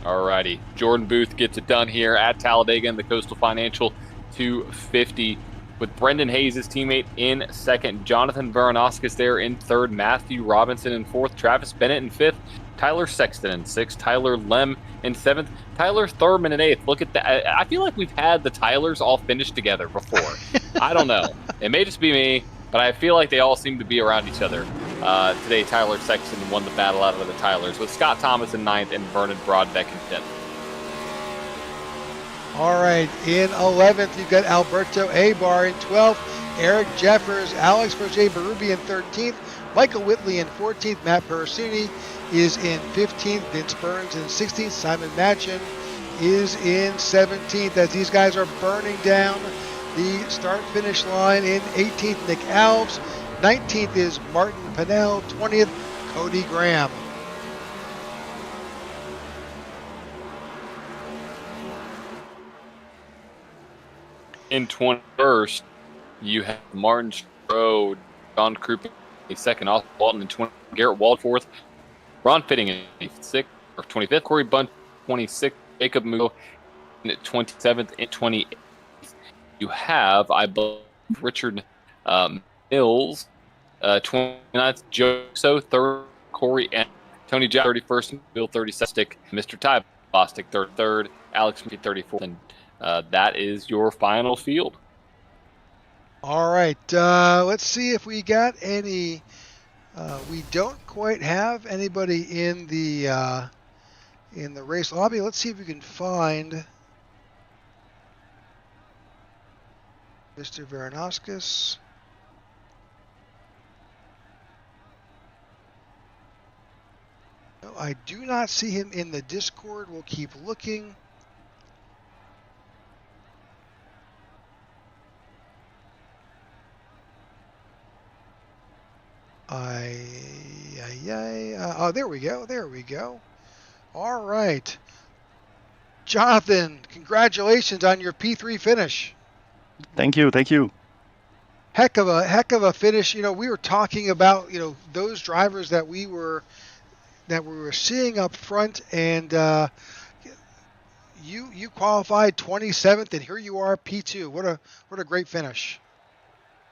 Alrighty, Jordan Booth gets it done here at Talladega in the Coastal Financial 250 with Brendan Hayes, his teammate, in second. Jonathan Varanauskis there in third. Matthew Robinson in fourth. Travis Bennett in fifth. Tyler Sexton in sixth. Tyler Lem in seventh. Tyler Thurman in eighth. Look at that. I feel like we've had the Tylers all finished together before. I don't know. It may just be me, but I feel like they all seem to be around each other. Today, Tyler Sexton won the battle out of the Tylers with Scott Thomas in ninth and Vernon Broadbeck in 10th. All right, in 11th, you've got Alberto Abar in 12th, Eric Jeffers, Alex Roger Berube in 13th, Michael Whitley in 14th, Matt Perusini is in 15th, Vince Burns in 16th, Simon Matchin is in 17th, as these guys are burning down the start-finish line. In 18th, Nick Alves, 19th is Martin Pinnell, 20th, Cody Graham. In 21st, you have Martin Strode, John Krupa, second, Austin Walton in 20th, Garrett Waldforth, Ron Fitting in 25th, Corey Bunch 26th, Jacob Mugo in 27th and 28th. You have, I believe, Richard Mills, 29th, Joe 3rd, Corey and Tony Jack 31st, Bill 32nd, Mr. Ty Bostic 3rd, Alex 34th, and that is your final field. All right, let's see if we got any. We don't quite have anybody in the race lobby. Let's see if we can find Mr. Varanauskis. No, I do not see him in the Discord. We'll keep looking. Oh, there we go. There we go. All right. Jonathan, congratulations on your P3 finish. Thank you. Thank you. Heck of a finish. You know, we were talking about, you know, those drivers that we were seeing up front, and you qualified 27th, and here you are, P2. What a great finish.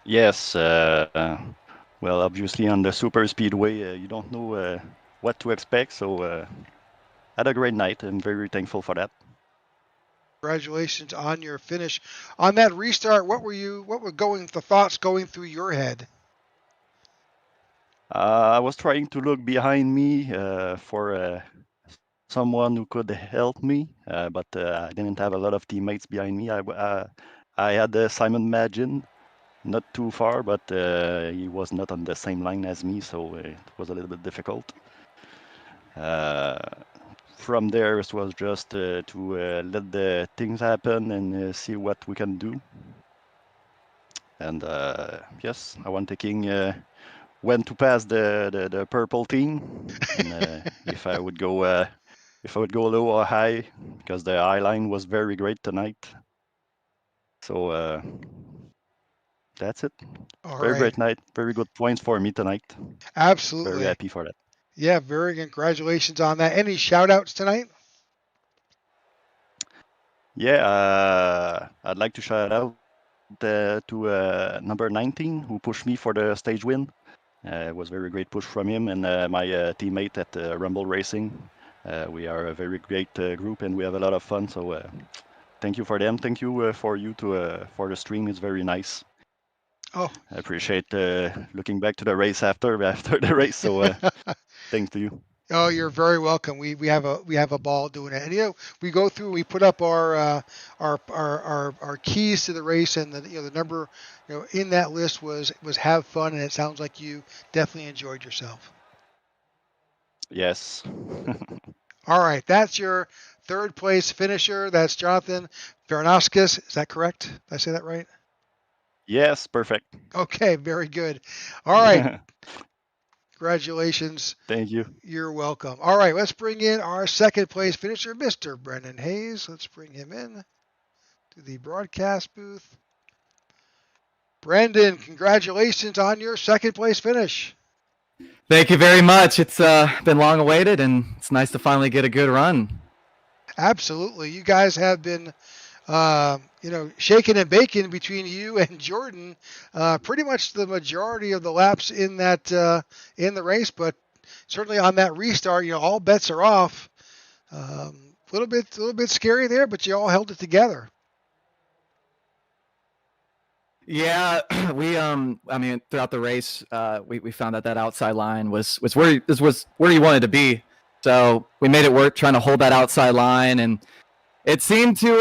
Yes. Well, obviously on the super speedway, you don't know what to expect. So had a great night. I'm very thankful for that. Congratulations on your finish. On that restart, what were the thoughts going through your head? I was trying to look behind me for someone who could help me, but I didn't have a lot of teammates behind me. I had Simon Magin, not too far, but he was not on the same line as me, so it was a little bit difficult. From there, it was just to let the things happen and see what we can do. And yes, I want taking when to pass the purple team, and if I would go low or high, because the eye line was very great tonight. So that's it. All Very right. great night. Very good points for me tonight. Absolutely. Very happy for that. Yeah, very congratulations on that. Any shout outs tonight? Yeah, I'd like to shout out to number 19 who pushed me for the stage win. It was a very great push from him and my teammate at Rumble Racing. We are a very great group and we have a lot of fun. So thank you for them. Thank you for the stream. It's very nice. Oh, I appreciate looking back to the race after the race. So thanks to you. Oh, you're very welcome. We have a ball doing it, and you know we go through. We put up our keys to the race, and the number in that list was have fun, and it sounds like you definitely enjoyed yourself. Yes. All right, that's your third place finisher. That's Jonathan Vernoskis. Is that correct? Did I say that right? Yes, perfect. Okay, very good. All right, congratulations. Thank you. You're welcome. All right, let's bring in our second place finisher, Mr. Brendan Hayes. Let's bring him in to the broadcast booth. Brendan, congratulations on your second place finish. Thank you very much. It's been long awaited, and it's nice to finally get a good run. Absolutely. You guys have been, shaking and baking between you and Jordan pretty much the majority of the laps in that in the race, but certainly on that restart, all bets are off. A little bit scary there, but you all held it together. Yeah, we throughout the race, we found that outside line was where you wanted to be. So we made it work trying to hold that outside line, and it seemed to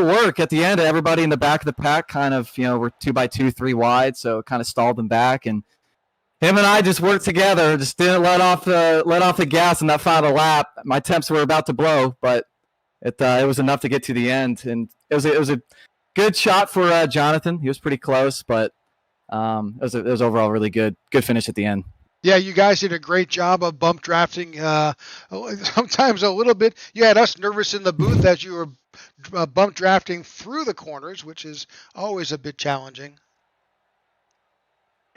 work at the end. Everybody in the back of the pack kind of, were 2 by 2, 3 wide, so it kind of stalled them back, and him and I just worked together, just didn't let off the gas in that final lap. My temps were about to blow, but it was enough to get to the end, and it was a good shot for Jonathan. He was pretty close, but it was overall really good finish at the end. Yeah, you guys did a great job of bump drafting. Sometimes a little bit. You had us nervous in the booth as you were bump drafting through the corners, which is always a bit challenging.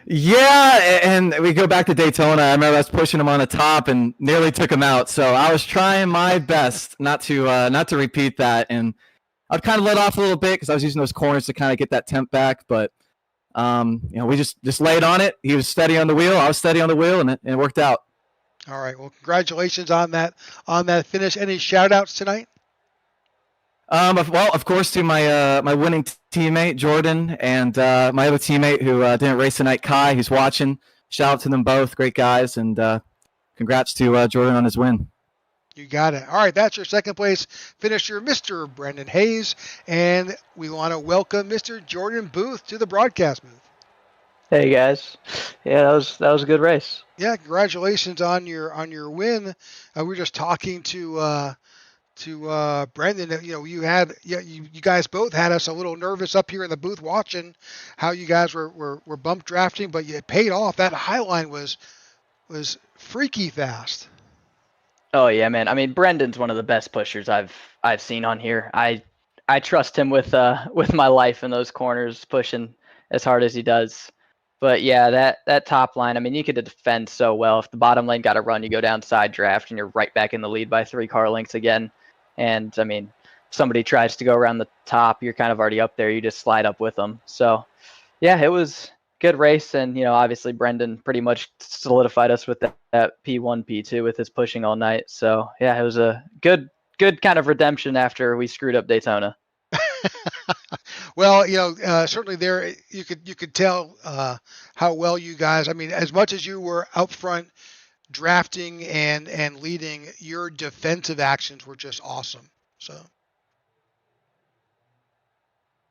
Yeah, and we go back to Daytona. I remember I was pushing him on the top and nearly took him out. So I was trying my best not to repeat that, and I'd kind of let off a little bit because I was using those corners to kind of get that temp back. But we just laid on it. He was steady on the wheel. I was steady on the wheel, and it worked out. All right. Well, congratulations on that finish. Any shout outs tonight? Well, of course, to my winning teammate Jordan and my other teammate who didn't race tonight, Kai, who's watching. Shout out to them both, great guys, and congrats to Jordan on his win. You got it. All right, that's your second place finisher, Mr. Brendan Hayes, and we want to welcome Mr. Jordan Booth to the broadcast booth. Hey guys, yeah, that was a good race. Yeah, congratulations on your win. We were just talking to Brendan. You guys both had us a little nervous up here in the booth watching how you guys were bump drafting, but it paid off. That high line was freaky fast. Oh yeah, man. I mean, Brendan's one of the best pushers I've seen on here. I trust him with my life in those corners, pushing as hard as he does. But yeah, that top line, I mean, you could defend so well. If the bottom lane got a run, you go down side draft and you're right back in the lead by 3 car lengths again. And I mean, if somebody tries to go around the top, you're kind of already up there. You just slide up with them. So yeah, it was good race. And, obviously Brendan pretty much solidified us with that P1, P2 with his pushing all night. So yeah, it was a good kind of redemption after we screwed up Daytona. Well, certainly there you could tell how well you guys. I mean, as much as you were out front drafting and leading, your defensive actions were just awesome. So,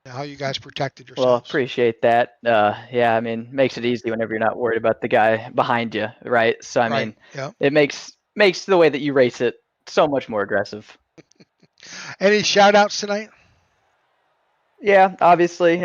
how you guys protected yourselves. Well, appreciate that. Yeah, I mean, makes it easy whenever you're not worried about the guy behind you, right? So, I mean, It makes the way that you race it so much more aggressive. Any shout outs tonight? Yeah, obviously,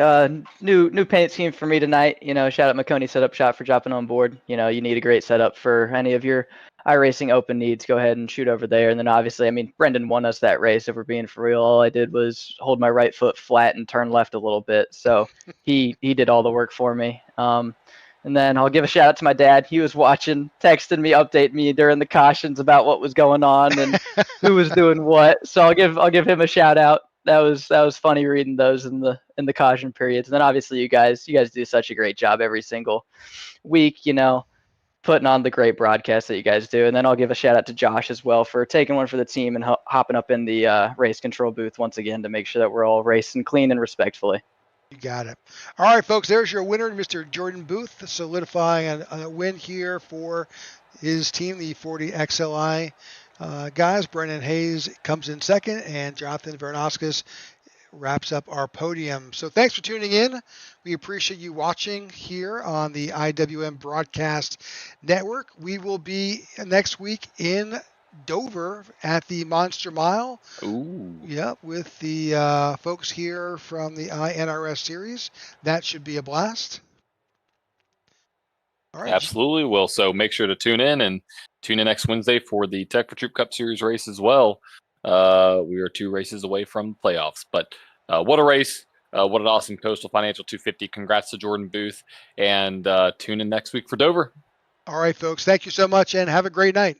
new paint scheme for me tonight. Shout out Maconi Setup Shop for dropping on board. You need a great setup for any of your iRacing open needs. Go ahead and shoot over there. And then obviously, I mean, Brendan won us that race. If we're being for real, all I did was hold my right foot flat and turn left a little bit. So he did all the work for me. And then I'll give a shout out to my dad. He was watching, texting me, updating me during the cautions about what was going on and who was doing what. So I'll give him a shout out. That was funny reading those in the caution periods. And then obviously you guys do such a great job every single week, putting on the great broadcast that you guys do. And then I'll give a shout out to Josh as well for taking one for the team and hopping up in the race control booth once again to make sure that we're all racing clean and respectfully. You got it. All right, folks, there's your winner, Mr. Jordan Booth, solidifying a win here for his team, the 40 XLI. Guys, Brendan Hayes comes in second, and Jonathan Vernoskis wraps up our podium. So thanks for tuning in. We appreciate you watching here on the IWM Broadcast Network. We will be next week in Dover at the Monster Mile. Ooh. Yeah, with the folks here from the iNRS series. That should be a blast. All right. Absolutely will. So make sure to tune in next Wednesday for the Tech for Troop Cup Series race as well. We are 2 races away from playoffs, but what a race. What an awesome Coastal Financial 250. Congrats to Jordan Booth, and tune in next week for Dover. All right, folks. Thank you so much and have a great night.